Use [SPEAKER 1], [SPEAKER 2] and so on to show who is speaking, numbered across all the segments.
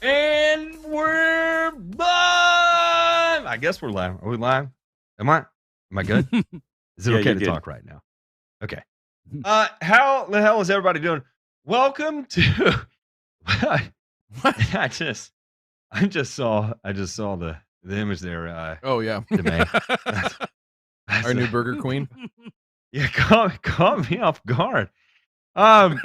[SPEAKER 1] And we're live. I guess we're live. Are we live? Am I good? Is it
[SPEAKER 2] Yeah,
[SPEAKER 1] okay
[SPEAKER 2] you're
[SPEAKER 1] to
[SPEAKER 2] good.
[SPEAKER 1] talk right now? Okay. How the hell is everybody doing? Welcome to I just saw the image there.
[SPEAKER 3] Oh yeah,
[SPEAKER 1] Domain.
[SPEAKER 3] our new Burger Queen.
[SPEAKER 1] Yeah, caught me off guard. All
[SPEAKER 3] right,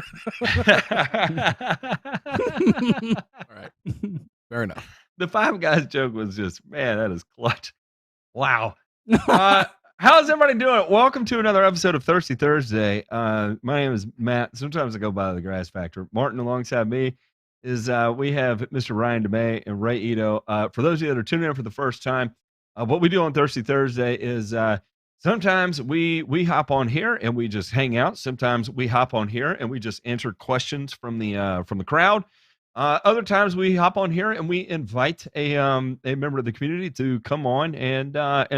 [SPEAKER 3] fair enough.
[SPEAKER 1] The Five Guys joke was just, man, that is clutch. Wow. How's everybody doing? Welcome to another episode of Thirsty Thursday. My name is Matt. Sometimes I go by the Grass Factor. Martin alongside me is we have Mr. Ryan DeMay and Ray Ito. For those of you that are tuning in for the first time, what we do on Thirsty Thursday is sometimes we hop on here and we just hang out. Sometimes we hop on here and we just answer questions from the crowd. Other times we hop on here and we invite a member of the community to come on and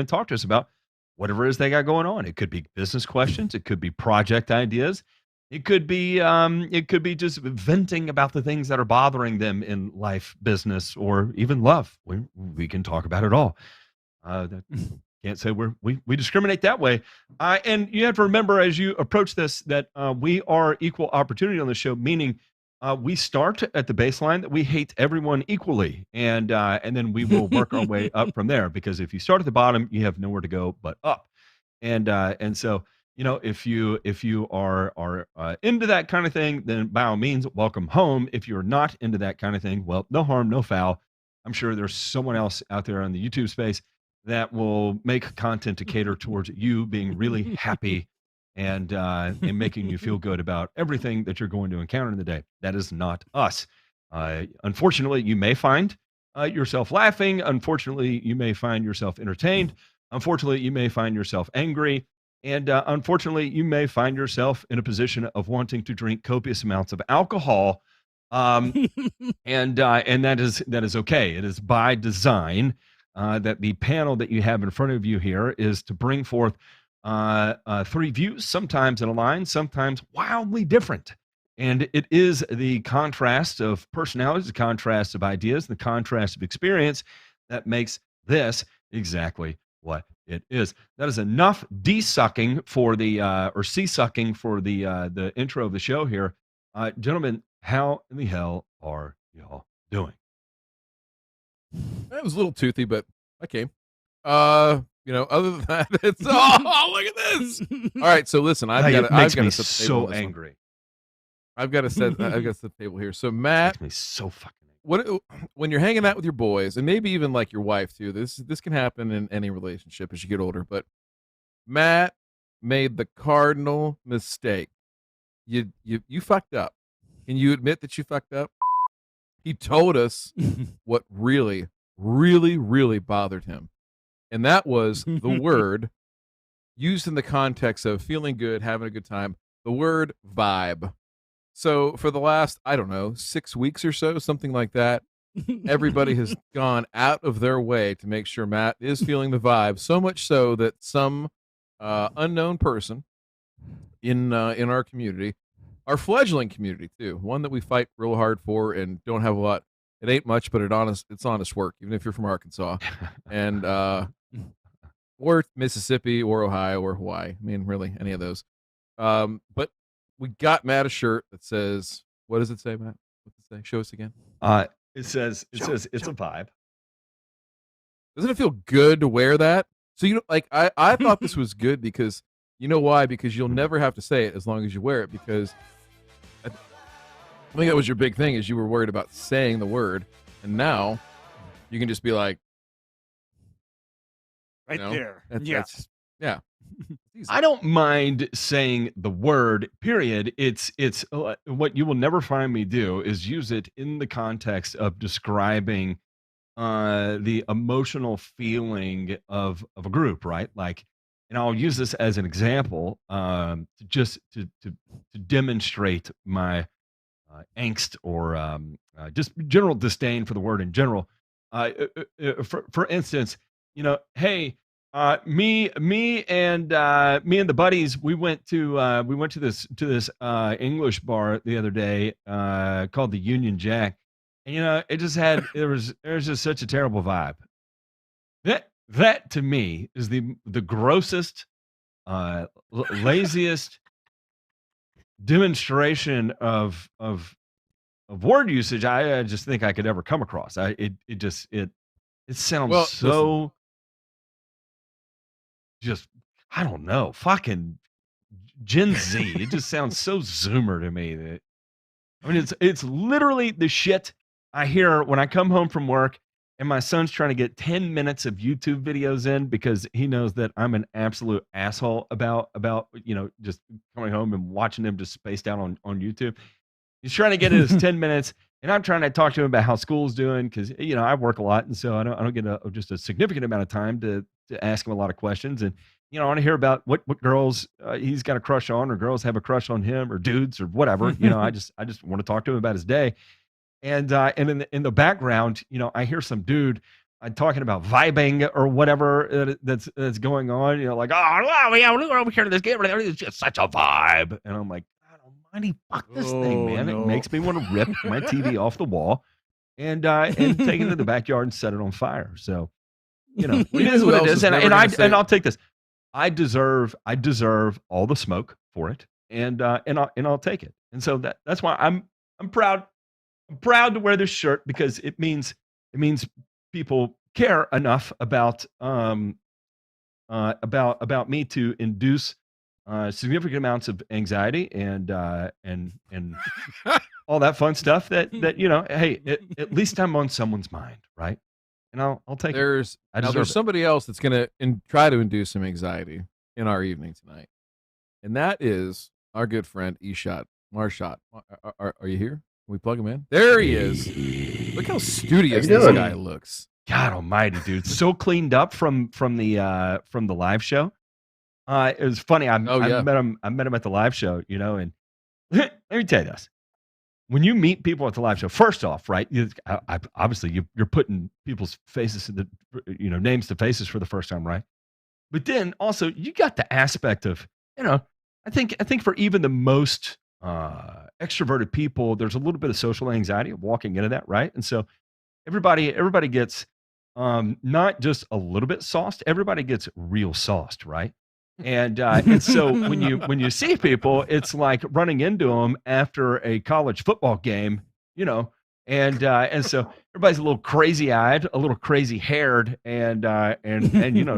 [SPEAKER 1] talk to us about whatever it is they got going on. It could be business questions, it could be project ideas, it could be just venting about the things that are bothering them in life, business, or even love. We can talk about it all. Can't say we discriminate that way. And you have to remember as you approach this that we are equal opportunity on the show, meaning we start at the baseline that we hate everyone equally, and then we will work our way up from there. Because if you start at the bottom, you have nowhere to go but up. And so if you are into that kind of thing, then by all means, welcome home. If you're not into that kind of thing, well, no harm, no foul. I'm sure there's someone else out there on the YouTube space that will make content to cater towards you being really happy and making you feel good about everything that you're going to encounter in the day. That is not us. Unfortunately, you may find yourself laughing. Unfortunately, you may find yourself entertained. Unfortunately, you may find yourself angry. And unfortunately, you may find yourself in a position of wanting to drink copious amounts of alcohol. And that is okay. It is by design that the panel that you have in front of you here is to bring forth three views, sometimes in a line, sometimes wildly different. And it is the contrast of personalities, the contrast of ideas, the contrast of experience that makes this exactly what it is. That is enough de-sucking for the or sea-sucking for the intro of the show here. Gentlemen, how in the hell are y'all doing?
[SPEAKER 3] It was a little toothy, but I came. Other than that, it's oh look at this. All right, so listen, I've got to set the table.
[SPEAKER 1] So angry.
[SPEAKER 3] I've got to set the table here. So Matt,
[SPEAKER 1] makes me so fucking
[SPEAKER 3] when you're hanging out with your boys, and maybe even like your wife too. This can happen in any relationship as you get older. But Matt made the cardinal mistake. You fucked up. Can you admit that you fucked up? He told us what really, really, really bothered him. And that was the word used in the context of feeling good, having a good time, the word vibe. So for the last, 6 weeks or so, something like that, everybody has gone out of their way to make sure Matt is feeling the vibe, so much so that some unknown person in our community, our fledgling community too, one that we fight real hard for and don't have a lot. It ain't much, but it's honest work, even if you're from Arkansas and or Mississippi or Ohio or Hawaii. I mean, really, any of those. But we got Matt a shirt that says, what does it say, Matt? What's it say? Show us again.
[SPEAKER 1] It says it's a vibe.
[SPEAKER 3] Doesn't it feel good to wear that? So I thought this was good because you know why? Because you'll never have to say it as long as you wear it, because I think that was your big thing, is you were worried about saying the word, and now you can just be like,
[SPEAKER 2] there.
[SPEAKER 3] Yeah.
[SPEAKER 1] I don't mind saying the word, period. It's what you will never find me do is use it in the context of describing the emotional feeling of a group, right? Like, and I'll use this as an example to demonstrate my angst or just general disdain for the word in general. For instance, hey, me and the buddies, we went to this English bar the other day called the Union Jack, And there was just such a terrible vibe. That to me is the grossest, laziest demonstration of word usage I just think I could ever come across. It sounds
[SPEAKER 3] Well, listen,
[SPEAKER 1] so just I don't know, fucking Gen Z. It just sounds so Zoomer to me that I mean it's literally the shit I hear when I come home from work and my son's trying to get 10 minutes of YouTube videos in because he knows that I'm an absolute asshole about just coming home and watching him just spaced out on YouTube. He's trying to get in his 10 minutes, and I'm trying to talk to him about how school's doing because I work a lot, and so I don't get just a significant amount of time to ask him a lot of questions. And I want to hear about what girls he's got a crush on, or girls have a crush on him, or dudes, or whatever. I just want to talk to him about his day. And in the background, I hear some dude talking about vibing or whatever that's going on. Like, oh wow, yeah, we're over here to this game. It's just such a vibe, and I'm like, God Almighty, fuck this thing,
[SPEAKER 3] oh
[SPEAKER 1] man! It
[SPEAKER 3] no.
[SPEAKER 1] makes me want to rip my TV off the wall and take it to the backyard and set it on fire. So it is what it is, and I'll take this. I deserve all the smoke for it, and I'll take it. And so that's why I'm proud. I'm proud to wear this shirt because it means people care enough about me to induce significant amounts of anxiety and all that fun stuff that hey, at least I'm on someone's mind, right? And I'll take it.
[SPEAKER 3] There's somebody else that's gonna try to induce some anxiety in our evening tonight, and that is our good friend Shott. Shott. Are you here? Can we plug him in? There he is. Look how studious this guy looks.
[SPEAKER 1] God Almighty, dude! So cleaned up from the live show. It was funny. I met him at the live show, and let me tell you this: when you meet people at the live show, first off, right? Obviously, you're putting people's faces names to faces for the first time, right? But then also, you got the aspect of I think for even the most extroverted people, there's a little bit of social anxiety of walking into that, right? And so everybody gets not just a little bit sauced, everybody gets real sauced, right? And so when you see people, it's like running into them after a college football game, and so everybody's a little crazy eyed, a little crazy haired, and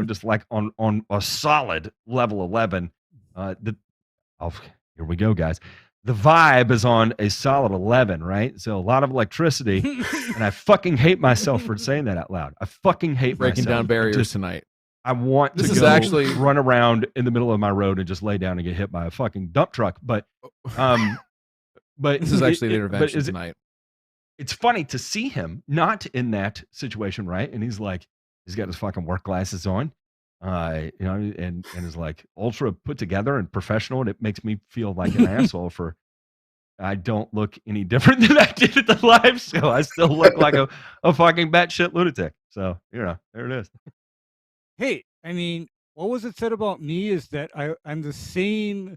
[SPEAKER 1] just like on a solid level 11. Here we go, guys. The vibe is on a solid 11, right? So a lot of electricity, and I fucking hate myself for saying that out loud. I fucking hate
[SPEAKER 3] breaking
[SPEAKER 1] myself.
[SPEAKER 3] down barriers tonight.
[SPEAKER 1] I want to go actually run around in the middle of my road and just lay down and get hit by a fucking dump truck. But
[SPEAKER 3] this is actually an intervention tonight.
[SPEAKER 1] It's funny to see him not in that situation, right? And he's got his fucking work glasses on, and is like ultra put together and professional, and it makes me feel like an asshole for I don't look any different than I did at the live show. I still look like a fucking batshit lunatic. So there it is.
[SPEAKER 2] Hey, I mean, what was it said about me is that I'm the same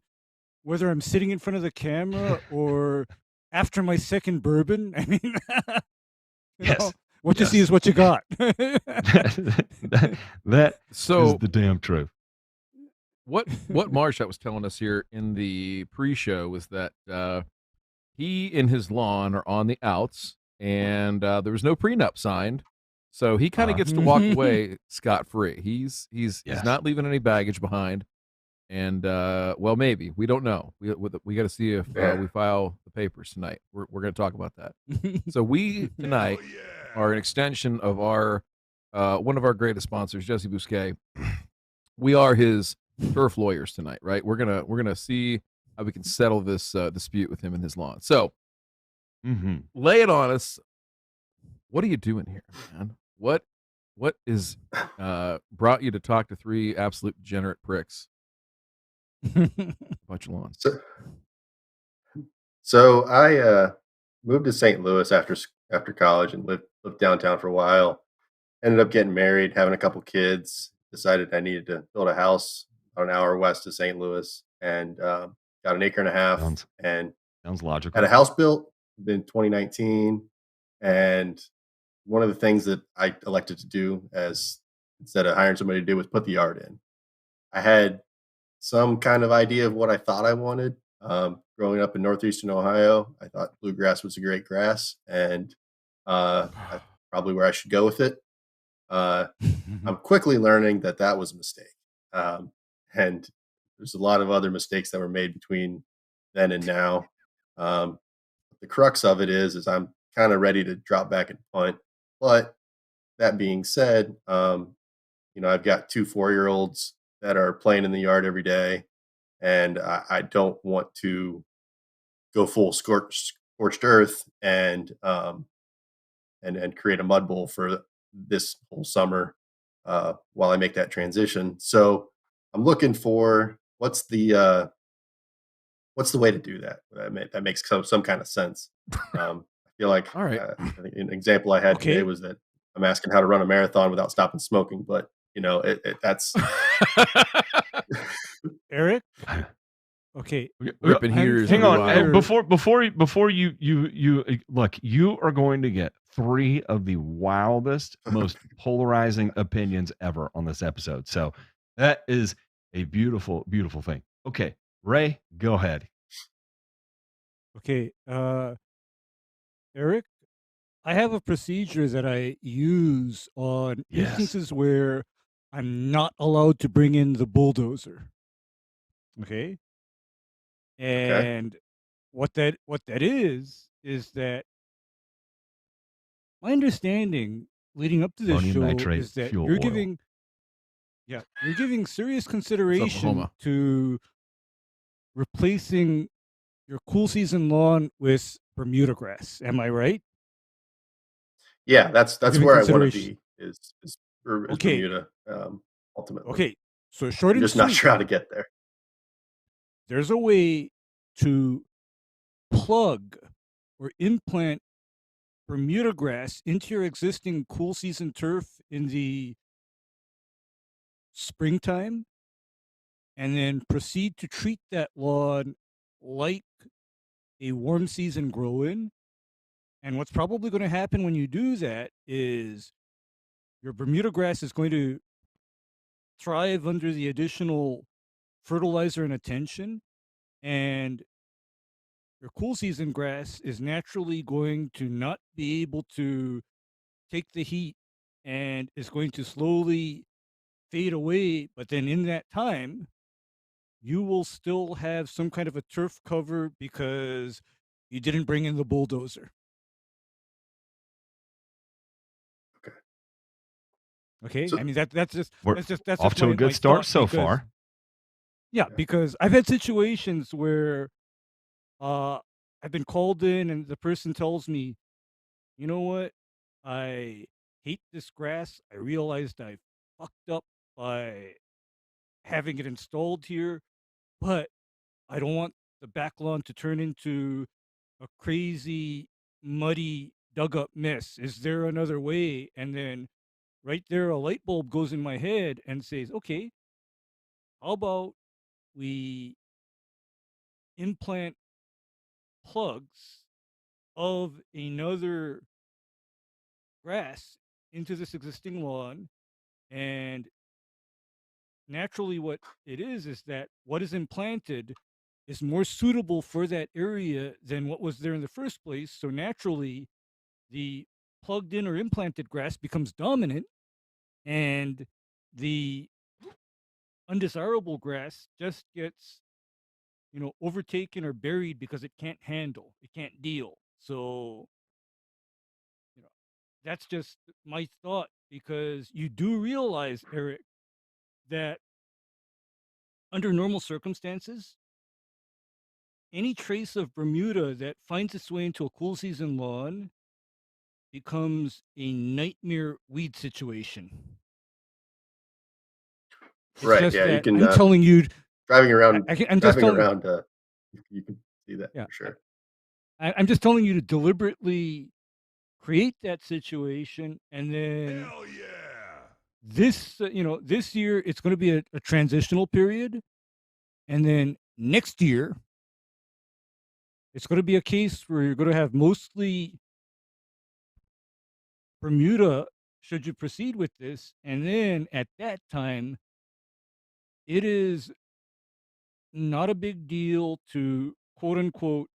[SPEAKER 2] whether I'm sitting in front of the camera or after my second bourbon. I mean,
[SPEAKER 1] yes.
[SPEAKER 2] What you see is what you got.
[SPEAKER 1] that is the damn truth.
[SPEAKER 3] What Marshott was telling us here in the pre-show was that he and his lawn are on the outs, and there was no prenup signed, so he kind of gets to walk away scot-free. He's not leaving any baggage behind, and well, maybe we don't know. We got to see if we file the papers tonight. We're going to talk about that. So we tonight are an extension of our one of our greatest sponsors, Jesse Bousquet. We are his turf lawyers tonight, right? We're gonna see how we can settle this dispute with him and his lawn. So, lay it on us. What are you doing here, man? What is brought you to talk to three absolute degenerate pricks about your lawn?
[SPEAKER 4] So I moved to St. Louis after college and lived downtown for a while. Ended up getting married, having a couple kids. Decided I needed to build a house about an hour west of St. Louis, and got an acre and a half.
[SPEAKER 1] Sounds logical.
[SPEAKER 4] Had a house built in 2019, And one of the things that I elected to do, as instead of hiring somebody to do, was put the yard in. I had some kind of idea of what I thought I wanted. Growing up in northeastern Ohio, I thought bluegrass was a great grass, and that's probably where I should go with it. I'm quickly learning that that was a mistake, and there's a lot of other mistakes that were made between then and now. Um, the crux of it is I'm kind of ready to drop back and punt. But that being said, I've got 2 4-year-olds that are playing in the yard every day, and I don't want to go full scorched earth and create a mud bowl for this whole summer while I make that transition. So I'm looking for what's the way to do that that makes some kind of sense. I feel like
[SPEAKER 3] All right.
[SPEAKER 4] I think an example I had today
[SPEAKER 2] Okay.
[SPEAKER 4] was that I'm asking how to run a marathon without stopping smoking, but that's
[SPEAKER 2] Eric? Okay.
[SPEAKER 3] Ripping
[SPEAKER 2] I'm
[SPEAKER 3] heaters.
[SPEAKER 1] Hang on,
[SPEAKER 2] familiar-
[SPEAKER 1] before you look, you are going to get 3 of the wildest, most polarizing opinions ever on this episode. So that is a beautiful, beautiful thing. Okay, Ray, go ahead.
[SPEAKER 2] Okay. Eric, I have a procedure that I use on
[SPEAKER 1] Yes.
[SPEAKER 2] instances where I'm not allowed to bring in the bulldozer. Okay. And what that is that my understanding leading up to this
[SPEAKER 1] Ammonium
[SPEAKER 2] show
[SPEAKER 1] nitrate
[SPEAKER 2] is that
[SPEAKER 1] fuel
[SPEAKER 2] you're
[SPEAKER 1] oil.
[SPEAKER 2] giving serious consideration
[SPEAKER 3] Oklahoma.
[SPEAKER 2] to replacing your cool season lawn with Bermuda grass. Am I right?
[SPEAKER 4] yeah, that's
[SPEAKER 2] Giving
[SPEAKER 4] where I want to
[SPEAKER 2] consideration.
[SPEAKER 4] be is
[SPEAKER 2] Okay.
[SPEAKER 4] Bermuda ultimately.
[SPEAKER 2] Okay. So short
[SPEAKER 4] I'm
[SPEAKER 2] and
[SPEAKER 4] just not
[SPEAKER 2] sweet.
[SPEAKER 4] sure how to get there.
[SPEAKER 2] There's a way to plug or implant Bermuda grass into your existing cool season turf in the springtime and then proceed to treat that lawn like a warm season grow in. And what's probably going to happen when you do that is your Bermuda grass is going to thrive under the additional fertilizer and attention, and your cool season grass is naturally going to not be able to take the heat and is going to slowly fade away. But then in that time, you will still have some kind of a turf cover because you didn't bring in the bulldozer. Okay.
[SPEAKER 4] So-
[SPEAKER 2] I mean that's just
[SPEAKER 1] We're
[SPEAKER 2] that's
[SPEAKER 1] off
[SPEAKER 2] just
[SPEAKER 1] to a
[SPEAKER 2] my
[SPEAKER 1] good start
[SPEAKER 2] thought
[SPEAKER 1] so
[SPEAKER 2] because-
[SPEAKER 1] far.
[SPEAKER 2] Yeah, because I've had situations where I've been called in and the person tells me, you know what? I hate this grass. I realized I fucked up by having it installed here, but I don't want the back lawn to turn into a crazy, muddy, dug up mess. Is there another way? And then right there, a light bulb goes in my head and says, okay, how about we implant plugs of another grass into this existing lawn, and naturally what it is that what is implanted is more suitable for that area than what was there in the first place. So naturally the plugged in or implanted grass becomes dominant, and the undesirable grass just gets overtaken or buried because it can't handle, it can't deal. So that's just my thought, because you do realize, Eric, that under normal circumstances, any trace of Bermuda that finds its way into a cool season lawn becomes a nightmare weed situation. It's
[SPEAKER 4] Right,
[SPEAKER 2] just
[SPEAKER 4] yeah, you
[SPEAKER 2] that
[SPEAKER 4] can,
[SPEAKER 2] I'm telling you,
[SPEAKER 4] driving around,
[SPEAKER 2] I'm just telling,
[SPEAKER 4] you can see that
[SPEAKER 2] Yeah.
[SPEAKER 4] for sure.
[SPEAKER 2] I'm just telling you to deliberately create that situation, and then this this year it's going to be a transitional period, and then next year it's going to be a case where you're going to have mostly Bermuda, should you proceed with this, and then at that time, it is not a big deal to quote unquote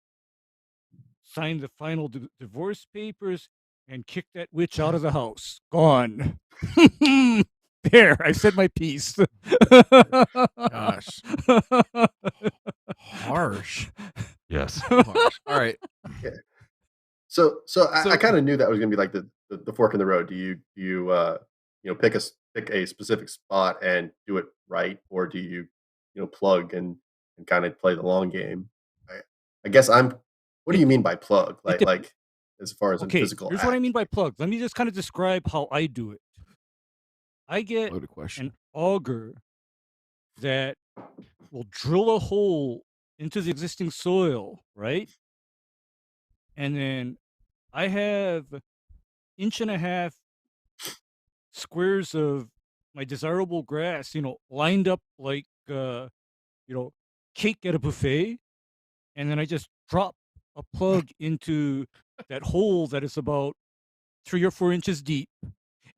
[SPEAKER 2] sign the final divorce papers and kick that witch out of the house. Gone. There, I said my piece.
[SPEAKER 3] Gosh. Harsh.
[SPEAKER 1] Yes.
[SPEAKER 3] Harsh. All right.
[SPEAKER 4] So I kind of knew that was going to be like the fork in the road. Do you pick a specific spot and do it right, or do you plug and kind of play the long game? I guess what do you mean by plug? Like as far as a
[SPEAKER 2] Okay,
[SPEAKER 4] physical
[SPEAKER 2] here's
[SPEAKER 4] act?
[SPEAKER 2] what I mean by plug. Let me just kind of describe how I do it. I get
[SPEAKER 3] Loaded question.
[SPEAKER 2] an auger that will drill a hole into the existing soil, right? And then I have 1.5 squares of my desirable grass, lined up like, cake at a buffet. And then I just drop a plug into that hole that is about 3 or 4 inches deep.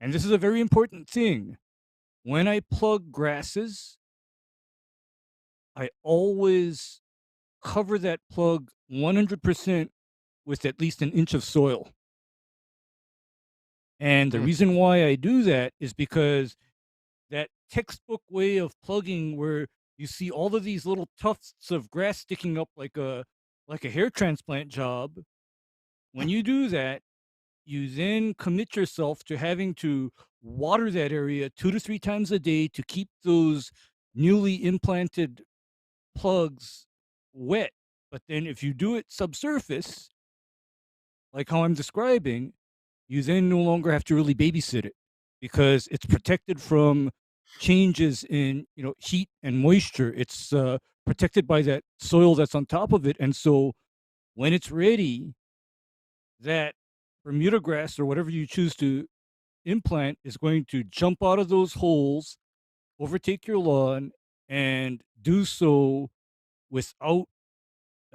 [SPEAKER 2] And this is a very important thing. When I plug grasses, I always cover that plug 100% with at least 1 inch of soil. And the reason why I do that is because that textbook way of plugging where you see all of these little tufts of grass sticking up like a hair transplant job, when you do that, you then commit yourself to having to water that area 2 to 3 times a day to keep those newly implanted plugs wet. But then if you do it subsurface, like how I'm describing, you then no longer have to really babysit it because it's protected from changes in heat and moisture. It's protected by that soil that's on top of it. And so when it's ready, that Bermuda grass or whatever you choose to implant is going to jump out of those holes, overtake your lawn, and do so without,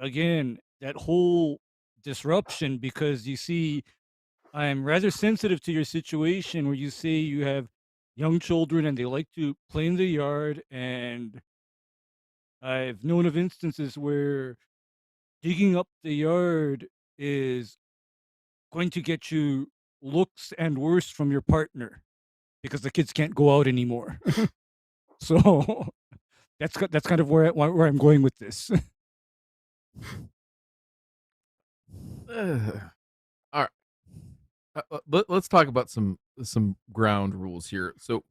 [SPEAKER 2] again, that whole disruption. Because you see, I'm rather sensitive to your situation where you say you have young children and they like to play in the yard. And I've known of instances where digging up the yard is going to get you looks and worse from your partner because the kids can't go out anymore. So that's kind of where I'm going with this.
[SPEAKER 3] All right. Let's talk about some ground rules here. So,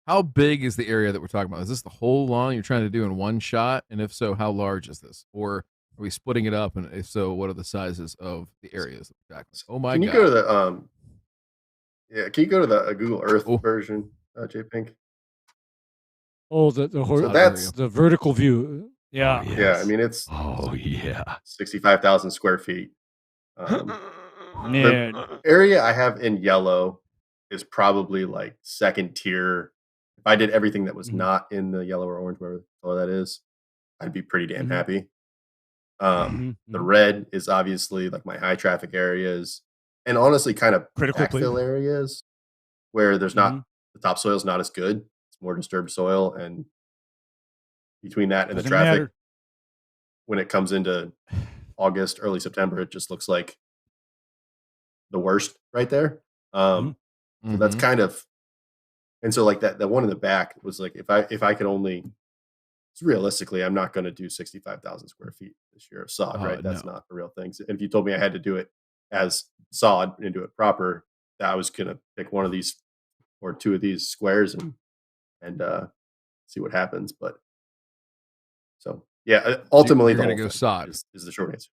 [SPEAKER 3] how big is the area that we're talking about? Is this the whole lawn you're trying to do in one shot? And if so, how large is this? Or are we splitting it up? And if so, what are the sizes of the areas? Exactly. Oh my
[SPEAKER 4] Can you
[SPEAKER 3] God.
[SPEAKER 4] go to the Can you go to the Google Earth version, J Pink?
[SPEAKER 2] Oh, the
[SPEAKER 4] So that's
[SPEAKER 2] the vertical view. Yeah.
[SPEAKER 1] Oh, yes.
[SPEAKER 4] Yeah. I mean, it's 65,000 square feet.
[SPEAKER 2] Man.
[SPEAKER 4] The area I have in yellow is probably like second tier. If I did everything that was not in the yellow or orange, whatever color that is, I'd be pretty damn happy. The red is obviously like my high traffic areas, and honestly, kind of
[SPEAKER 2] critical
[SPEAKER 4] backfill areas where there's not the topsoil is not as good. It's more disturbed soil, and between that and the traffic, when it comes into August, early September, it just looks like the worst right there. So that's kind of, and so like that one in the back was like, if I could only, realistically, I'm not going to do 65,000 square feet this year of sod, right? That's not a real thing. So if you told me I had to do it as sod and do it proper, I was going to pick one of these or two of these squares and see what happens. But so, yeah, ultimately
[SPEAKER 3] you're going to go sod
[SPEAKER 4] is the short answer.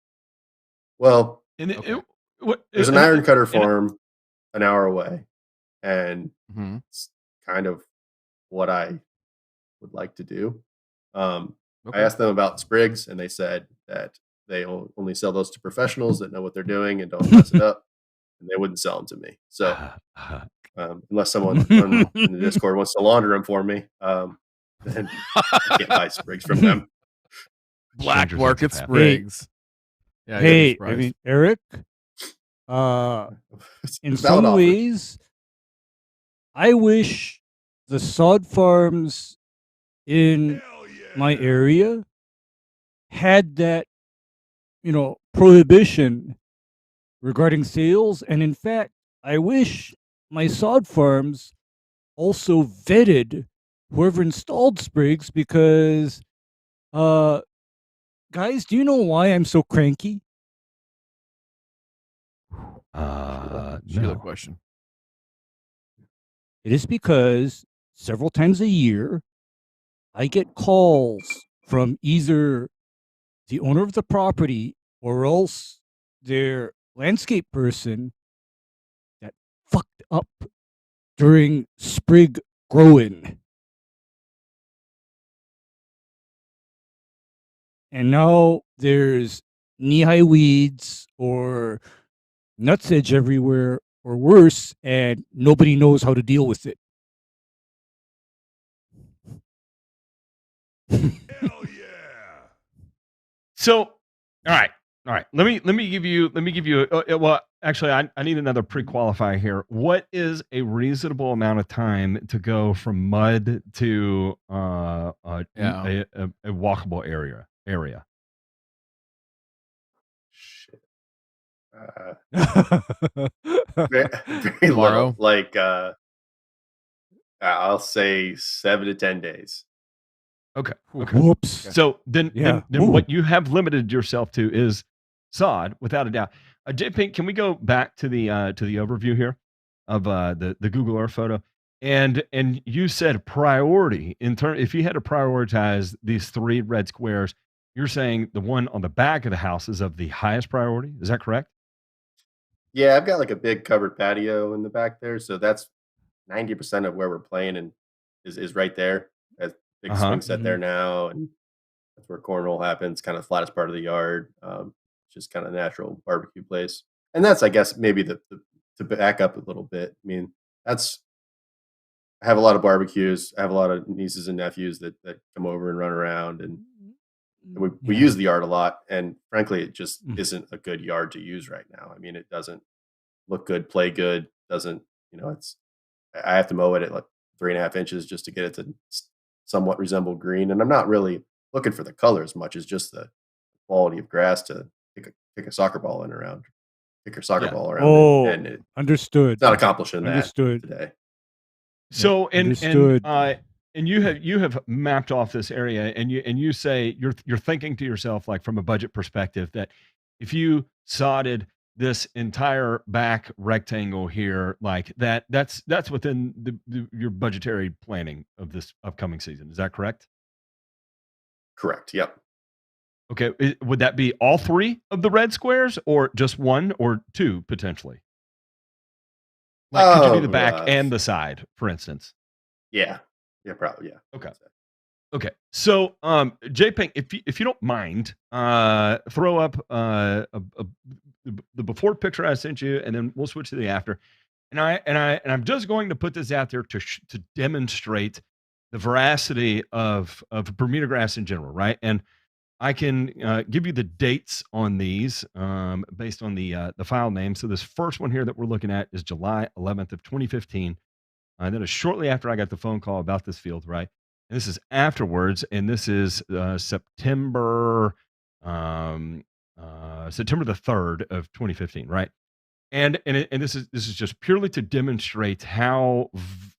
[SPEAKER 4] Well, there's an iron cutter farm an hour away, and it's kind of what I would like to do. I asked them about sprigs, and they said that they only sell those to professionals that know what they're doing and don't mess it up, and they wouldn't sell them to me. So unless someone in the Discord wants to launder them for me, then I can't buy sprigs from them.
[SPEAKER 3] Black market sprigs.
[SPEAKER 2] Hey, I mean, Eric, In
[SPEAKER 4] Valid
[SPEAKER 2] some
[SPEAKER 4] offers.
[SPEAKER 2] ways, I wish the sod farms in my area had that, prohibition regarding sales. And in fact, I wish my sod farms also vetted whoever installed sprigs because, guys, do you know why I'm so cranky?
[SPEAKER 3] Sheila
[SPEAKER 1] No.
[SPEAKER 3] question.
[SPEAKER 2] It is because several times a year, I get calls from either the owner of the property or else their landscape person that fucked up during sprig growing. And now there's knee-high weeds or nutsedge everywhere or worse, and nobody knows how to deal with it.
[SPEAKER 1] So, all right. Let me give you. Well, actually, I need another pre-qualifier here. What is a reasonable amount of time to go from mud to
[SPEAKER 3] Yeah.
[SPEAKER 1] a walkable area?
[SPEAKER 4] Shit. Very, very
[SPEAKER 3] Tomorrow?
[SPEAKER 4] little. Like I'll say 7 to 10 days.
[SPEAKER 1] Okay.
[SPEAKER 2] Whoops.
[SPEAKER 1] So then
[SPEAKER 2] Ooh.
[SPEAKER 1] what you have limited yourself to is sod, without a doubt. J Pink, can we go back to the overview here of the Google Earth photo? And you said priority in turn. If you had to prioritize these 3 red squares, you're saying the one on the back of the house is of the highest priority. Is that correct?
[SPEAKER 4] Yeah, I've got like a big covered patio in the back there, so that's 90% of where we're playing and is right there. As big
[SPEAKER 1] Uh-huh.
[SPEAKER 4] swing set there now, and that's where cornhole happens, kind of flattest part of the yard. Just kind of natural barbecue place. And that's, I guess, maybe the to back up a little bit. I mean, that's I have a lot of barbecues. I have a lot of nieces and nephews that come over and run around, and we use the yard a lot. And frankly, it just isn't a good yard to use right now. I mean, it doesn't look good, play good. Doesn't it's I have to mow it at like 3.5 inches just to get it to somewhat resemble green. And I'm not really looking for the color as much as just the quality of grass to kick a soccer ball in around, kick your soccer ball around.
[SPEAKER 2] Oh,
[SPEAKER 4] and it's
[SPEAKER 2] understood.
[SPEAKER 4] not accomplishing that
[SPEAKER 2] Understood.
[SPEAKER 4] today.
[SPEAKER 1] So
[SPEAKER 2] Understood.
[SPEAKER 1] and you have mapped off this area, and you say you're thinking to yourself, like, from a budget perspective, that if you sodded this entire back rectangle here, like that's within your budgetary planning of this upcoming season. Is that correct?
[SPEAKER 4] Correct. Yep.
[SPEAKER 1] Okay. Would that be all 3 of the red squares, or just 1 or 2 potentially? Like, could you do the back and the side, for instance?
[SPEAKER 4] Yeah. Yeah, probably. Yeah.
[SPEAKER 1] Okay. Okay. So, JPink, if you don't mind, throw up the before picture I sent you, and then we'll switch to the after. And I'm just going to put this out there to demonstrate the veracity of Bermuda grass in general, right? And I can give you the dates on these based on the file name. So this first one here that we're looking at is July 11th of 2015. And then shortly after I got the phone call about this field, right? And this is afterwards, and this is September the 3rd of 2015, right? And this is just purely to demonstrate how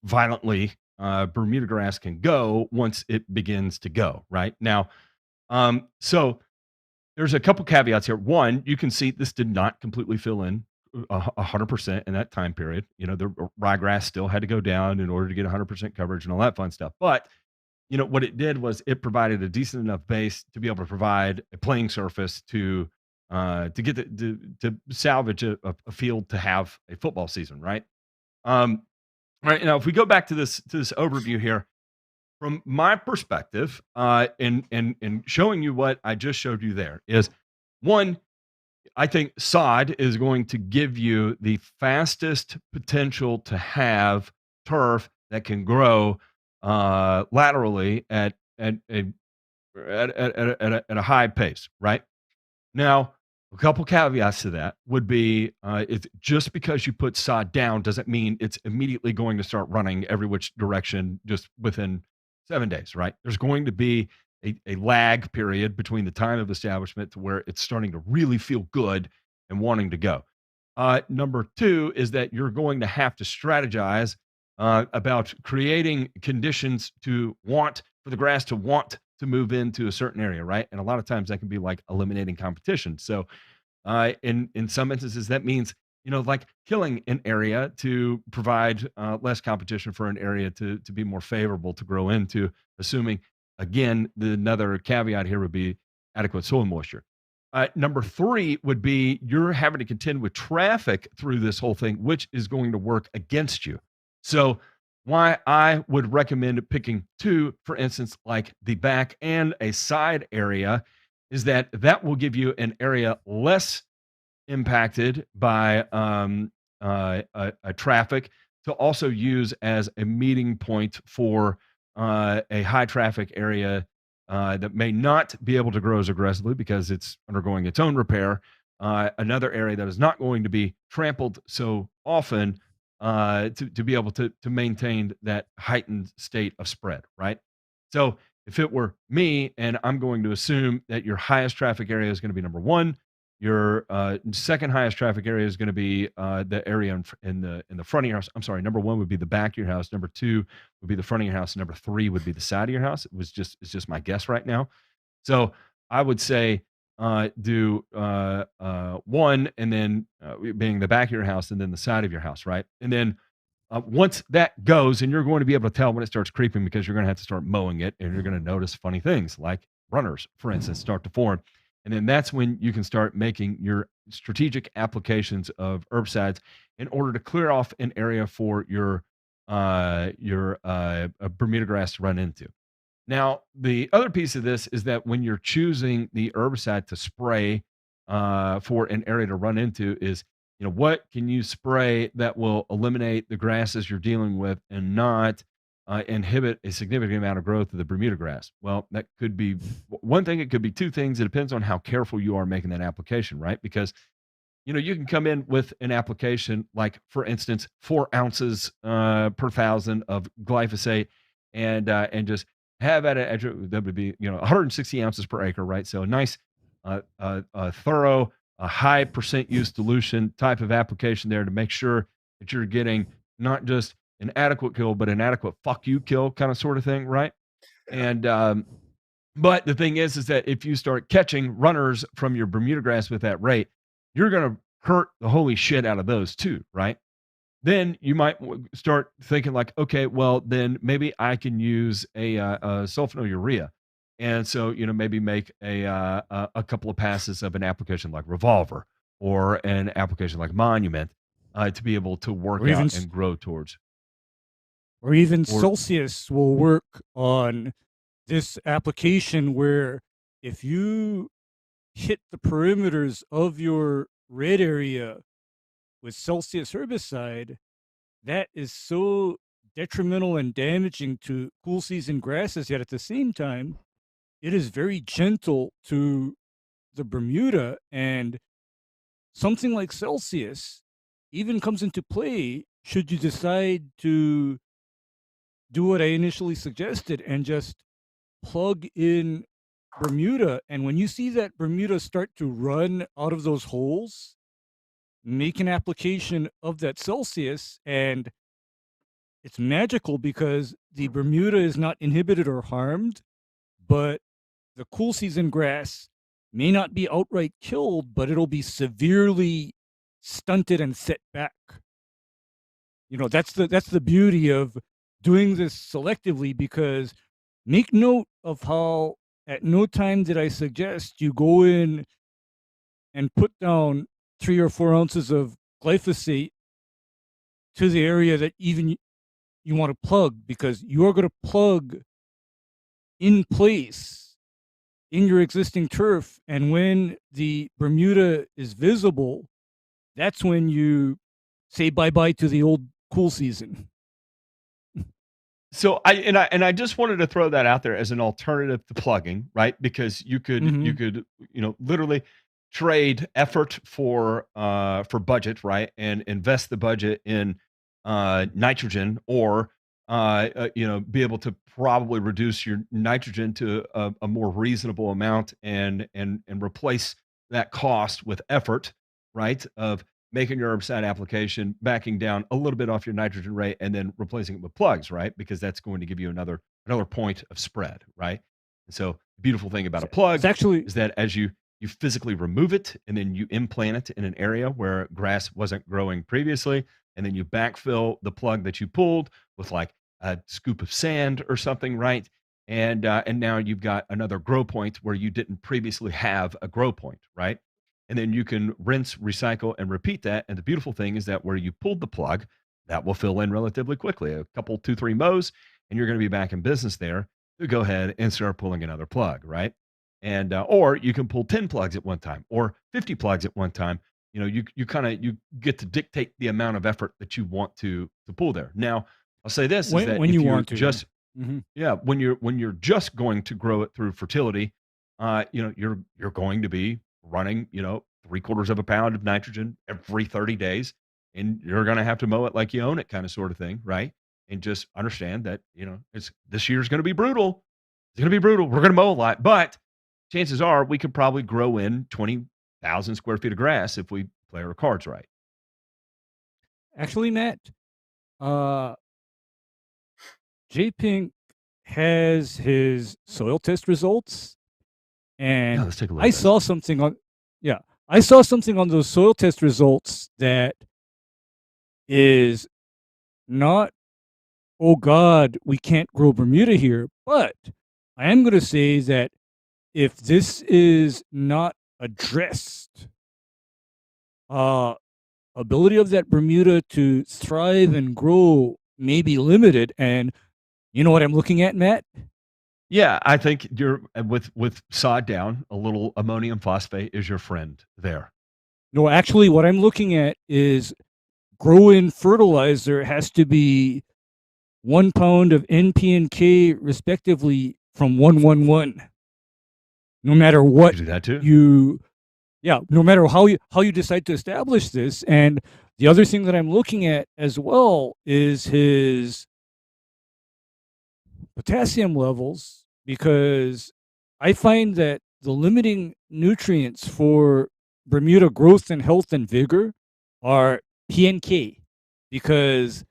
[SPEAKER 1] violently Bermuda grass can go once it begins to go, right? Now, so there's a couple caveats here. One, you can see this did not completely fill in 100% in that time period. The ryegrass still had to go down in order to get 100% coverage and all that fun stuff. But what it did was it provided a decent enough base to be able to provide a playing surface to get to salvage a field to have a football season, right? Right now, if we go back to this overview here, from my perspective, and showing you what I just showed you there is one. I think sod is going to give you the fastest potential to have turf that can grow laterally at a high pace. Right now, A couple caveats to that would be, it's just because you put sod down doesn't mean it's immediately going to start running every which direction just within 7 days, right? There's going to be a lag period between the time of establishment to where it's starting to really feel good and wanting to go. Number 2 is that you're going to have to strategize, about creating conditions to want for the grass to want to move into a certain area, right? And a lot of times that can be like eliminating competition. So, in some instances, that means, like killing an area to provide less competition for an area to be more favorable to grow into. Assuming, again, another caveat here would be adequate soil moisture. Number 3 would be you're having to contend with traffic through this whole thing, which is going to work against you. So, why I would recommend picking 2, for instance, like the back and a side area, is that that will give you an area less impacted by traffic to also use as a meeting point for a high traffic area that may not be able to grow as aggressively because it's undergoing its own repair. Another area that is not going to be trampled so often to be able to maintain that heightened state of spread, right? So if it were me, and I'm going to assume that your highest traffic area is going to be number 1, your second highest traffic area is going to be the area in the front of your house. I'm sorry. Number 1 would be the back of your house. Number 2 would be the front of your house. Number 3 would be the side of your house. It's just my guess right now. So I would say do 1, and then being the back of your house, and then the side of your house, right? And then once that goes, and you're going to be able to tell when it starts creeping because you're going to have to start mowing it, and you're going to notice funny things like runners, for instance, start to form. And then that's when you can start making your strategic applications of herbicides in order to clear off an area for your Bermuda grass to run into. Now, the other piece of this is that when you're choosing the herbicide to spray for an area to run into, is what can you spray that will eliminate the grasses you're dealing with and not inhibit a significant amount of growth of the Bermuda grass? Well, that could be one thing. It could be 2 things. It depends on how careful you are making that application, right? Because you can come in with an application like, for instance, 4 ounces per thousand of glyphosate, and just have at it. That would be 160 ounces per acre, right? So a nice, thorough, a high percent use dilution type of application there to make sure that you're getting not just an adequate kill, but an adequate fuck you kill kind of sort of thing, right? And but the thing is that if you start catching runners from your Bermuda grass with that rate, you're going to hurt the holy shit out of those too, right? Then you might start thinking like, okay, well, then maybe I can use a sulfonylurea, and so maybe make a couple of passes of an application like Revolver or an application like Monument to be able to work
[SPEAKER 2] Or even
[SPEAKER 1] out and grow towards.
[SPEAKER 2] or even
[SPEAKER 1] Or
[SPEAKER 2] Celsius will work on this application where if you hit the perimeters of your red area with Celsius herbicide, that is so detrimental and damaging to cool season grasses, yet at the same time, it is very gentle to the Bermuda, and something like Celsius even comes into play should you decide to do what I initially suggested and just plug in Bermuda. And when you see that Bermuda start to run out of those holes, make an application of that Celsius, and it's magical because the Bermuda is not inhibited or harmed, but the cool season grass may not be outright killed, but it'll be severely stunted and set back. That's the beauty of doing this selectively, because make note of how at no time did I suggest you go in and put down 3 or 4 ounces of glyphosate to the area that even you want to plug, because you are going to plug in place in your existing turf. And when the Bermuda is visible, that's when you say bye-bye to the old cool season.
[SPEAKER 1] So I just wanted to throw that out there as an alternative to plugging, right? Because you could literally trade effort for budget, right? And invest the budget in nitrogen, or be able to probably reduce your nitrogen to a more reasonable amount, and replace that cost with effort, right? Of making your herbicide application, backing down a little bit off your nitrogen rate, and then replacing it with plugs, right? Because that's going to give you another point of spread, right? And so the beautiful thing about a
[SPEAKER 2] It's
[SPEAKER 1] plug
[SPEAKER 2] actually
[SPEAKER 1] is that as you physically remove it and then you implant it in an area where grass wasn't growing previously, and then you backfill the plug that you pulled with like a scoop of sand or something, right? And now you've got another grow point where you didn't previously have a grow point, right? And then you can rinse, recycle, and repeat that. And the beautiful thing is that where you pulled the plug, that will fill in relatively quickly. A couple, 2, 3 mows, and you're going to be back in business there to go ahead and start pulling another plug, right? And or you can pull 10 plugs at one time, or 50 plugs at one time. You get to dictate the amount of effort that you want to pull there. Now, I'll say this is that
[SPEAKER 2] when
[SPEAKER 1] if
[SPEAKER 2] you
[SPEAKER 1] you're
[SPEAKER 2] want to.
[SPEAKER 1] just
[SPEAKER 2] Hmm.
[SPEAKER 1] yeah, when you're just going to grow it through fertility, you're going to be running, 3/4 of a pound of nitrogen every 30 days, and you're going to have to mow it like you own it, kind of sort of thing, right? And just understand that, it's this year's going to be brutal. It's going to be brutal. We're going to mow a lot, but chances are we could probably grow in 20,000 square feet of grass if we play our cards right.
[SPEAKER 2] Actually, Matt, uh, J Pink has his soil test results,
[SPEAKER 1] Yeah,
[SPEAKER 2] and
[SPEAKER 1] let's take a look
[SPEAKER 2] I
[SPEAKER 1] at this.
[SPEAKER 2] saw something on yeah, I saw something on those soil test results that is not, oh God, we can't grow Bermuda here. But I am going to say that if this is not addressed, ability of that Bermuda to thrive and grow may be limited. And you know what I'm looking at, Matt?
[SPEAKER 1] Yeah, I think you're with sod down, a little ammonium phosphate is your friend there.
[SPEAKER 2] No, actually, what I'm looking at is grow-in fertilizer has to be 1 pound of NP and K, respectively, from 111. No matter
[SPEAKER 1] You
[SPEAKER 2] what
[SPEAKER 1] do that too.
[SPEAKER 2] no matter how you decide to establish this. And the other thing that I'm looking at as well is his potassium levels, because I find that the limiting nutrients for Bermuda growth and health and vigor are P and K, because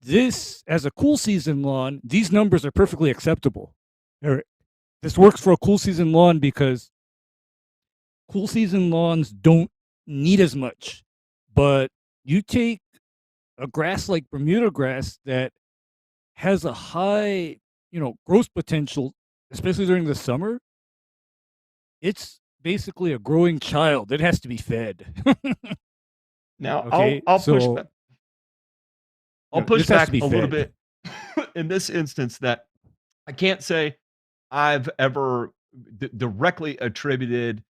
[SPEAKER 2] this, as a cool season lawn, these numbers are perfectly acceptable. This works for a cool season lawn because cool season lawns don't need as much. But you take a grass like Bermuda grass that has a high, growth potential, especially during the summer, it's basically a growing child. It has to be fed.
[SPEAKER 1] Now,
[SPEAKER 2] Okay,
[SPEAKER 1] I'll push
[SPEAKER 2] so
[SPEAKER 1] back. I'll push
[SPEAKER 2] this has
[SPEAKER 1] back
[SPEAKER 2] to be
[SPEAKER 1] a little
[SPEAKER 2] fed.
[SPEAKER 1] bit in this instance, that I can't say I've ever directly attributed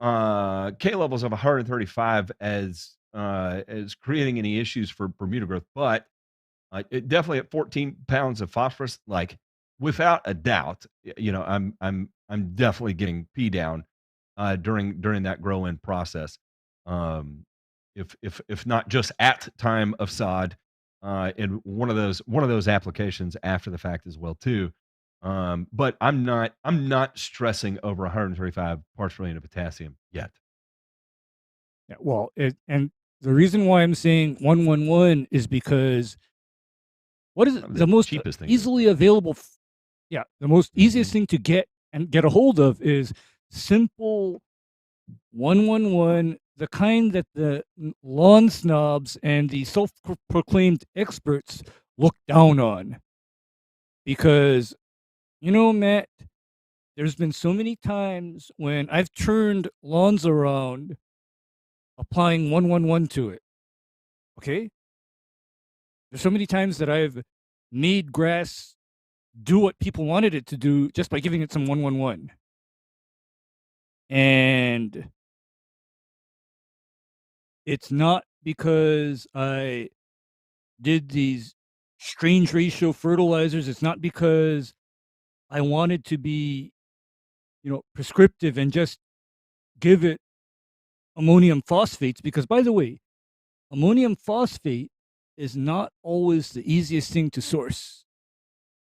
[SPEAKER 1] K levels of 135 as creating any issues for Bermuda growth, but it definitely at 14 pounds of phosphorus, like without a doubt, I'm definitely getting P down during that grow in process. Um, if not just at time of sod, in one of those applications after the fact as well too. But I'm not stressing over 135 parts per million of potassium yet.
[SPEAKER 2] Yeah, well, and the reason why I'm saying 111 is because what is
[SPEAKER 1] Probably
[SPEAKER 2] the most
[SPEAKER 1] cheapest thing to
[SPEAKER 2] easily available? The most easiest thing to get a hold of is simple 111, the kind that the lawn snobs and the self-proclaimed experts look down on. Because, Matt, there's been so many times when I've turned lawns around applying 111 to it. Okay? There's so many times that I've made grass do what people wanted it to do just by giving it some 111. And it's not because I did these strange ratio fertilizers. It's not because I wanted to be, prescriptive and just give it ammonium phosphates because, by the way, ammonium phosphate is not always the easiest thing to source.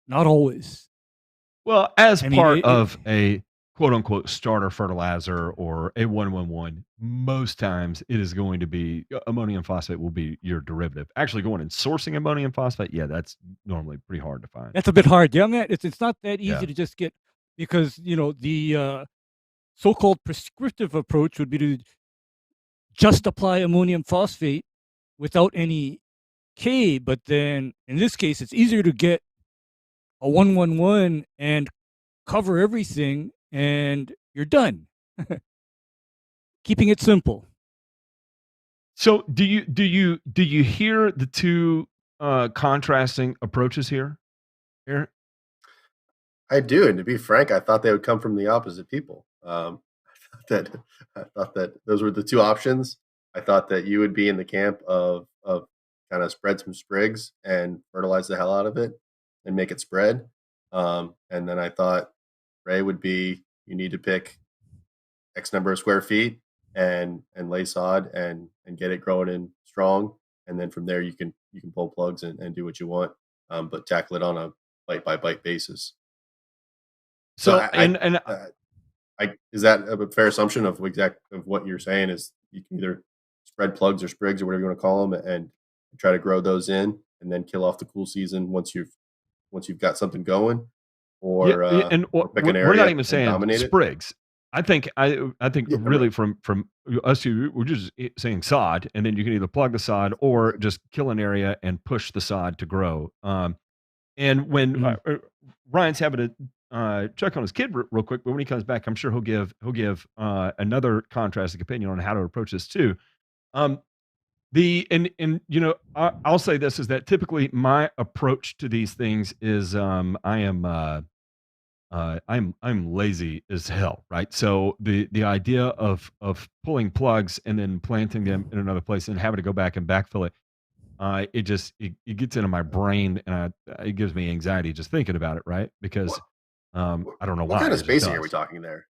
[SPEAKER 2] Not always.
[SPEAKER 1] Well, as
[SPEAKER 2] I mean,
[SPEAKER 1] part of a quote unquote starter fertilizer or a 111, most times it is going to be ammonium phosphate will be your derivative. Actually, going and sourcing ammonium phosphate, yeah, that's normally pretty hard to find.
[SPEAKER 2] that's a bit hard. Yeah, man, it's not that easy
[SPEAKER 1] Yeah.
[SPEAKER 2] to just get because the so-called prescriptive approach would be to just apply ammonium phosphate without any K. But then in this case, it's easier to get a 111 and cover everything, and you're done. Keeping it simple.
[SPEAKER 1] So do you hear the two contrasting approaches here? Aaron?
[SPEAKER 4] I do, and to be frank, I thought they would come from the opposite people. I thought that those were the two options. I thought that you would be in the camp of kind of spread some sprigs and fertilize the hell out of it and make it spread. And then I thought Ray would be you need to pick X number of square feet and lay sod and get it growing in strong, and then from there you can pull plugs and do what you want, but tackle it on a bite by bite basis.
[SPEAKER 1] So
[SPEAKER 4] I is that a fair assumption of what you're saying is you can either spread plugs or sprigs or whatever you want to call them and try to grow those in and then kill off the cool season once you've got something going, or or pick an area
[SPEAKER 1] we're not even
[SPEAKER 4] and
[SPEAKER 1] saying
[SPEAKER 4] dominate it?
[SPEAKER 1] sprigs. I think
[SPEAKER 4] Yeah,
[SPEAKER 1] really from us two, we're just saying sod, and then you can either plug the sod or
[SPEAKER 4] Okay.
[SPEAKER 1] just kill an area and push the sod to grow. And when
[SPEAKER 2] Mhm.
[SPEAKER 1] Ryan's having to check on his kid real quick, but when he comes back, I'm sure he'll give another contrasting opinion on how to approach this too. Um, I'll say this is that typically my approach to these things is I'm lazy as hell, right? So the idea of pulling plugs and then planting them in another place and having to go back and backfill it, it gets into my brain and it gives me anxiety just thinking about it, right? Because
[SPEAKER 4] What
[SPEAKER 1] I don't know
[SPEAKER 4] what
[SPEAKER 1] why
[SPEAKER 4] kind
[SPEAKER 1] it
[SPEAKER 4] of
[SPEAKER 1] just
[SPEAKER 4] spacing are we
[SPEAKER 1] does.
[SPEAKER 4] talking there?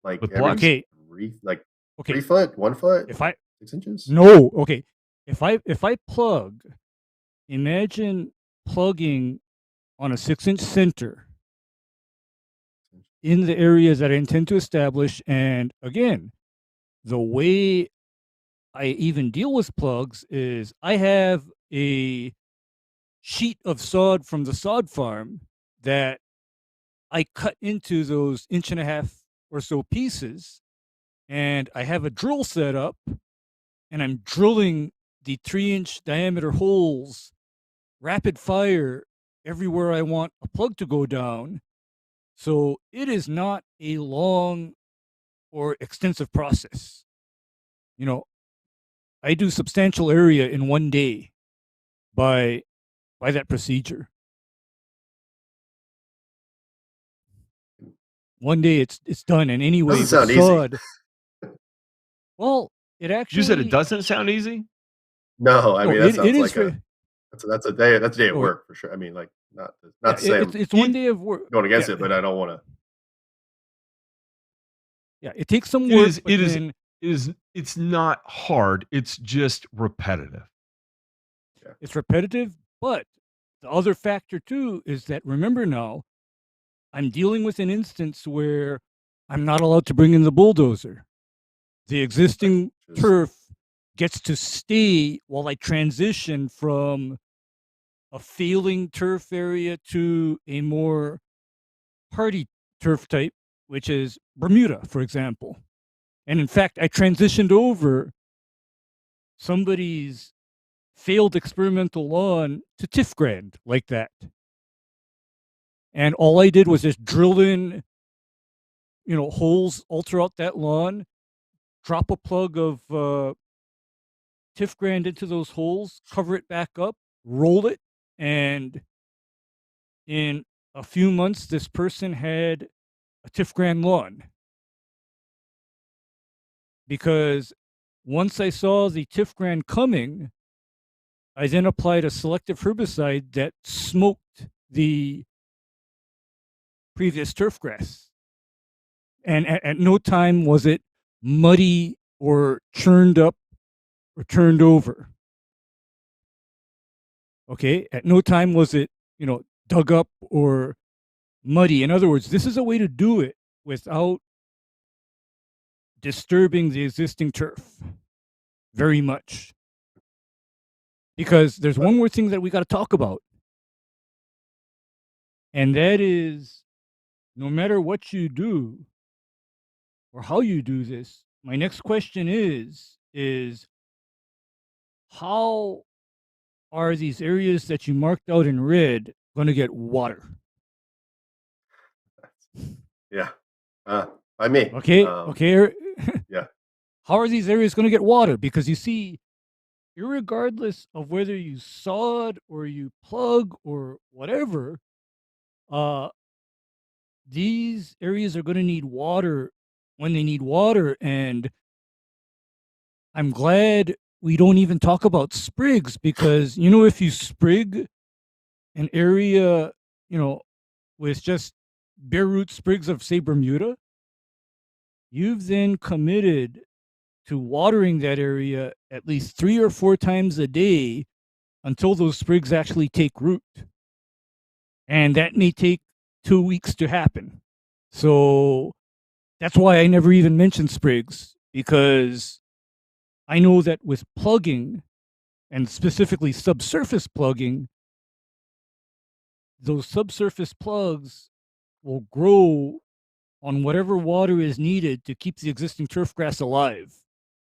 [SPEAKER 4] Like
[SPEAKER 1] With
[SPEAKER 4] every
[SPEAKER 1] plugs,
[SPEAKER 2] Okay.
[SPEAKER 4] 3 like
[SPEAKER 2] Okay.
[SPEAKER 4] 3 foot, 1 foot,
[SPEAKER 2] If I
[SPEAKER 4] 6 inches?
[SPEAKER 2] no, okay. If I plug, imagine plugging on a 6-inch center in the areas that I intend to establish. And again, the way I even deal with plugs is I have a sheet of sod from the sod farm that I cut into those 1.5 or so pieces, and I have a drill set up, and I'm drilling the 3-inch diameter holes rapid fire everywhere I want a plug to go down. So it is not a long or extensive process. You know, I do substantial area in one day by that procedure. One day it's done. And anyway,
[SPEAKER 4] Doesn't
[SPEAKER 2] with
[SPEAKER 4] sound easy.
[SPEAKER 2] sod, well, it
[SPEAKER 1] you said it
[SPEAKER 2] actually
[SPEAKER 1] doesn't sound easy.
[SPEAKER 4] No, I
[SPEAKER 2] no,
[SPEAKER 4] mean, that
[SPEAKER 2] it
[SPEAKER 4] sounds
[SPEAKER 2] is
[SPEAKER 4] like
[SPEAKER 2] for
[SPEAKER 4] that's a day at
[SPEAKER 2] no,
[SPEAKER 4] work for sure. I mean, like, not
[SPEAKER 2] yeah,
[SPEAKER 4] to say I'm
[SPEAKER 2] it's one
[SPEAKER 1] It
[SPEAKER 2] day of work.
[SPEAKER 4] going against
[SPEAKER 2] Yeah,
[SPEAKER 4] it, but I don't wanna
[SPEAKER 2] yeah, it takes some
[SPEAKER 1] it
[SPEAKER 2] work,
[SPEAKER 1] is
[SPEAKER 2] but
[SPEAKER 1] it is
[SPEAKER 2] then
[SPEAKER 1] it's not hard. It's just repetitive.
[SPEAKER 4] yeah.
[SPEAKER 2] it's repetitive. But the other factor too is that remember now, I'm dealing with an instance where I'm not allowed to bring in the bulldozer. The
[SPEAKER 4] Right.
[SPEAKER 2] existing
[SPEAKER 4] Which is
[SPEAKER 2] turf gets to stay while I transition from a failing turf area to a more hardy turf type, which is Bermuda, for example. And in fact, I transitioned over somebody's failed experimental lawn to Tifgrand like that. And all I did was just drill in, holes all throughout that lawn, drop a plug of Tifgrand into those holes, cover it back up, roll it, and in a few months, this person had a Tifgrand lawn. Because once I saw the Tifgrand coming, I then applied a selective herbicide that smoked the previous turf grass. And at no time was it muddy or churned up or turned over. Okay, at no time was it, dug up or muddy. In other words, this is a way to do it without disturbing the existing turf very much. Because there's one more thing that we got to talk about. And that is, no matter what you do or how you do this, my next question is how are these areas that you marked out in red going to get water?
[SPEAKER 4] Yeah. By me.
[SPEAKER 2] Okay. Okay.
[SPEAKER 4] Yeah.
[SPEAKER 2] How are these areas going to get water? Because you see, irregardless of whether you sod or you plug or whatever, these areas are going to need water when they need water. And I'm glad we don't even talk about sprigs, because, if you sprig an area, with just bare root sprigs of, say, Bermuda, you've then committed to watering that area at least 3 or 4 times a day until those sprigs actually take root. And that may take 2 weeks to happen. So that's why I never even mentioned sprigs, because I know that with plugging, and specifically subsurface plugging, those subsurface plugs will grow on whatever water is needed to keep the existing turf grass alive.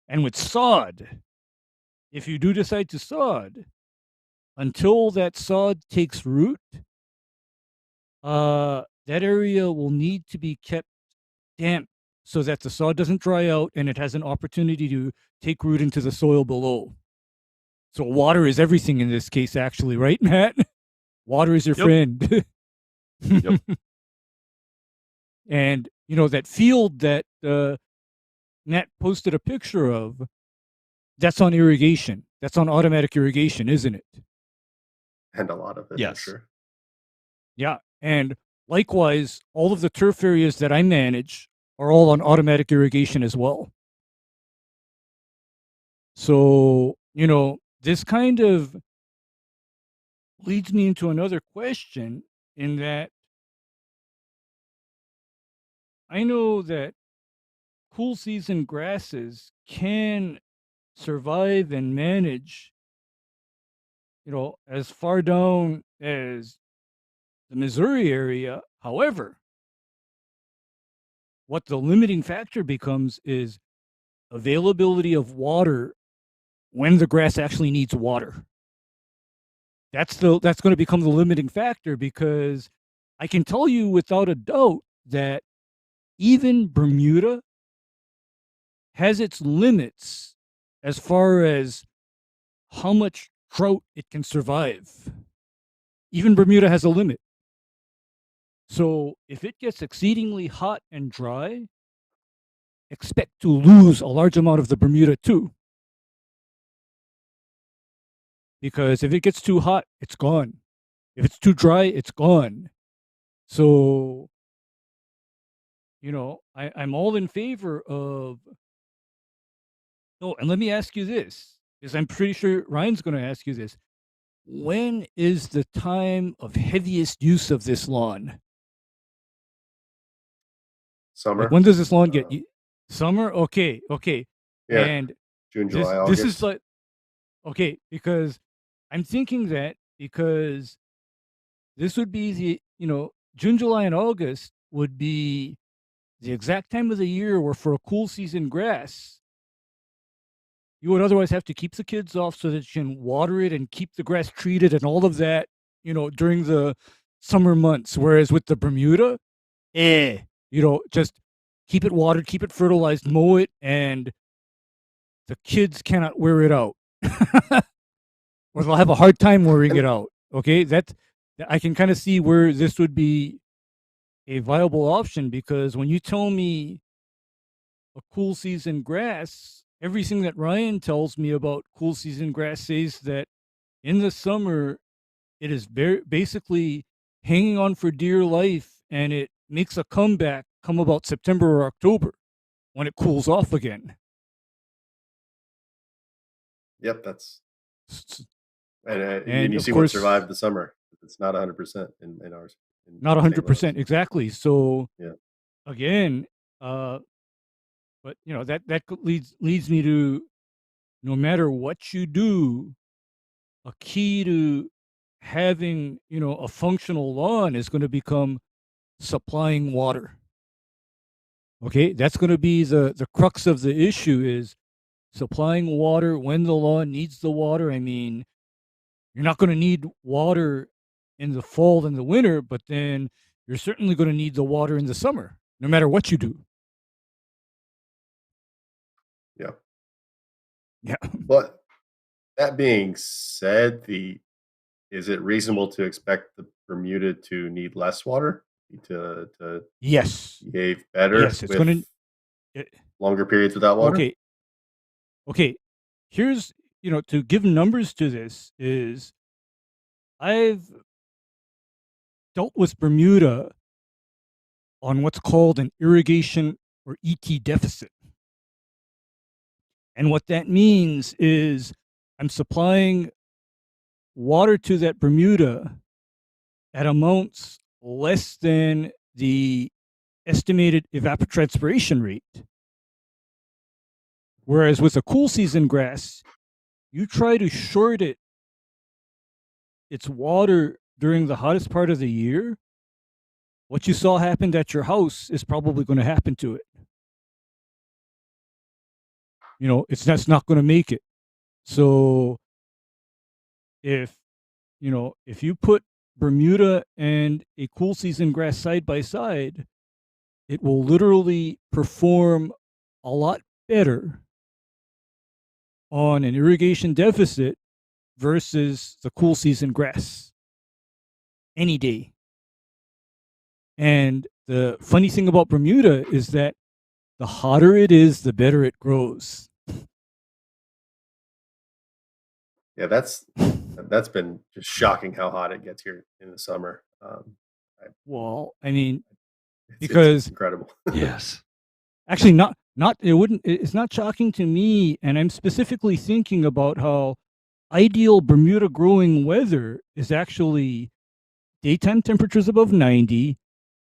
[SPEAKER 2] And with sod, if you do decide to sod, until that sod takes root, that area will need to be kept damp so that the sod doesn't dry out and it has an opportunity to take root into the soil below. So water is everything in this case, actually, right, Matt? Water is your friend.
[SPEAKER 1] Yep.
[SPEAKER 2] And, that field that Nat posted a picture of, that's on irrigation. That's on automatic irrigation, isn't it?
[SPEAKER 4] And a lot of it,
[SPEAKER 1] Yes.
[SPEAKER 4] I'm sure.
[SPEAKER 2] Yeah. And likewise, all of the turf areas that I manage are all on automatic irrigation as well. So, this kind of leads me into another question, in that I know that cool season grasses can survive and manage, as far down as the Missouri area. However, what the limiting factor becomes is availability of water when the grass actually needs water. That's going to become the limiting factor, because I can tell you without a doubt that even Bermuda has its limits as far as how much drought it can survive. Even Bermuda has a limit. So if it gets exceedingly hot and dry, expect to lose a large amount of the Bermuda too. Because if it gets too hot, it's gone. If it's too dry, it's gone. So, I'm all in favor of... Oh, and let me ask you this, because I'm pretty sure Ryan's going to ask you this. When is the time of heaviest use of this lawn?
[SPEAKER 4] Summer.
[SPEAKER 2] Like, when does this lawn get... Summer? Okay.
[SPEAKER 4] Yeah.
[SPEAKER 2] And
[SPEAKER 4] June, July, August.
[SPEAKER 2] this is like... Okay, because I'm thinking that, because this would be the, June, July, and August would be the exact time of the year where, for a cool season grass, you would otherwise have to keep the kids off so that you can water it and keep the grass treated and all of that, during the summer months. Whereas with the Bermuda, just keep it watered, keep it fertilized, mow it, and the kids cannot wear it out. Or they'll have a hard time wearing it out. Okay, I can kind of see where this would be a viable option, because when you tell me a cool season grass, everything that Ryan tells me about cool season grass says that in the summer it is basically hanging on for dear life, and it makes a comeback come about September or October, when it cools off again.
[SPEAKER 4] Yep, that's
[SPEAKER 2] S-
[SPEAKER 4] and
[SPEAKER 2] And
[SPEAKER 4] you
[SPEAKER 2] of
[SPEAKER 4] see what
[SPEAKER 2] course,
[SPEAKER 4] survived the summer. It's not 100% in ours
[SPEAKER 2] not
[SPEAKER 4] in St. Louis.
[SPEAKER 2] 100% exactly. So
[SPEAKER 4] Yeah,
[SPEAKER 2] again, but that leads me to, no matter what you do, a key to having a functional lawn is going to become supplying water. Okay, that's going to be the crux of the issue, is supplying water when the lawn needs the water. I mean, you're not going to need water in the fall and the winter, but then you're certainly going to need the water in the summer, no matter what you do.
[SPEAKER 4] yeah.
[SPEAKER 2] Yeah.
[SPEAKER 4] But that being said, is it reasonable to expect the Bermuda to need less water to
[SPEAKER 2] Yes.
[SPEAKER 4] behave better
[SPEAKER 2] Yes. It's
[SPEAKER 4] with
[SPEAKER 2] going to.
[SPEAKER 4] longer periods without water?
[SPEAKER 2] Okay. Okay. Here's, to give numbers to this, is I've dealt with Bermuda on what's called an irrigation or ET deficit. And what that means is I'm supplying water to that Bermuda at amounts less than the estimated evapotranspiration rate. Whereas with a cool season grass, you try to short its water during the hottest part of the year, what you saw happened at your house is probably going to happen to it. That's not going to make it. So if you put Bermuda and a cool season grass side by side, it will literally perform a lot better on an irrigation deficit versus the cool season grass any day. And the funny thing about Bermuda is that the hotter it is, the better it grows.
[SPEAKER 4] Yeah, that's been just shocking how hot it gets here in the summer.
[SPEAKER 2] Well, I mean,
[SPEAKER 4] It's
[SPEAKER 2] because
[SPEAKER 4] incredible.
[SPEAKER 1] Yes.
[SPEAKER 2] actually it's not shocking to me, and I'm specifically thinking about how ideal Bermuda growing weather is actually daytime temperatures above 90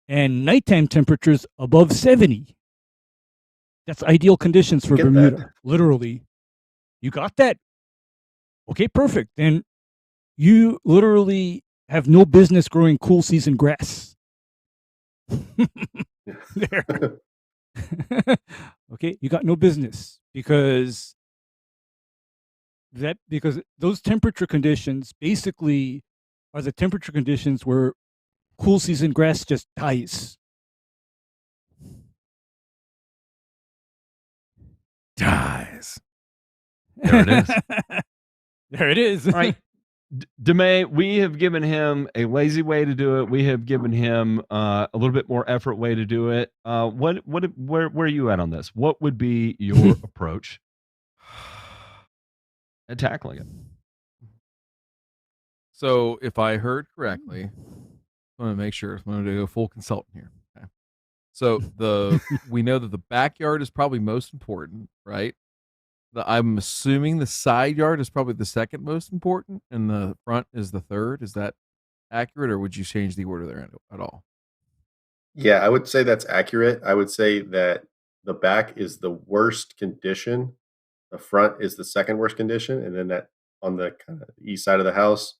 [SPEAKER 2] and nighttime temperatures above 70. That's ideal conditions for Bermuda.
[SPEAKER 4] That.
[SPEAKER 2] Literally. You got that? Okay, perfect. Then you literally have no business growing cool season grass. There. Okay, you got no business because those temperature conditions basically are the temperature conditions where cool season grass just dies.
[SPEAKER 3] Dies.
[SPEAKER 1] There it is.
[SPEAKER 2] There it is.
[SPEAKER 1] All right. DeMay, we have given him a lazy way to do it. We have given him a little bit more effort way to do it. Where are you at on this? What would be your approach at tackling it?
[SPEAKER 3] So, if I heard correctly, I want to make sure. I'm going to go full consultant here. Okay. So we know that the backyard is probably most important, right? I'm assuming the side yard is probably the second most important, and the front is the third. Is that accurate, or would you change the order there at all?
[SPEAKER 4] Yeah, I would say that's accurate. I would say that the back is the worst condition. The front is the second worst condition, and then that on the kind of east side of the house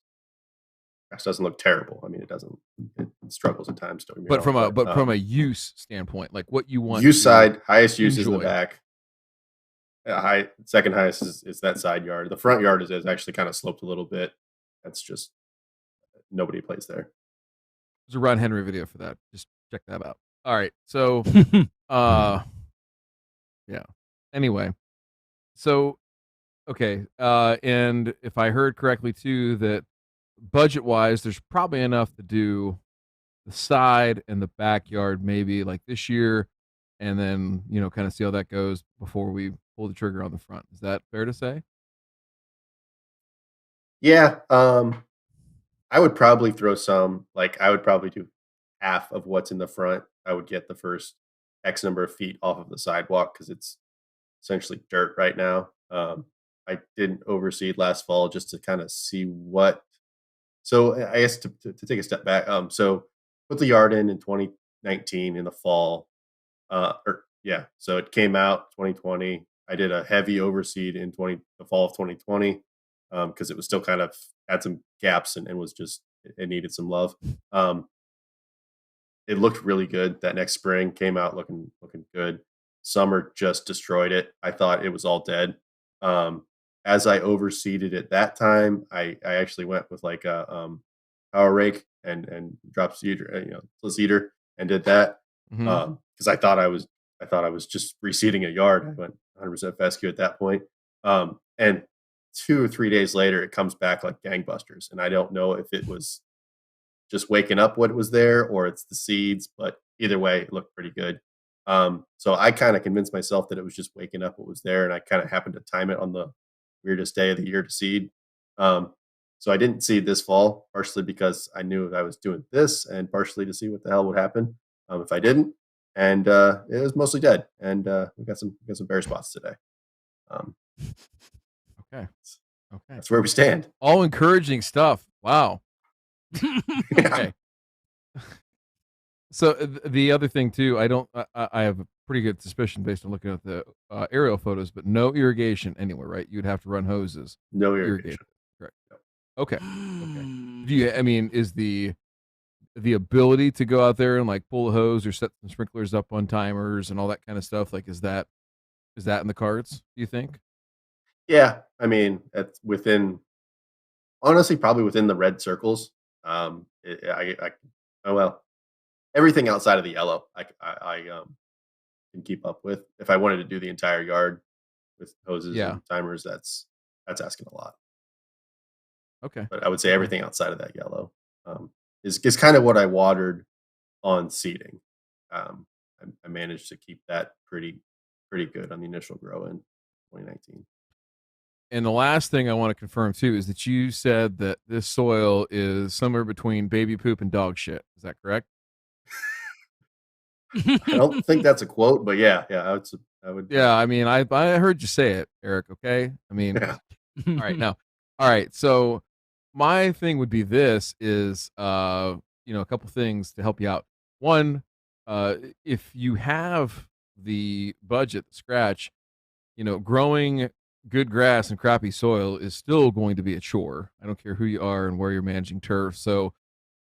[SPEAKER 4] doesn't look terrible. I mean, it doesn't. It struggles at times.
[SPEAKER 3] But from a use standpoint, like what you want.
[SPEAKER 4] Use side, highest use is
[SPEAKER 3] enjoy.
[SPEAKER 4] the back. Second highest is that side yard. The front yard is actually kind of sloped a little bit. That's just nobody plays there.
[SPEAKER 3] There's a Ron Henry video for that. Just check that out. All right. So, yeah. Anyway, so okay. And if I heard correctly too, that budget wise, there's probably enough to do the side and the backyard maybe like this year, and then kind of see how that goes before we pull the trigger on the front. Is that fair to say?
[SPEAKER 4] Yeah. I would probably throw some. Like I would probably do half of what's in the front. I would get the first X number of feet off of the sidewalk because it's essentially dirt right now. I didn't overseed last fall just to kind of see what. So I guess to take a step back, so put the yard in 2019 in the fall. So it came out 2020. I did a heavy overseed in the fall of 2020 because it was still kind of had some gaps and was just it needed some love. It looked really good. That next spring came out looking good. Summer just destroyed it. I thought it was all dead. As I overseeded it that time, I actually went with like a power rake and drop seeder, split seeder, and did that
[SPEAKER 3] Mhm.
[SPEAKER 4] because I thought I was just reseeding a yard. I went 100% fescue at that point. And 2 or 3 days later, it comes back like gangbusters, and I don't know if it was just waking up what was there or it's the seeds, but either way, it looked pretty good. So I kind of convinced myself that it was just waking up what was there, and I kind of happened to time it on the weirdest day of the year to seed. Um, so I didn't seed this fall, partially because I knew I was doing this, and partially to see what the hell would happen if I didn't. And it was mostly dead, and we got some bare spots today. Um,
[SPEAKER 3] Okay. Okay.
[SPEAKER 4] that's where we stand.
[SPEAKER 3] All encouraging stuff. Wow. Okay. So the other thing too, I have a pretty good suspicion based on looking at the aerial photos, but no irrigation anywhere, right? You'd have to run hoses.
[SPEAKER 4] No
[SPEAKER 3] to
[SPEAKER 4] irrigation.
[SPEAKER 3] Correct. Okay. Okay. Is the ability to go out there and like pull a hose or set some sprinklers up on timers and all that kind of stuff, like is that in the cards, do you think?
[SPEAKER 4] Yeah, I mean, it's honestly probably within the red circles. Oh well, everything outside of the yellow, I can keep up with. If I wanted to do the entire yard with hoses
[SPEAKER 3] Yeah.
[SPEAKER 4] and timers, that's asking a lot.
[SPEAKER 3] Okay.
[SPEAKER 4] But I would say everything outside of that yellow is kind of what I watered on seeding. I managed to keep that pretty good on the initial grow in 2019.
[SPEAKER 3] And the last thing I want to confirm too is that you said that this soil is somewhere between baby poop and dog shit. Is that correct?
[SPEAKER 4] I don't think that's a quote, but yeah, I would.
[SPEAKER 3] Yeah, I mean, I heard you say it, Eric. Okay, I mean,
[SPEAKER 4] Yeah.
[SPEAKER 3] all right now, all right. So my thing would be this is a couple things to help you out. One, if you have the budget, the scratch, growing good grass and crappy soil is still going to be a chore. I don't care who you are and where you're managing turf. So,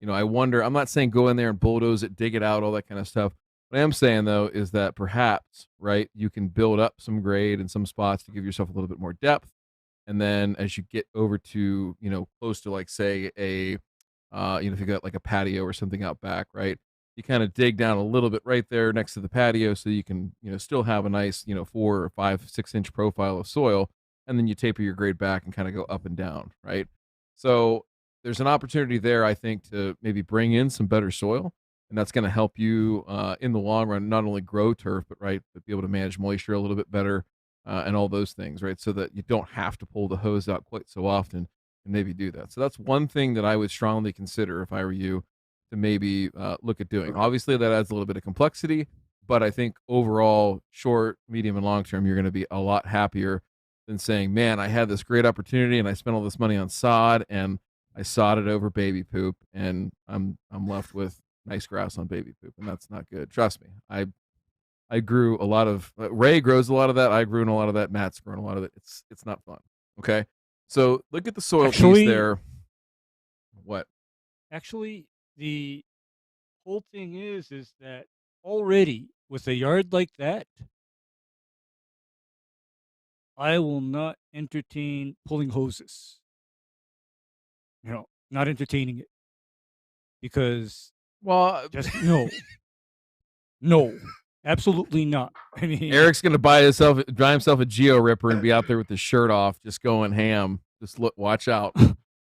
[SPEAKER 3] I wonder, I'm not saying go in there and bulldoze it, dig it out, all that kind of stuff. What I am saying though is that perhaps, right, you can build up some grade in some spots to give yourself a little bit more depth. And then as you get over to, close to like say a if you got like a patio or something out back, right? You kind of dig down a little bit right there next to the patio so you can, still have a nice, 4 or 5, 6 inch profile of soil. And then you taper your grade back and kind of go up and down, right? So there's an opportunity there, I think, to maybe bring in some better soil. And that's going to help you in the long run, not only grow turf, but be able to manage moisture a little bit better and all those things, right? So that you don't have to pull the hose out quite so often and maybe do that. So that's one thing that I would strongly consider if I were you to maybe look at doing. Obviously, that adds a little bit of complexity, but I think overall, short, medium, and long term, you're going to be a lot happier than saying, "Man, I had this great opportunity and I spent all this money on sod and I sodded over baby poop, and I'm left with nice grass on baby poop, and that's not good." Trust me, I grew a lot of Ray grows a lot of that. I grew in a lot of that. Matt's grown a lot of it. It's not fun. Okay, so look at the soil piece there. What?
[SPEAKER 2] Actually, the whole thing is that already with a yard like that, I will not entertain pulling hoses. Not entertaining it. Because just no, absolutely not. I mean,
[SPEAKER 3] Eric's gonna buy himself a Geo Ripper and be out there with his shirt off, just going ham. Just watch out.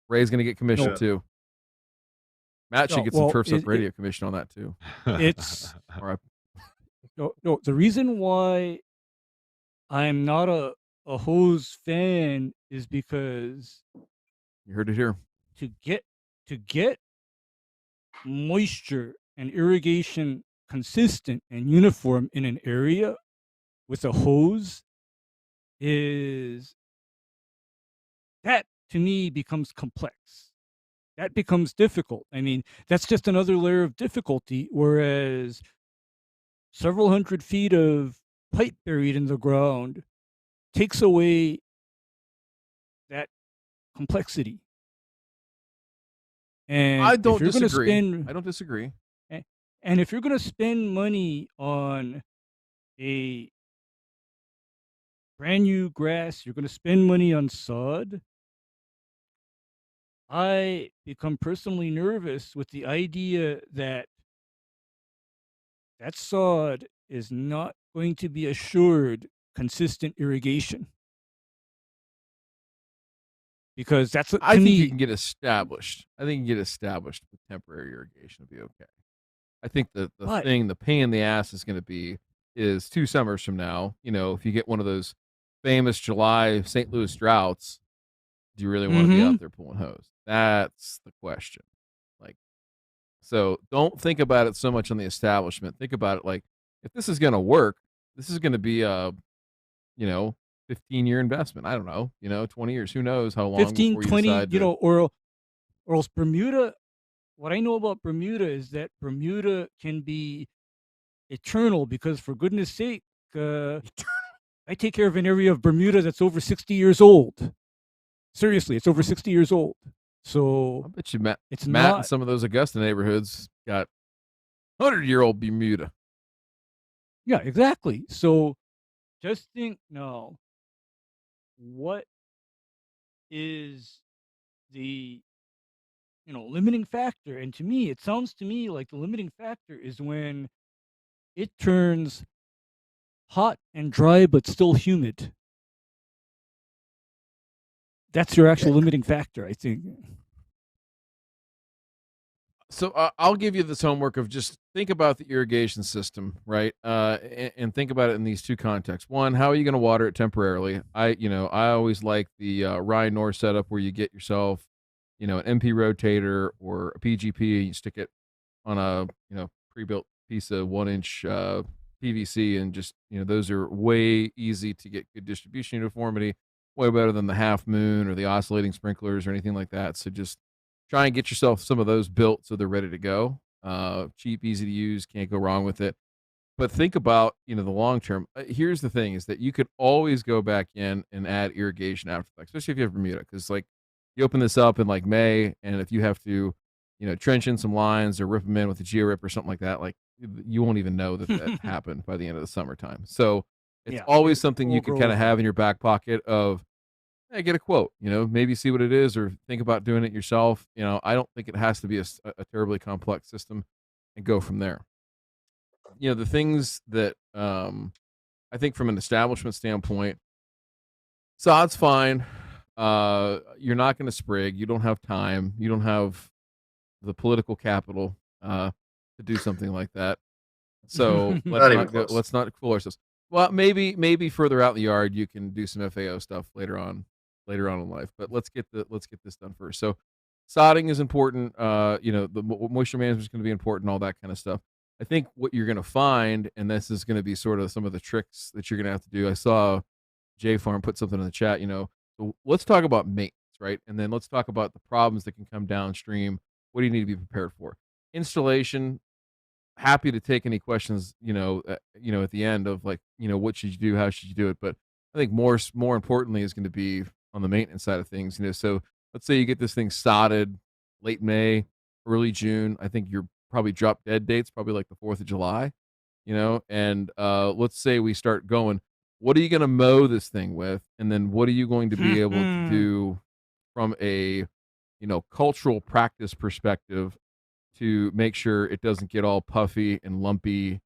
[SPEAKER 3] Ray's gonna get commission too. Matt should get some Turfs Up Radio commission on that too.
[SPEAKER 2] It's
[SPEAKER 3] all right.
[SPEAKER 2] No. The reason why I'm not a hose fan is because
[SPEAKER 3] you heard it here.
[SPEAKER 2] To get moisture and irrigation consistent and uniform in an area with a hose is that to me becomes complex. That becomes difficult. I mean, that's just another layer of difficulty, whereas several hundred feet of pipe buried in the ground takes away that complexity. And
[SPEAKER 3] I
[SPEAKER 2] if
[SPEAKER 3] don't
[SPEAKER 2] you're going to
[SPEAKER 3] disagree.
[SPEAKER 2] spend
[SPEAKER 3] I don't disagree.
[SPEAKER 2] and if you're going to spend money on a brand new grass, you're going to spend money on sod. I become personally nervous with the idea that that sod is not going to be assured consistent irrigation. Because that's
[SPEAKER 3] I
[SPEAKER 2] to
[SPEAKER 3] think you
[SPEAKER 2] me,
[SPEAKER 3] can get established. I think you can get established with temporary irrigation to be okay. I think the
[SPEAKER 2] But-
[SPEAKER 3] thing, the pain in the ass is going to be is 2 summers from now. You know, if you get one of those famous July St. Louis droughts, do you really want to be out there pulling hose? That's the question. Like, so don't think about it so much on the establishment. Think about it like, if this is going to work, this is going to be a, 15-year investment. I don't know, 20 years. Who knows how long
[SPEAKER 2] 15,
[SPEAKER 3] before you
[SPEAKER 2] 20,
[SPEAKER 3] decide to,
[SPEAKER 2] or else Bermuda, what I know about Bermuda is that Bermuda can be eternal because, for goodness sake, I take care of an area of Bermuda that's over 60 years old. Seriously, it's over 60 years old. So
[SPEAKER 3] I bet you Matt
[SPEAKER 2] it's
[SPEAKER 3] in
[SPEAKER 2] not.
[SPEAKER 3] some of those Augusta neighborhoods got 100-year-old Bermuda.
[SPEAKER 2] Yeah, exactly. So just think now, what is the limiting factor? And to me, it sounds to me like the limiting factor is when it turns hot and dry but still humid. That's your actual limiting factor, I think.
[SPEAKER 3] So I'll give you this homework of just think about the irrigation system, right? And think about it in these 2 contexts. One, how are you going to water it temporarily? I always like the Ryan North setup where you get yourself, an MP rotator or a PGP, and you stick it on a pre-built piece of 1-inch PVC, and just those are way easy to get good distribution uniformity, way better than the half moon or the oscillating sprinklers or anything like that. So just try and get yourself some of those built so they're ready to go. Cheap, easy to use, can't go wrong with it. But think about, the long term. Here's the thing is that you could always go back in and add irrigation after the fact, especially if you have Bermuda, because like you open this up in like May, and if you have to, trench in some lines or rip them in with a geo-rip or something like that, like you won't even know that happened by the end of the summertime. So it's always something you can kind of have in your back pocket of, hey, get a quote, maybe see what it is or think about doing it yourself. I don't think it has to be a terribly complex system, and go from there. The things that I think from an establishment standpoint, sod's fine. You're not going to sprig. You don't have time. You don't have the political capital to do something like that. So let's not fool ourselves. Well, maybe further out in the yard you can do some FAO stuff later on in life. But let's get this done first. So sodding is important. The moisture management is going to be important. All that kind of stuff. I think what you're going to find, and this is going to be sort of some of the tricks that you're going to have to do. I saw J Farm put something in the chat. So let's talk about maintenance, right? And then let's talk about the problems that can come downstream. What do you need to be prepared for? Installation. Happy to take any questions, at the end of like, what should you do? How should you do it? But I think more importantly is going to be on the maintenance side of things. So let's say you get this thing sodded late May, early June. I think you're probably drop dead dates, probably like the 4th of July, and let's say we start going, what are you going to mow this thing with? And then what are you going to be able to do from a, cultural practice perspective to make sure it doesn't get all puffy and lumpy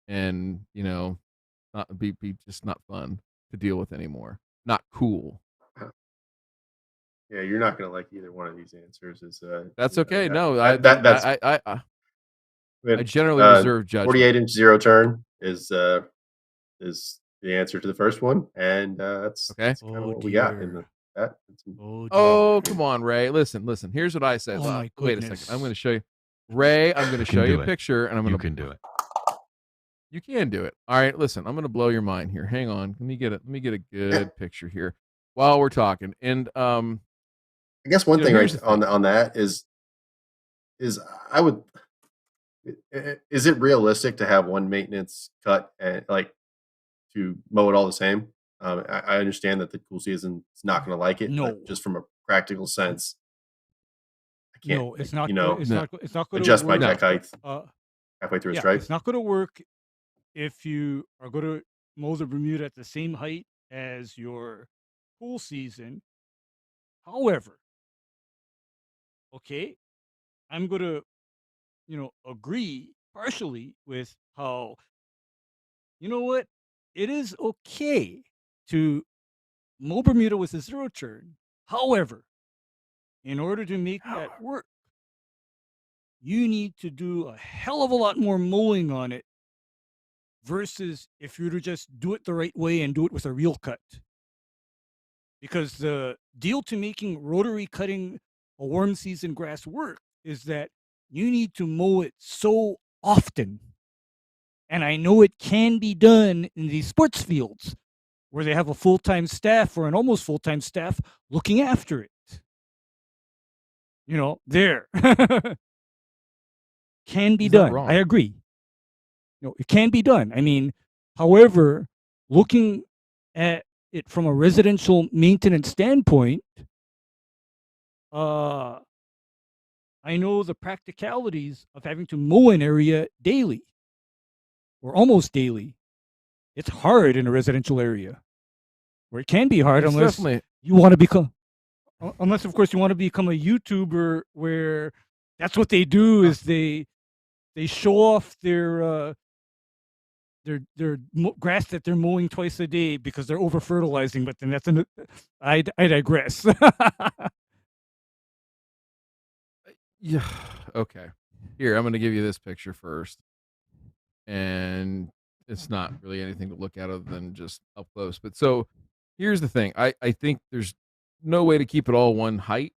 [SPEAKER 3] and, not be just not fun to deal with anymore. Not cool.
[SPEAKER 4] Yeah, you're not going to like either one of these answers.
[SPEAKER 3] That's okay. No,
[SPEAKER 4] that's
[SPEAKER 3] I generally reserve judgment.
[SPEAKER 4] 48-inch zero turn is the answer to the first one, and that's kind of what we got in that.
[SPEAKER 3] Oh, come on, Ray. Listen. Here's what I say.
[SPEAKER 2] Oh my
[SPEAKER 3] Wait a
[SPEAKER 2] goodness.
[SPEAKER 3] second. I'm going to show you. Ray, I'm going to show you a picture, and I'm going to.
[SPEAKER 1] You can do it.
[SPEAKER 3] You can do it. All right, listen, I'm gonna blow your mind here. Hang on. Let me get a good picture here while we're talking. And
[SPEAKER 4] I guess one thing
[SPEAKER 3] here's
[SPEAKER 4] right
[SPEAKER 3] the thing.
[SPEAKER 4] on that is I would is it realistic to have one maintenance cut and like to mow it all the same? I understand that the cool season is not going to like it,
[SPEAKER 2] No,
[SPEAKER 4] but just from a practical sense, I can't
[SPEAKER 2] no,
[SPEAKER 4] like
[SPEAKER 2] it's not.
[SPEAKER 4] you know
[SPEAKER 2] It's
[SPEAKER 3] No,
[SPEAKER 2] not. It's not going to
[SPEAKER 4] adjust my
[SPEAKER 2] work.
[SPEAKER 3] no.
[SPEAKER 4] deck height
[SPEAKER 2] Uh,
[SPEAKER 4] halfway through a
[SPEAKER 2] yeah,
[SPEAKER 4] stripe.
[SPEAKER 2] it's not going to work if you are going to mow the Bermuda at the same height as your pool season. However, okay, I'm going to, agree partially with how, you know what, it is okay to mow Bermuda with a zero turn. However, in order to make that work, you need to do a hell of a lot more mowing on it versus if you were to just do it the right way and do it with a reel cut. Because the deal to making rotary cutting a warm season grass work is that you need to mow it so often. And I know it can be done in these sports fields where they have a full-time staff or an almost full-time staff looking after it. There. Can be
[SPEAKER 3] He's not
[SPEAKER 2] done.
[SPEAKER 3] wrong.
[SPEAKER 2] I agree. It can be done. I mean, however, looking at it from a residential maintenance standpoint, I know the practicalities of having to mow an area daily or almost daily. It's hard in a residential area, or it can be hard
[SPEAKER 3] It's
[SPEAKER 2] unless
[SPEAKER 3] definitely
[SPEAKER 2] you want to become, unless of course you want to become a YouTuber where that's what they do is they show off their grass that they're mowing twice a day because they're over fertilizing. But then I digress.
[SPEAKER 3] yeah. Okay. Here, I'm gonna give you this picture first. And it's not really anything to look at other than just up close. But so here's the thing. I think there's no way to keep it all one height.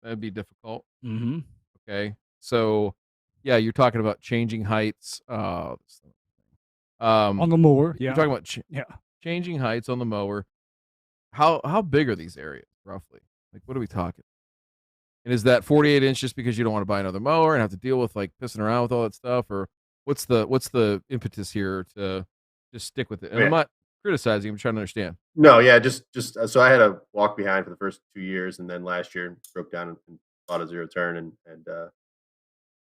[SPEAKER 3] That'd be difficult.
[SPEAKER 2] Mm-hmm.
[SPEAKER 3] Okay. So yeah, you're talking about changing heights.
[SPEAKER 2] On the mower,
[SPEAKER 3] You're
[SPEAKER 2] yeah,
[SPEAKER 3] talking about
[SPEAKER 2] yeah.
[SPEAKER 3] changing heights on the mower. How big are these areas roughly? Like, what are we talking? And is that 48 inch just because you don't want to buy another mower and have to deal with like pissing around with all that stuff, or what's the impetus here to just stick with it? And I'm
[SPEAKER 4] Yeah.
[SPEAKER 3] not criticizing. I'm trying to understand.
[SPEAKER 4] No, yeah, just so I had a walk behind for the first 2 years, and then last year broke down and bought a zero turn,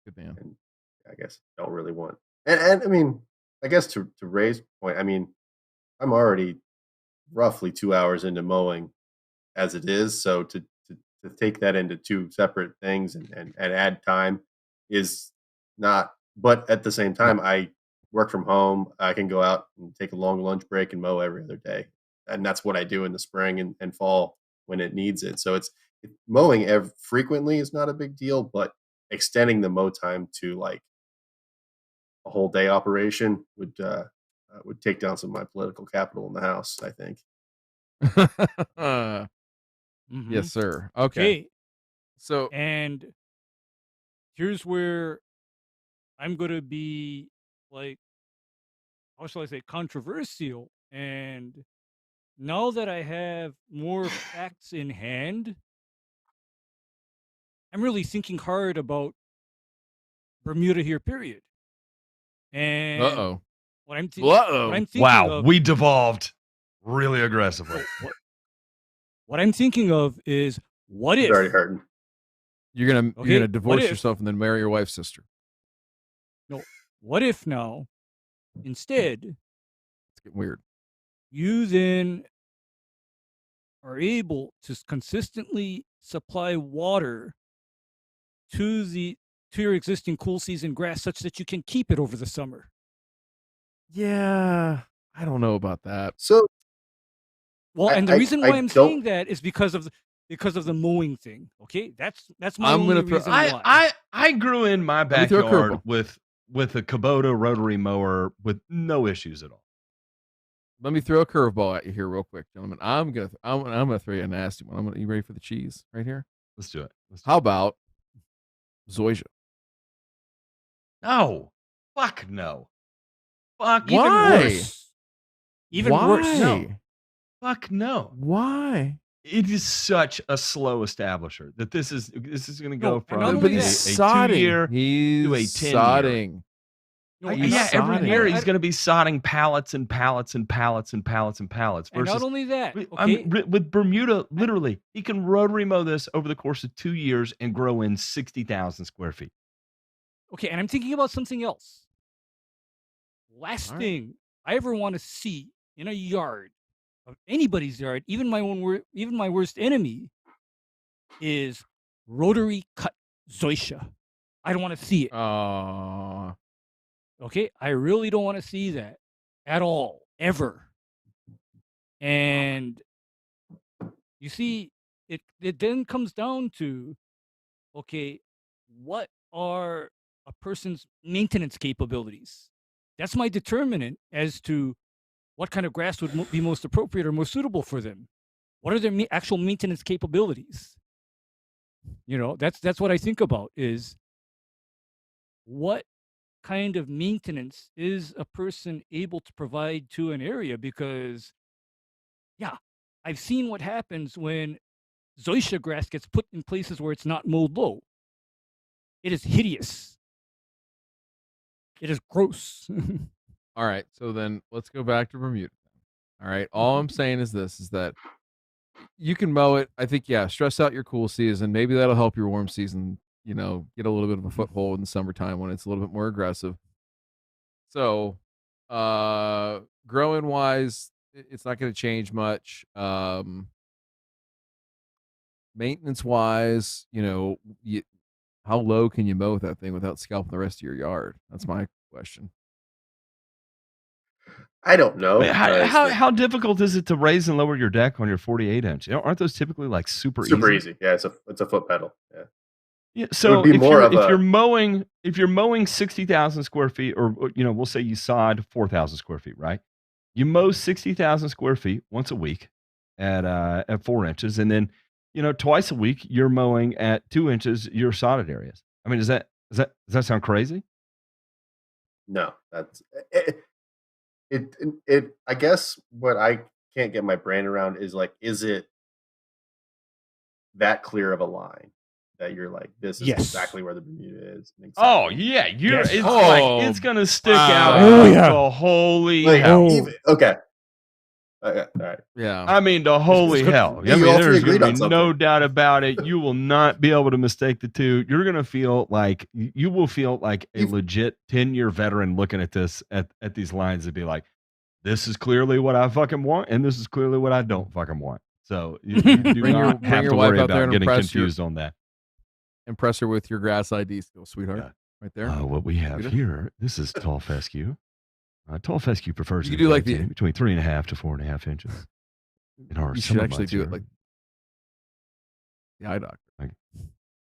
[SPEAKER 3] Good man.
[SPEAKER 4] and I guess don't really want. And I mean, I guess to Ray's point, I mean, I'm already roughly 2 hours into mowing as it is, so to take that into two separate things and add time is not. But at the same
[SPEAKER 3] No.
[SPEAKER 4] time, I work from home. I can go out and take a long lunch break and mow every other day, and that's what I do in the spring and fall when it needs it. So mowing frequently is not a big deal, but extending the mow time to like a whole day operation would take down some of my political capital in the house, I think.
[SPEAKER 2] Mm-hmm.
[SPEAKER 3] Yes, sir. Okay.
[SPEAKER 2] Okay,
[SPEAKER 3] So
[SPEAKER 2] and here's where I'm gonna be like, how shall I say, controversial. And now that I have more facts in hand, I'm really thinking hard about Bermuda here, period. And
[SPEAKER 3] uh-oh.
[SPEAKER 2] what I'm
[SPEAKER 3] Uh-oh.
[SPEAKER 2] thinking
[SPEAKER 1] Wow,
[SPEAKER 2] of,
[SPEAKER 1] we devolved really aggressively.
[SPEAKER 2] what I'm thinking of is what
[SPEAKER 4] It's
[SPEAKER 2] if
[SPEAKER 4] already hurting.
[SPEAKER 3] You're gonna
[SPEAKER 2] what
[SPEAKER 3] divorce
[SPEAKER 2] if
[SPEAKER 3] yourself and then marry your wife's sister.
[SPEAKER 2] no, what if now instead
[SPEAKER 3] It's getting weird.
[SPEAKER 2] you then are able to consistently supply water to your existing cool season grass such that you can keep it over the summer.
[SPEAKER 3] Yeah. I don't know about that.
[SPEAKER 4] So
[SPEAKER 2] Well, and the reason why I'm saying that is because of the mowing thing. Okay, that's my
[SPEAKER 3] I'm
[SPEAKER 2] only
[SPEAKER 3] gonna throw-
[SPEAKER 2] reason why.
[SPEAKER 1] I grew in my
[SPEAKER 3] me throw a
[SPEAKER 1] backyard
[SPEAKER 3] curveball.
[SPEAKER 1] with a Kubota rotary mower with no issues at all.
[SPEAKER 3] Let me throw a curveball at you here real quick, gentlemen. I'm gonna throw you a nasty one. You ready for the cheese right here?
[SPEAKER 1] Let's do it.
[SPEAKER 3] How about Zoysia?
[SPEAKER 1] No. Fuck no. Fuck
[SPEAKER 2] Even
[SPEAKER 3] Why?
[SPEAKER 2] worse. Even worse.
[SPEAKER 1] No. Fuck no.
[SPEAKER 3] Why?
[SPEAKER 1] It is such a slow establisher that this is going to go
[SPEAKER 2] No, and
[SPEAKER 1] from
[SPEAKER 2] not
[SPEAKER 3] But
[SPEAKER 2] only
[SPEAKER 1] a,
[SPEAKER 2] that-
[SPEAKER 3] he's
[SPEAKER 1] a
[SPEAKER 3] sodding.
[SPEAKER 1] 2-year.
[SPEAKER 3] He's
[SPEAKER 1] to a 10-year.
[SPEAKER 3] sodding.
[SPEAKER 2] No,
[SPEAKER 3] He's
[SPEAKER 1] Yeah, every
[SPEAKER 3] sodding
[SPEAKER 1] year
[SPEAKER 3] it.
[SPEAKER 1] he's going to be sodding pallets and pallets and pallets and pallets and pallets.
[SPEAKER 2] And
[SPEAKER 1] Versus
[SPEAKER 2] not only that,
[SPEAKER 1] with Bermuda, literally, he can rotary mow this over the course of 2 years and grow in 60,000 square feet.
[SPEAKER 2] Okay, and I'm thinking about something else. Last
[SPEAKER 3] All right.
[SPEAKER 2] thing I ever want to see in a yard of anybody's yard, even my worst enemy, is rotary cut zoysia. I don't want to see it.
[SPEAKER 3] Oh,
[SPEAKER 2] Okay, I really don't want to see that at all, ever. And you see, it then comes down to, okay, what are a person's maintenance capabilities? That's my determinant as to what kind of grass would be most appropriate or most suitable for them. What are their actual maintenance capabilities? You know, that's what I think about, is what kind of maintenance is a person able to provide to an area? Because, yeah, I've seen what happens when zoysia grass gets put in places where it's not mowed low. It is hideous. It is gross.
[SPEAKER 3] all right. So then let's go back to Bermuda. All right. All I'm saying is this: is that you can mow it. I think, yeah, stress out your cool season. Maybe that'll help your warm season. You know, get a little bit of a foothold in the summertime when it's a little bit more aggressive. So, growing wise, it's not going to change much. Maintenance wise, you know, how low can you mow that thing without scalping the rest of your yard? That's my question.
[SPEAKER 4] I don't know.
[SPEAKER 1] I mean, how difficult is it to raise and lower your deck on your 48-inch? Aren't those typically like super
[SPEAKER 4] easy? Yeah, it's a foot pedal. Yeah.
[SPEAKER 1] Yeah, so
[SPEAKER 4] be more of
[SPEAKER 1] if you're mowing 60,000 square feet, or we'll say you sod 4,000 square feet, right? You mow 60,000 square feet once a week at 4 inches, and then twice a week you're mowing at 2 inches your sodded areas. I mean, does that sound crazy?
[SPEAKER 4] No, that's it. I guess what I can't get my brain around is like, is it that clear of a line that you're like, this is
[SPEAKER 2] Yes.
[SPEAKER 4] exactly where the Bermuda is?
[SPEAKER 1] Oh yeah,
[SPEAKER 2] Yes.
[SPEAKER 1] it's
[SPEAKER 3] Oh,
[SPEAKER 1] like it's gonna stick out
[SPEAKER 3] wow.
[SPEAKER 1] like
[SPEAKER 2] Yeah.
[SPEAKER 1] the holy
[SPEAKER 4] Like,
[SPEAKER 1] hell.
[SPEAKER 4] okay. All right.
[SPEAKER 3] Yeah.
[SPEAKER 1] I mean, the holy hell.
[SPEAKER 4] Yeah,
[SPEAKER 1] I
[SPEAKER 4] you
[SPEAKER 1] mean,
[SPEAKER 4] all three
[SPEAKER 1] there's
[SPEAKER 4] agreed
[SPEAKER 1] going
[SPEAKER 4] on
[SPEAKER 1] to be no
[SPEAKER 4] something.
[SPEAKER 1] doubt about it. You will not be able to mistake the two. You're going to feel like you will feel like a legit 10-year veteran looking at this at these lines and be like, this is clearly what I fucking want, and this is clearly what I don't fucking want. So you do
[SPEAKER 3] Bring your-
[SPEAKER 1] not
[SPEAKER 3] bring
[SPEAKER 1] have
[SPEAKER 3] your
[SPEAKER 1] to
[SPEAKER 3] wife
[SPEAKER 1] worry
[SPEAKER 3] out there
[SPEAKER 1] about
[SPEAKER 3] and
[SPEAKER 1] getting
[SPEAKER 3] impress your-
[SPEAKER 1] confused on that.
[SPEAKER 3] Impress her with your grass ID skills, sweetheart. Right there.
[SPEAKER 1] What we have
[SPEAKER 3] Rita?
[SPEAKER 1] here, this is tall fescue. Tall fescue prefers
[SPEAKER 3] You
[SPEAKER 1] to
[SPEAKER 3] do like
[SPEAKER 1] be
[SPEAKER 3] the-
[SPEAKER 1] between 3.5 to 4.5 inches. In our
[SPEAKER 3] You should
[SPEAKER 1] summer
[SPEAKER 3] actually
[SPEAKER 1] months
[SPEAKER 3] do it
[SPEAKER 1] here.
[SPEAKER 3] like the eye doctor.
[SPEAKER 1] Like-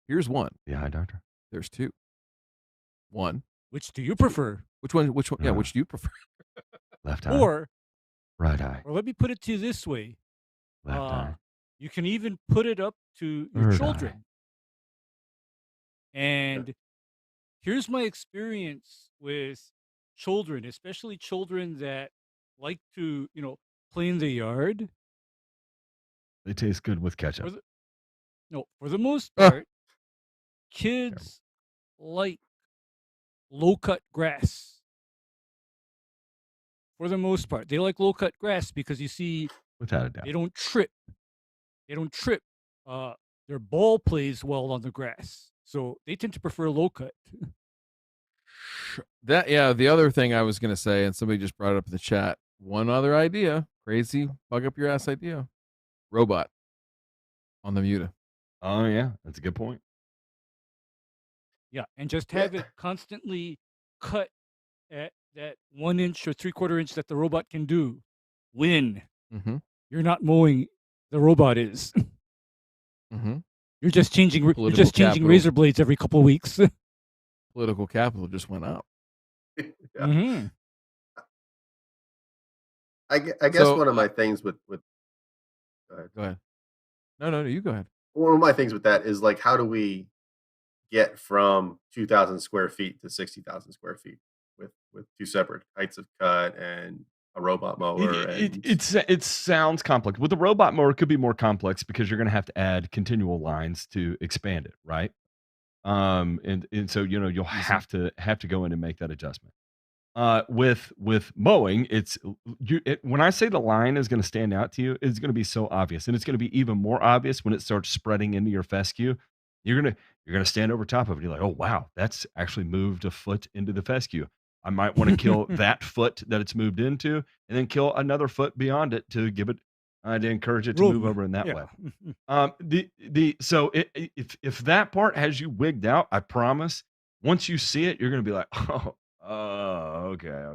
[SPEAKER 3] Here's one.
[SPEAKER 1] the eye doctor.
[SPEAKER 3] There's two. One.
[SPEAKER 2] Which do you prefer?
[SPEAKER 3] Which one? Which one? Yeah. Which do you prefer?
[SPEAKER 1] Left eye.
[SPEAKER 2] Or
[SPEAKER 1] right eye.
[SPEAKER 2] let me put it to you this way.
[SPEAKER 1] Left eye.
[SPEAKER 2] You can even put it up to your
[SPEAKER 1] Third eye.
[SPEAKER 2] children. And here's my experience with children, especially children that like to, play in the yard.
[SPEAKER 1] They taste good with ketchup.
[SPEAKER 2] For the most
[SPEAKER 3] Ah.
[SPEAKER 2] part, kids like low-cut grass. For the most part, they like low-cut grass because, you see,
[SPEAKER 1] Without a doubt.
[SPEAKER 2] they don't trip. Their ball plays well on the grass, so they tend to prefer low-cut.
[SPEAKER 3] The other thing I was gonna say, and somebody just brought it up in the chat. One other idea, crazy bug up your ass idea, robot on the Muta.
[SPEAKER 1] Oh yeah, that's a good point.
[SPEAKER 2] Yeah, and just have it constantly cut at that 1 inch or 3/4 inch that the robot can do. When
[SPEAKER 3] Mm-hmm.
[SPEAKER 2] you're not mowing, the robot is.
[SPEAKER 3] Mm-hmm.
[SPEAKER 2] You're just changing. You're
[SPEAKER 3] Political
[SPEAKER 2] just changing
[SPEAKER 3] capital.
[SPEAKER 2] razor blades every couple of weeks.
[SPEAKER 3] Political capital just went up.
[SPEAKER 4] Yeah.
[SPEAKER 2] Mm-hmm.
[SPEAKER 4] I guess
[SPEAKER 3] So,
[SPEAKER 4] one of my things with
[SPEAKER 3] Go ahead. No, you go ahead.
[SPEAKER 4] one of my things with that is like, how do we get from 2,000 square feet to 60,000 square feet with with 2 separate heights of cut and a robot mower and
[SPEAKER 1] It sounds complex. With the robot mower, it could be more complex because you're going to have to add continual lines to expand it, right? And so you'll
[SPEAKER 3] Easy.
[SPEAKER 1] have to go in and make that adjustment. With mowing, when I say the line is going to stand out to you, it's going to be so obvious, and it's going to be even more obvious when it starts spreading into your fescue. You're gonna stand over top of it. You're like, oh wow, that's actually moved a foot into the fescue. I might want to kill that foot that it's moved into, and then kill another foot beyond it to give it to encourage it to move
[SPEAKER 2] Room.
[SPEAKER 1] over in that way.
[SPEAKER 2] Yeah.
[SPEAKER 1] So if that part has you wigged out, I promise, once you see it, you're gonna be like, okay,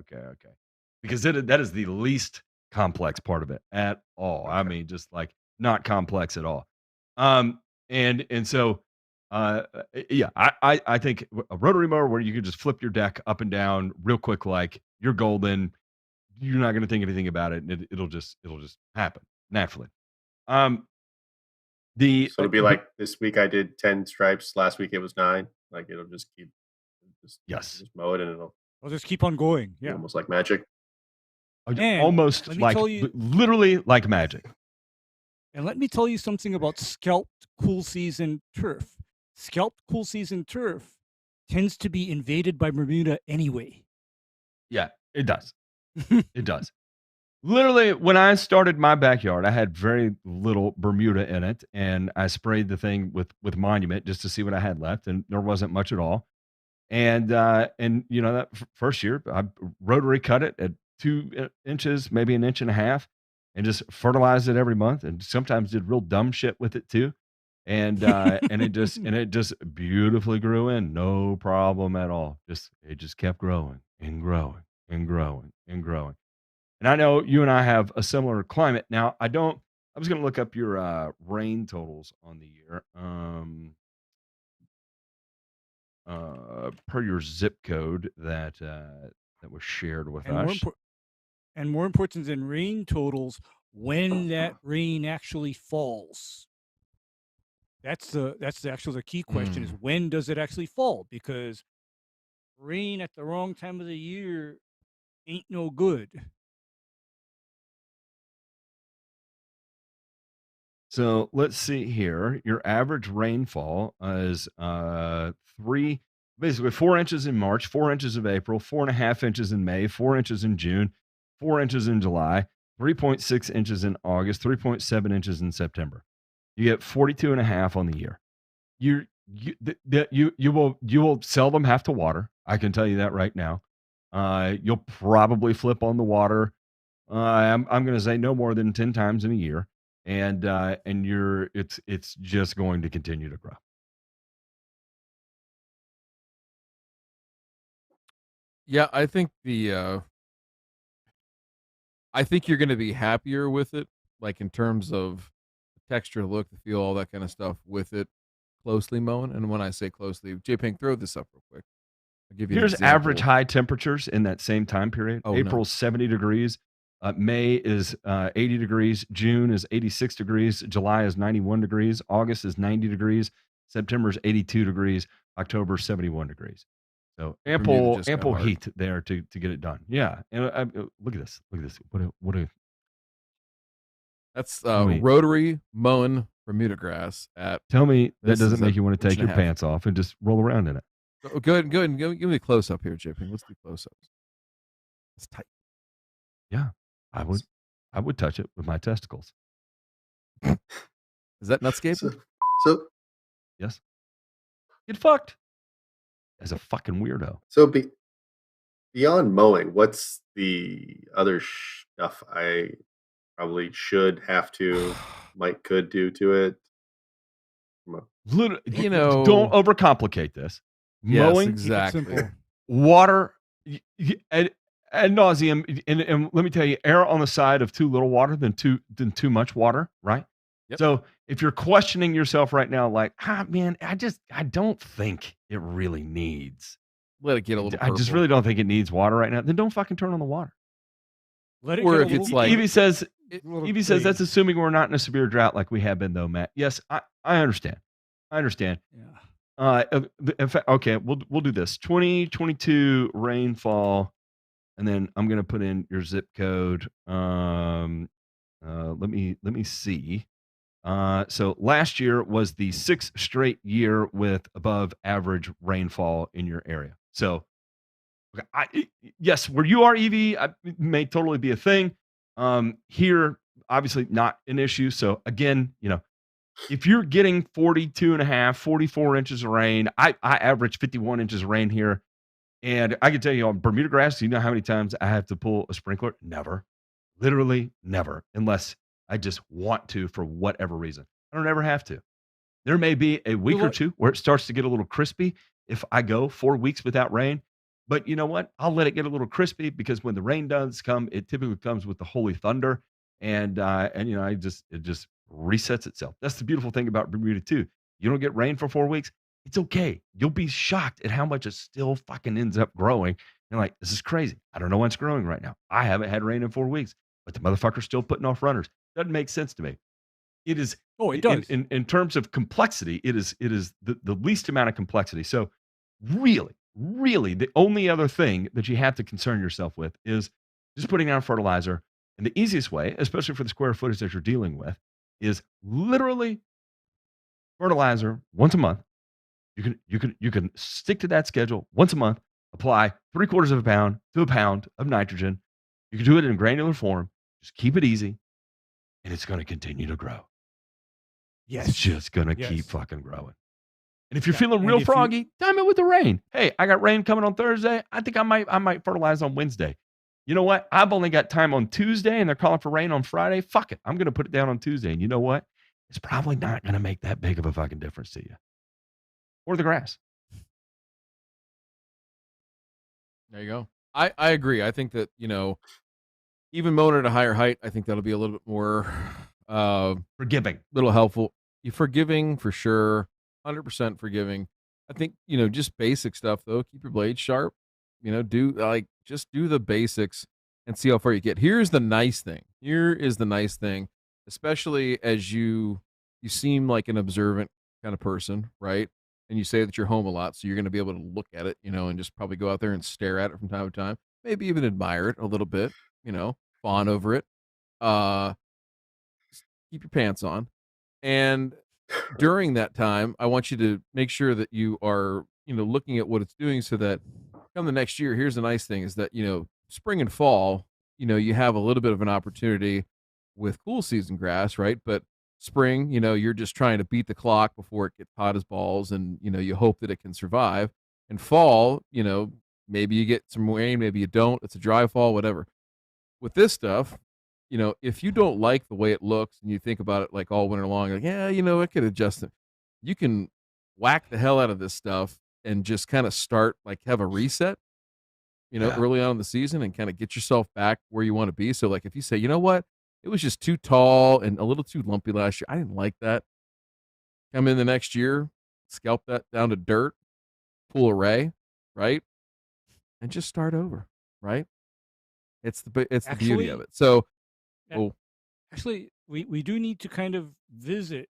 [SPEAKER 1] because that is the least complex part of it at all. I
[SPEAKER 4] okay.
[SPEAKER 1] mean, just like not complex at all. Um, and so, yeah, I think a rotary mower where you can just flip your deck up and down real quick, like you're golden. You're not gonna think anything about it, and it'll just happen naturally. Um, the
[SPEAKER 4] So it'll be like this week I did 10 stripes, last week it was 9. Like it'll just keep
[SPEAKER 1] yes.
[SPEAKER 4] just mow it and it'll
[SPEAKER 2] I'll just keep on going.
[SPEAKER 4] be
[SPEAKER 2] Yeah.
[SPEAKER 4] almost like magic.
[SPEAKER 2] And
[SPEAKER 1] Almost
[SPEAKER 2] let me
[SPEAKER 1] like
[SPEAKER 2] tell you,
[SPEAKER 1] literally like magic.
[SPEAKER 2] and let me tell you something about scalped cool season turf. Scalped cool season turf tends to be invaded by Bermuda anyway.
[SPEAKER 1] Yeah, it does. It does. Literally, when I started my backyard, I had very little Bermuda in it, and I sprayed the thing with Monument just to see what I had left, and there wasn't much at all. And that first year, I rotary cut it at 2 inches, maybe an inch and a half, and just fertilized it every month, and sometimes did real dumb shit with it too. And it just beautifully grew in, no problem at all. It just kept growing and growing and growing and growing. And I know you and I have a similar climate. Now, I don't. I was going to look up your rain totals on the year. Per your zip code that was shared with
[SPEAKER 2] and more
[SPEAKER 1] us.
[SPEAKER 2] important, and more important than rain totals, when that rain actually falls. That's the key question is when does it actually fall? Because rain at the wrong time of the year ain't no good.
[SPEAKER 1] So let's see here. Your average rainfall is basically 4 inches in March, 4 inches of April, 4.5 inches in May, 4 inches in June, 4 inches in July, 3.6 inches in August, 3.7 inches in September. You get 42 and a half on the year. You will seldom have to water. I can tell you that right now. You'll probably flip on the water. I'm going to say no more than 10 times in a year, and it's just going to continue to grow.
[SPEAKER 3] Yeah, I think I think you're going to be happier with it, like in terms of the texture, the look, the feel, all that kind of stuff with it closely mown. And when I say closely, J Pink, throw this up real quick. I'll give you an
[SPEAKER 1] Here's average
[SPEAKER 3] example.
[SPEAKER 1] high temperatures in that same time period.
[SPEAKER 3] Oh, no.
[SPEAKER 1] April's 70 degrees. May is 80 degrees. June is 86 degrees. July is 91 degrees. August is 90 degrees. September is 82 degrees. October 71 degrees. So
[SPEAKER 3] Bermuda just got
[SPEAKER 1] ample
[SPEAKER 3] hard.
[SPEAKER 1] heat there to get it done. Yeah, and look at this. Look at this. What a
[SPEAKER 3] That's
[SPEAKER 1] Wait.
[SPEAKER 3] rotary mowing Bermuda grass at.
[SPEAKER 1] tell me that
[SPEAKER 3] This
[SPEAKER 1] doesn't
[SPEAKER 3] is
[SPEAKER 1] make
[SPEAKER 3] a
[SPEAKER 1] you want to
[SPEAKER 3] inch
[SPEAKER 1] take
[SPEAKER 3] and
[SPEAKER 1] your
[SPEAKER 3] a half.
[SPEAKER 1] pants off and just roll around in it.
[SPEAKER 3] Go ahead and give me a close up here, J Pink. Let's do close ups. It's tight.
[SPEAKER 1] Yeah, I would touch it with my testicles.
[SPEAKER 3] Is that nutscaping?
[SPEAKER 4] So
[SPEAKER 1] Yes. Get fucked as a fucking weirdo.
[SPEAKER 4] so beyond mowing, what's the other stuff I probably should have to could do to it?
[SPEAKER 3] You know,
[SPEAKER 1] Don't overcomplicate this.
[SPEAKER 3] yes,
[SPEAKER 1] Mowing,
[SPEAKER 3] exactly.
[SPEAKER 2] Simple.
[SPEAKER 1] water, ad nauseum, and let me tell you, err on the side of too little water than too much water, right?
[SPEAKER 3] Yep.
[SPEAKER 1] So if you're questioning yourself right now, like, man, I don't think it really needs.
[SPEAKER 3] Let it get a little.
[SPEAKER 1] I just
[SPEAKER 3] purple.
[SPEAKER 1] really don't think it needs water right now. Then don't fucking turn on the water.
[SPEAKER 2] Let it
[SPEAKER 3] Or
[SPEAKER 2] get
[SPEAKER 3] if
[SPEAKER 2] a
[SPEAKER 3] it's
[SPEAKER 2] little,
[SPEAKER 3] like-
[SPEAKER 1] Evie says,
[SPEAKER 2] little
[SPEAKER 1] Evie says that's
[SPEAKER 2] gray.
[SPEAKER 1] assuming we're not in a severe drought like we have been, though, Matt. Yes, I understand. I understand.
[SPEAKER 2] Yeah.
[SPEAKER 1] In fact, okay, we'll do this. 2022 rainfall and then I'm gonna put in your zip code. Let me see. So last year was the sixth straight year with above average rainfall in your area. So okay, yes, where you are, EV, it may totally be a thing. Here, obviously not an issue. So again, if you're getting 42 and a half, 44 inches of rain, I average 51 inches of rain here. And I can tell you on Bermuda grass, you know how many times I have to pull a sprinkler? Never. Literally never, unless I just want to for whatever reason. I don't ever have to. There may be a
[SPEAKER 2] You
[SPEAKER 1] week
[SPEAKER 2] know
[SPEAKER 1] or
[SPEAKER 2] what?
[SPEAKER 1] two where it starts to get a little crispy if I go 4 weeks without rain, but you know what? I'll let it get a little crispy because when the rain does come, it typically comes with the holy thunder, and it just resets itself. That's the beautiful thing about Bermuda too. You don't get rain for 4 weeks, it's okay. You'll be shocked at how much it still fucking ends up growing. You're like, "This is crazy. I don't know what's growing right now. I haven't had rain in 4 weeks, but the motherfucker's still putting off runners." Doesn't make sense to me. It is
[SPEAKER 2] Oh, it
[SPEAKER 1] in
[SPEAKER 2] does.
[SPEAKER 1] in in terms of complexity, it is the least amount of complexity. So, really, really, the only other thing that you have to concern yourself with is just putting down fertilizer, and the easiest way, especially for the square footage that you're dealing with, is literally fertilizer once a month. You can stick to that schedule once a month, apply 3/4 of a pound to a pound of nitrogen. You can do it in granular form. Just keep it easy, and it's gonna continue to grow. It's
[SPEAKER 2] Yes.
[SPEAKER 1] just gonna keep
[SPEAKER 2] Yes.
[SPEAKER 1] fucking growing. And if you're
[SPEAKER 2] Yeah.
[SPEAKER 1] feeling
[SPEAKER 2] And
[SPEAKER 1] real
[SPEAKER 2] if you
[SPEAKER 1] froggy, time it with the rain. Hey, I got rain coming on Thursday. I think I might fertilize on Wednesday. You know what? I've only got time on Tuesday and they're calling for rain on Friday. Fuck it. I'm gonna put it down on Tuesday. And you know what? It's probably not gonna make that big of a fucking difference to you. Or the grass.
[SPEAKER 3] There you go. I agree. I think that, even mowing at a higher height, I think that'll be a little bit more uh
[SPEAKER 1] Forgiving.
[SPEAKER 3] little helpful. You forgiving for sure. 100% forgiving. I think, just basic stuff though. Keep your blade sharp. Just do the basics and see how far you get. Here's the nice thing. Here is the nice thing, especially as you seem like an observant kind of person, right? And you say that you're home a lot, so you're going to be able to look at it, and just probably go out there and stare at it from time to time. Maybe even admire it a little bit, fawn over it. Uh Keep your pants on. And during that time, I want you to make sure that you are, looking at what it's doing so that come the next year, here's the nice thing is that, spring and fall, you have a little bit of an opportunity with cool season grass, right? But spring, you're just trying to beat the clock before it gets hot as balls and, you hope that it can survive. And fall, maybe you get some rain, maybe you don't. It's a dry fall, whatever. With this stuff, if you don't like the way it looks and you think about it like all winter long, like, yeah, I could adjust it. You can whack the hell out of this stuff and just kind of start like have a reset,
[SPEAKER 1] Yeah.
[SPEAKER 3] early on in the season and kind of get yourself back where you want to be. So like if you say, you know what, it was just too tall and a little too lumpy last year. I didn't like that. Come in the next year, scalp that down to dirt, pull array, right? And just start over, right? It's the beauty of
[SPEAKER 2] actually,
[SPEAKER 3] it. So,
[SPEAKER 2] a-
[SPEAKER 3] oh,
[SPEAKER 2] actually, we do need to kind of visit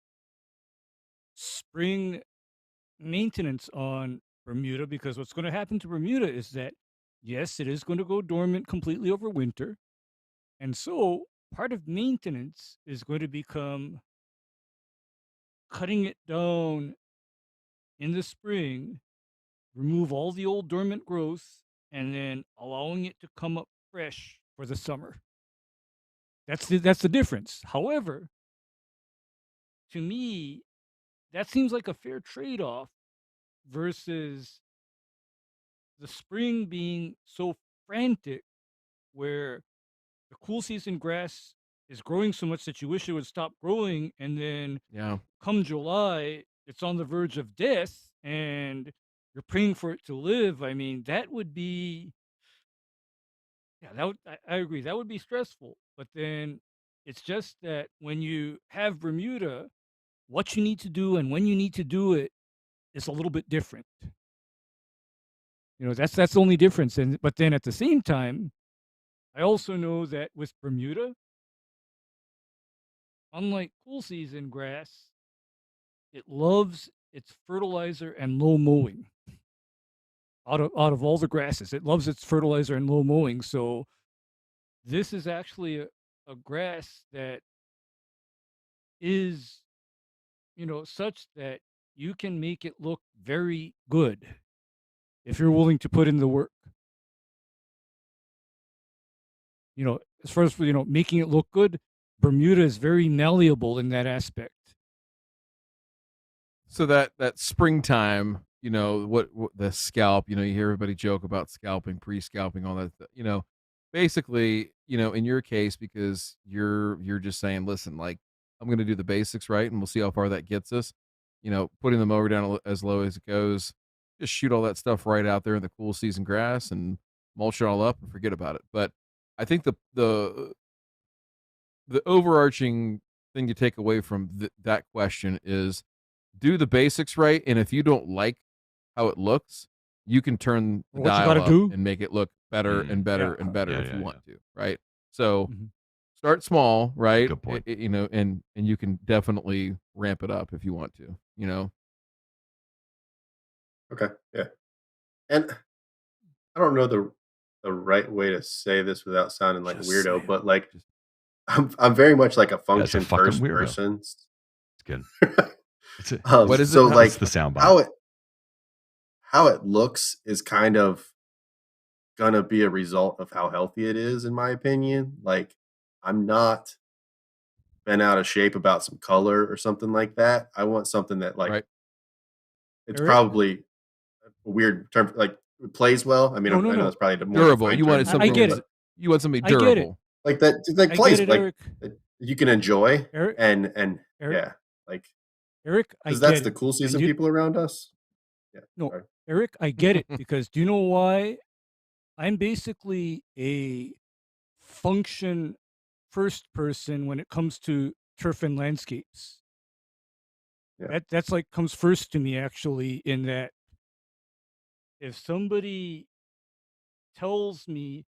[SPEAKER 2] spring maintenance on Bermuda, because what's going to happen to Bermuda is that, yes, it is going to go dormant completely over winter. And so part of maintenance is going to become cutting it down in the spring, remove all the old dormant growth, and then allowing it to come up fresh for the summer. That's the difference. However, to me, that seems like a fair trade-off versus the spring being so frantic, where the cool season grass is growing so much that you wish it would stop growing, and then
[SPEAKER 3] yeah.
[SPEAKER 2] come July, it's on the verge of death, and you're praying for it to live. I mean, that would be, yeah, I agree, that would be stressful. But then it's just that when you have Bermuda, what you need to do and when you need to do it is a little bit different. That's the only difference. And but then at the same time, I also know that with Bermuda, unlike cool season grass, it loves its fertilizer and low mowing. out of all the grasses. It loves its fertilizer and low mowing. So this is actually a grass that is, such that you can make it look very good if you're willing to put in the work. As far as making it look good, Bermuda is very malleable in that aspect.
[SPEAKER 3] So that springtime, what the scalp, you hear everybody joke about scalping, pre-scalping, all that, basically, in your case, because you're just saying, listen, like, I'm going to do the basics right, and we'll see how far that gets us. Putting the mower down as low as it goes, just shoot all that stuff right out there in the cool season grass and mulch it all up and forget about it. But I think the overarching thing to take away from that question is do the basics right, and if you don't like how it looks, you can turn the
[SPEAKER 2] What you
[SPEAKER 3] dial
[SPEAKER 2] gotta
[SPEAKER 3] up
[SPEAKER 2] do?
[SPEAKER 3] and make it look better and better and better if you want to, right? So
[SPEAKER 2] Mhm.
[SPEAKER 3] start small, right?
[SPEAKER 1] Good point.
[SPEAKER 3] And you can definitely ramp it up if you want to,
[SPEAKER 4] Okay. Yeah. And I don't know the right way to say this without sounding like a
[SPEAKER 3] Just say
[SPEAKER 4] weirdo,
[SPEAKER 3] it.
[SPEAKER 4] but like I'm very much like a
[SPEAKER 1] That's a
[SPEAKER 4] function
[SPEAKER 1] fucking
[SPEAKER 4] first
[SPEAKER 1] weirdo.
[SPEAKER 4] person.
[SPEAKER 1] It's good. It's
[SPEAKER 3] What is it?
[SPEAKER 4] So
[SPEAKER 1] That's
[SPEAKER 4] like
[SPEAKER 1] the soundbite.
[SPEAKER 4] how it looks is kind of gonna be a result of how healthy it is, in my opinion. Like I'm not been out of shape about some color or something like that. I want something that like
[SPEAKER 3] Right.
[SPEAKER 4] it's
[SPEAKER 2] Eric?
[SPEAKER 4] probably a weird term, like it plays well. I mean,
[SPEAKER 2] No,
[SPEAKER 4] I know
[SPEAKER 2] no.
[SPEAKER 4] it's probably the more
[SPEAKER 3] Durable.
[SPEAKER 4] defined
[SPEAKER 3] You
[SPEAKER 4] term
[SPEAKER 3] wanted
[SPEAKER 4] than
[SPEAKER 2] I
[SPEAKER 3] something
[SPEAKER 2] get
[SPEAKER 4] but
[SPEAKER 2] it.
[SPEAKER 3] you want something
[SPEAKER 2] I get it.
[SPEAKER 3] durable.
[SPEAKER 4] like that like
[SPEAKER 2] I
[SPEAKER 4] plays
[SPEAKER 2] get it,
[SPEAKER 4] like
[SPEAKER 2] Eric.
[SPEAKER 4] that you can enjoy
[SPEAKER 2] Eric,
[SPEAKER 4] and
[SPEAKER 2] Eric,
[SPEAKER 4] yeah, like
[SPEAKER 2] Eric, I
[SPEAKER 4] because that's
[SPEAKER 2] get
[SPEAKER 4] the
[SPEAKER 2] it.
[SPEAKER 4] cool
[SPEAKER 2] And
[SPEAKER 4] season people around us. Yeah,
[SPEAKER 2] no,
[SPEAKER 4] sorry.
[SPEAKER 2] Eric, I get it because do you know why? I'm basically a function first person when it comes to turf and landscapes.
[SPEAKER 4] Yeah.
[SPEAKER 2] That's like comes first to me actually, in that if somebody tells me,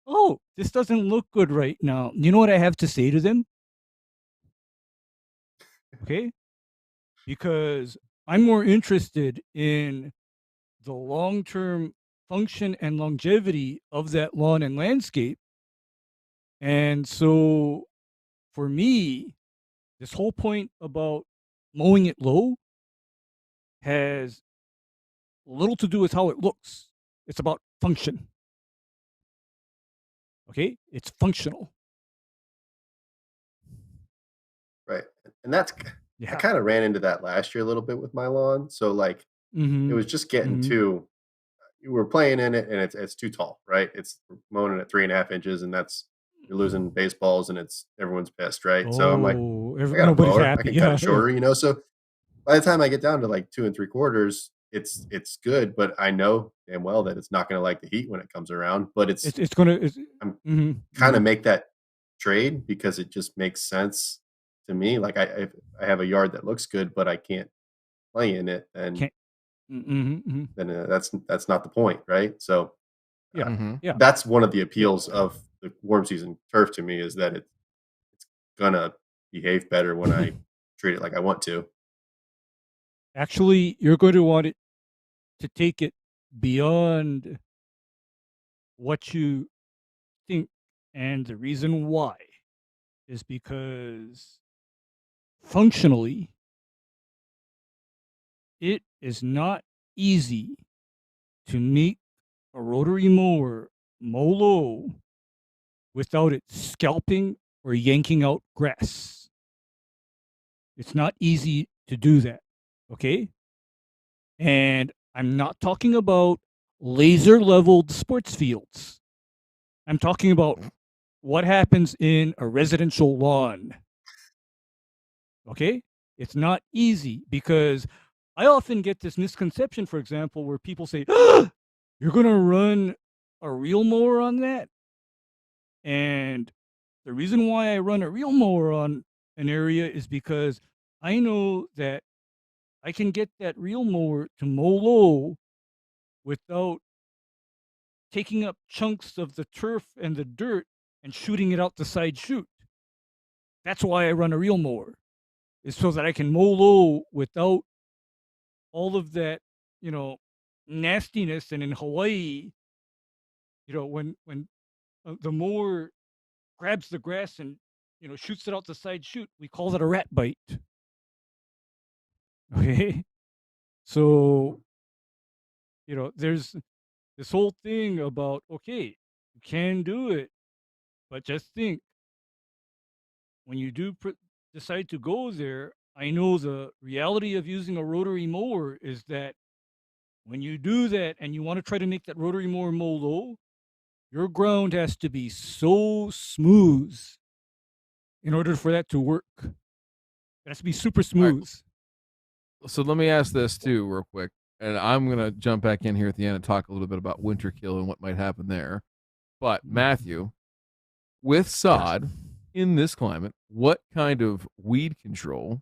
[SPEAKER 2] "Oh, this doesn't look good right now," you know what I have to say to them? Okay? Because I'm more interested in the long-term function and longevity of that lawn and landscape. And so for me, this whole point about mowing it low has little to do with how it looks. It's about function. Okay? It's functional.
[SPEAKER 4] Right. And that's I
[SPEAKER 2] Yeah.
[SPEAKER 4] kind of ran into that last year a little bit with my lawn. So like it was just getting too you were playing in it and it's too tall, right? It's mowing it at 3.5 inches and that's you're losing baseballs and it's everyone's pissed, right? So I'm like,
[SPEAKER 2] Oh,
[SPEAKER 4] I got a
[SPEAKER 2] nobody's
[SPEAKER 4] mower, I
[SPEAKER 2] happy.
[SPEAKER 4] can cut
[SPEAKER 2] Yeah,
[SPEAKER 4] it shorter. So by the time I get down to like 2 3/4, it's good, but I know damn well that it's not gonna like the heat when it comes around. But
[SPEAKER 2] it's gonna.
[SPEAKER 4] I'm kind of make that trade because it just makes sense to me. Like if I have a yard that looks good, but I can't play in it, then
[SPEAKER 2] Can't. Mm-hmm.
[SPEAKER 4] that's not the point, right? So
[SPEAKER 2] Yeah,
[SPEAKER 4] uh,
[SPEAKER 3] Mm-hmm.
[SPEAKER 2] yeah.
[SPEAKER 4] that's one of the appeals of the warm season turf to me is that it's gonna behave better when I treat it like I want to.
[SPEAKER 2] Actually, you're going to want it to take it beyond what you think, and the reason why is because functionally, it is not easy to make a rotary mower mow low without it scalping or yanking out grass. It's not easy to do that, okay? And I'm not talking about laser leveled sports fields. I'm talking about what happens in a residential lawn. Okay? It's not easy because I often get this misconception, for example, where people say, you're going to run a reel mower on that? And the reason why I run a reel mower on an area is because I know that I can get that reel mower to mow low without taking up chunks of the turf and the dirt and shooting it out the side chute. That's why I run a reel mower, is so that I can mow low without all of that, nastiness. And in Hawaii, when the mower grabs the grass and shoots it out the side chute, we call it a rat bite. Okay, so there's this whole thing about, okay, you can do it, but just think, when you do decide to go there, I know the reality of using a rotary mower is that when you do that and you want to try to make that rotary mower mow low, your ground has to be so smooth in order for that to work. It has to be super smooth.
[SPEAKER 3] So let me ask this too, real quick, and I'm gonna jump back in here at the end and talk a little bit about winter kill and what might happen there. But Matthew, with sod in this climate, what kind of weed control,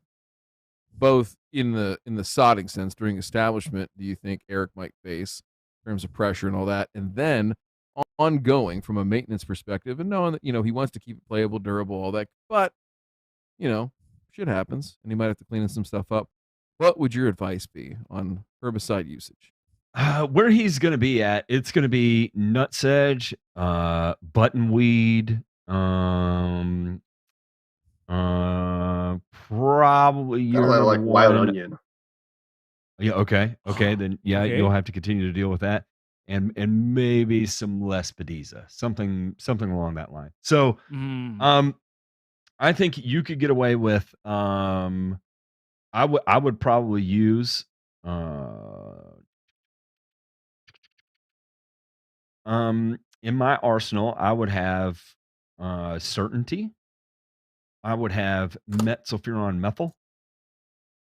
[SPEAKER 3] both in the sodding sense during establishment, do you think Eric might face in terms of pressure and all that, and then ongoing from a maintenance perspective, and knowing that he wants to keep it playable, durable, all that, but shit happens, and he might have to clean some stuff up. What would your advice be on herbicide usage?
[SPEAKER 1] Where he's going to be at, it's going to be nutsedge, buttonweed, probably
[SPEAKER 4] Kind
[SPEAKER 1] your
[SPEAKER 4] of
[SPEAKER 1] number
[SPEAKER 4] like wild
[SPEAKER 1] one.
[SPEAKER 4] onion.
[SPEAKER 1] Yeah, okay, then yeah,
[SPEAKER 2] Okay.
[SPEAKER 1] you'll have to continue to deal with that, and maybe some less Pediza, something along that line. So, I think you could get away with. I would probably use. In my arsenal, I would have certainty. I would have metsulfuron methyl.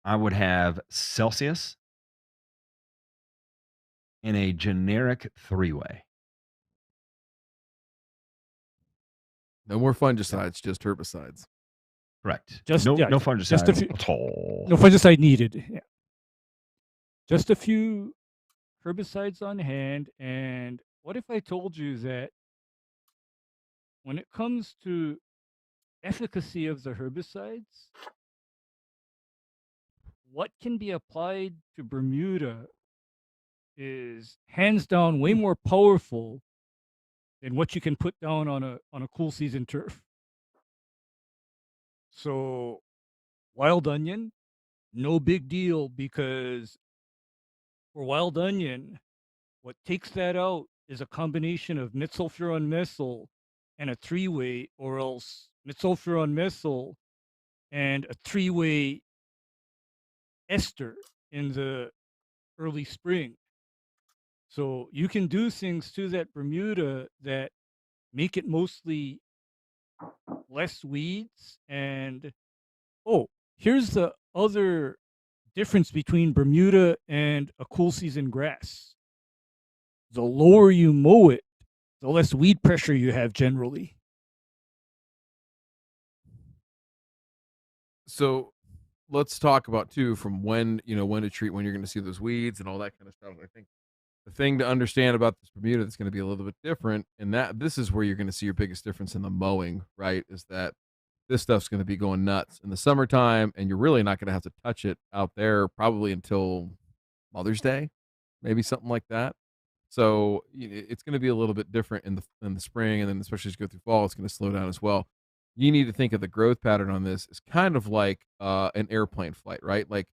[SPEAKER 1] I would have Celsius in a generic 3-way.
[SPEAKER 3] No more fungicides, just herbicides.
[SPEAKER 1] Correct.
[SPEAKER 2] Just
[SPEAKER 1] no
[SPEAKER 2] yeah,
[SPEAKER 1] fungicide
[SPEAKER 2] just a few,
[SPEAKER 1] at all.
[SPEAKER 2] no fungicide needed. Yeah. Just a few herbicides on hand. And what if I told you that when it comes to efficacy of the herbicides, what can be applied to Bermuda is hands down way more powerful than what you can put down on a cool season turf. So wild onion, no big deal, because for wild onion, what takes that out is a combination of metsulfuron methyl and a 3-way, or else metsulfuron methyl and a 3-way ester in the early spring. So you can do things to that Bermuda that make it mostly less weeds. And here's the other difference between Bermuda and a cool season grass. The lower you mow it, the less weed pressure you have generally.
[SPEAKER 3] So let's talk about too, from when to treat, when you're going to see those weeds and all that kind of stuff. I think the thing to understand about this Bermuda that's going to be a little bit different, and that this is where you're going to see your biggest difference in the mowing, right? Is that this stuff's going to be going nuts in the summertime, and you're really not going to have to touch it out there probably until Mother's Day, maybe something like that. So it's going to be a little bit different in the spring, and then especially as you go through fall, it's going to slow down as well. You need to think of the growth pattern on this as kind of like an airplane flight, right? Like,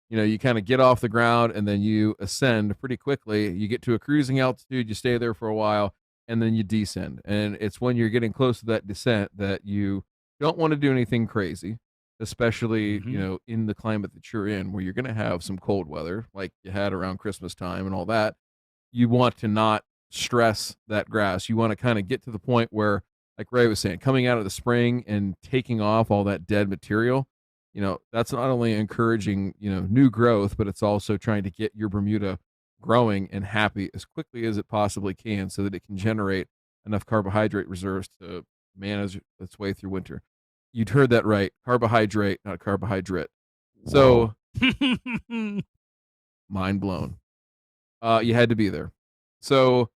[SPEAKER 3] you kind of get off the ground and then you ascend pretty quickly. You get to a cruising altitude, you stay there for a while, and then you descend. And it's when you're getting close to that descent that you don't want to do anything crazy, especially, in the climate that you're in, where you're going to have some cold weather like you had around Christmas time and all that. You want to not stress that grass. You want to kind of get to the point where, like Ray was saying, coming out of the spring and taking off all that dead material, that's not only encouraging, new growth, but it's also trying to get your Bermuda growing and happy as quickly as it possibly can so that it can generate enough carbohydrate reserves to manage its way through winter. You'd heard that right. Carbohydrate, not carbohydrate. So mind blown. You had to be there. So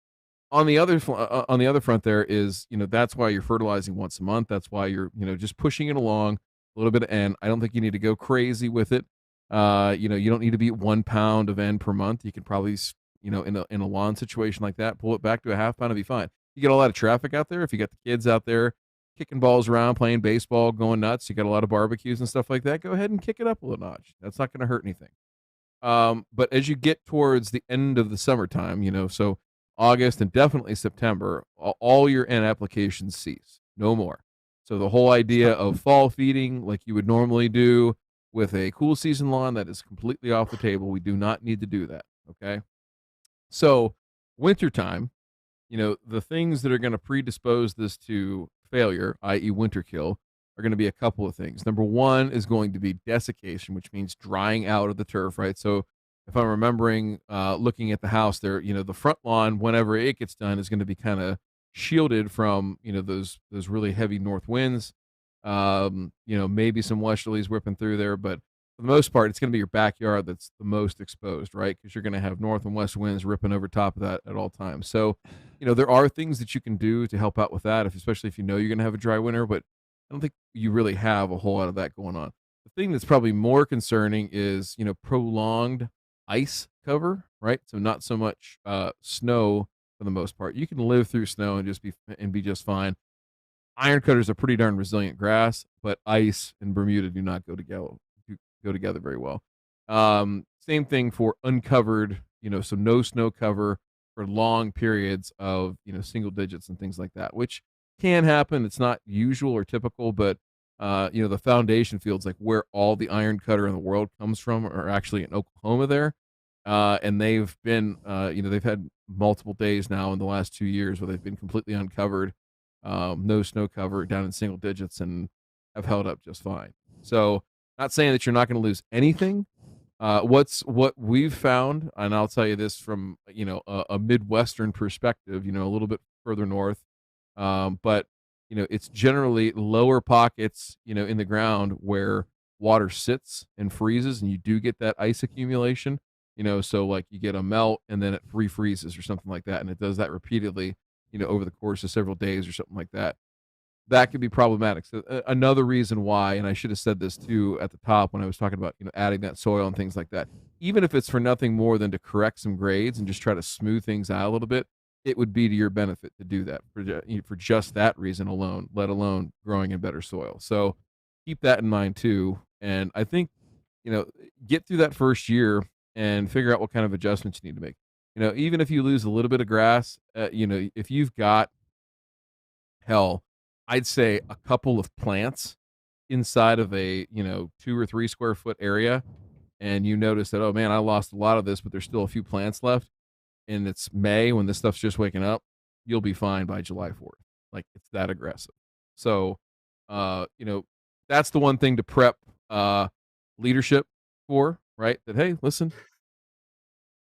[SPEAKER 3] on the other front there is, that's why you're fertilizing once a month. That's why you're, just pushing it along a little bit of N. I don't think you need to go crazy with it. You don't need to be 1 pound of N per month. You can probably, in a lawn situation like that, pull it back to a half pound and be fine. You get a lot of traffic out there. If you got the kids out there kicking balls around, playing baseball, going nuts, you got a lot of barbecues and stuff like that, go ahead and kick it up a little notch. That's not going to hurt anything. But as you get towards the end of the summertime, so August and definitely September, all your N applications cease. No more. So the whole idea of fall feeding like you would normally do with a cool season lawn, that is completely off the table. We do not need to do that. Okay. So wintertime, the things that are going to predispose this to failure, i.e. winter kill, are going to be a couple of things. Number one is going to be desiccation, which means drying out of the turf, right? So if I'm remembering looking at the house there, the front lawn, whenever it gets done, is going to be kind of shielded from, those really heavy north winds. Maybe some westerlies whipping through there, but for the most part, it's going to be your backyard that's the most exposed, right? Because you're going to have north and west winds ripping over top of that at all times. So, there are things that you can do to help out with that, especially if you're going to have a dry winter, but I don't think you really have a whole lot of that going on. The thing that's probably more concerning is, prolonged ice cover, right? So not so much snow for the most part. You can live through snow and be just fine. Iron cutters are pretty darn resilient grass, but ice and Bermuda do not go together very well. Same thing for uncovered, so no snow cover for long periods of, single digits and things like that, which can happen. It's not usual or typical, but the foundation fields, like where all the iron cutter in the world comes from, are actually in Oklahoma there. And they've been, they've had multiple days now in the last 2 years where they've been completely uncovered, no snow cover, down in single digits, and have held up just fine. So not saying that you're not going to lose anything. What we've found, and I'll tell you this from, a Midwestern perspective, a little bit further north, but it's generally lower pockets, in the ground where water sits and freezes, and you do get that ice accumulation, so like you get a melt and then it refreezes or something like that. And it does that repeatedly, over the course of several days or something like that. That could be problematic. So another reason why, and I should have said this too at the top when I was talking about, adding that soil and things like that, even if it's for nothing more than to correct some grades and just try to smooth things out a little bit, it would be to your benefit to do that for just that reason alone, let alone growing in better soil. So keep that in mind too. And I think, get through that first year and figure out what kind of adjustments you need to make. Even if you lose a little bit of grass, if you've got I'd say a couple of plants inside of a, 2 or 3 square foot area, and you notice that, oh man, I lost a lot of this, but there's still a few plants left, and it's May when this stuff's just waking up, you'll be fine by July 4th. Like, it's that aggressive. So, that's the one thing to prep leadership for, right? That, hey, listen,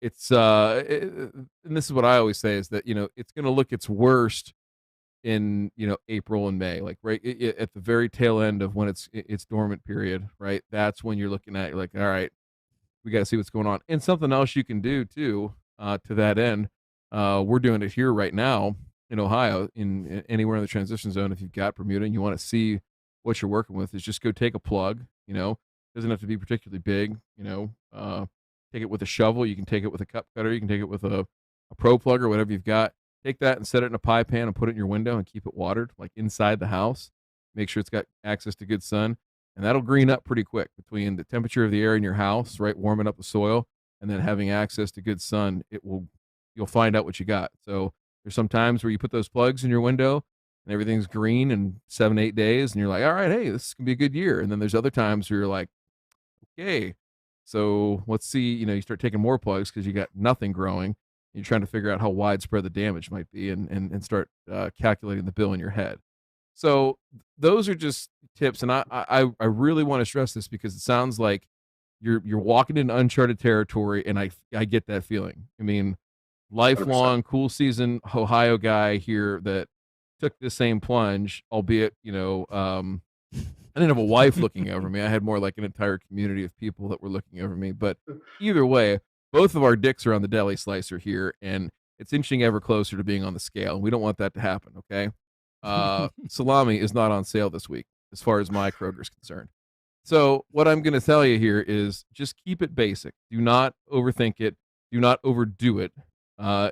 [SPEAKER 3] it's and this is what I always say is that, it's going to look its worst in April and May, like right at the very tail end of when it's dormant period, right? That's when you're looking at, you're like, all right, we got to see what's going on. And something else you can do too, to that end, we're doing it here right now in Ohio, in anywhere in the transition zone. If you've got Bermuda and you want to see what you're working with, is just go take a plug. Doesn't have to be particularly big. Take it with a shovel. You can take it with a cup cutter. You can take it with a pro plug or whatever you've got. Take that and set it in a pie pan and put it in your window and keep it watered, like inside the house. Make sure it's got access to good sun, and that'll green up pretty quick between the temperature of the air in your house, right, warming up the soil, and then having access to good sun. You'll find out what you got. So there's some times where you put those plugs in your window and everything's green in 7-8 days, and you're like, all right, hey, this is gonna be a good year. And then there's other times where you're like, okay, so let's see. You start taking more plugs because you got nothing growing. You're trying to figure out how widespread the damage might be, and start calculating the bill in your head. So those are just tips, and I really want to stress this because it sounds like you're walking into uncharted territory, and I get that feeling. I mean, lifelong 100%. Cool season Ohio guy here that took the same plunge, albeit I didn't have a wife looking over me. I had more like an entire community of people that were looking over me. But either way, both of our dicks are on the deli slicer here, and it's inching ever closer to being on the scale. And we don't want that to happen, okay? Salami is not on sale this week, as far as my Kroger's concerned. So what I'm going to tell you here is just keep it basic. Do not overthink it. Do not overdo it.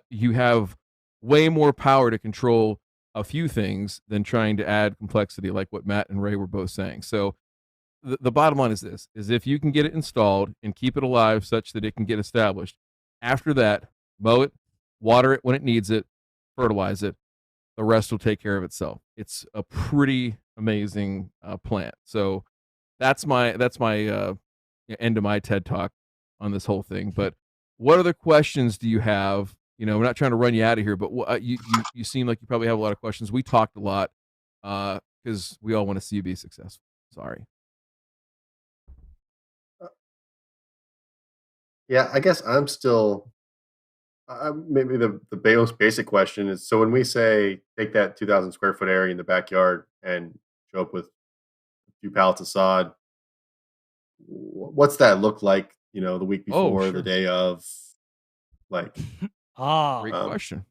[SPEAKER 3] You have way more power to control a few things than trying to add complexity, like what Matt and Ray were both saying. So the bottom line is this: is if you can get it installed and keep it alive such that it can get established, after that, mow it, water it when it needs it, fertilize it. The rest will take care of itself. It's a pretty amazing plant. So that's my end of my TED talk on this whole thing. But what other questions do you have? You know, we're not trying to run you out of here, but you seem like you probably have a lot of questions. We talked a lot because we all want to see you be successful. Sorry.
[SPEAKER 4] Yeah, I guess I'm still. Maybe the most basic question is: so when we say take that 2,000 square foot area in the backyard and show up with a few pallets of sod, what's that look like? You know, the week
[SPEAKER 3] Oh,
[SPEAKER 4] before, the
[SPEAKER 3] sure.
[SPEAKER 4] day of, like.
[SPEAKER 3] Great question.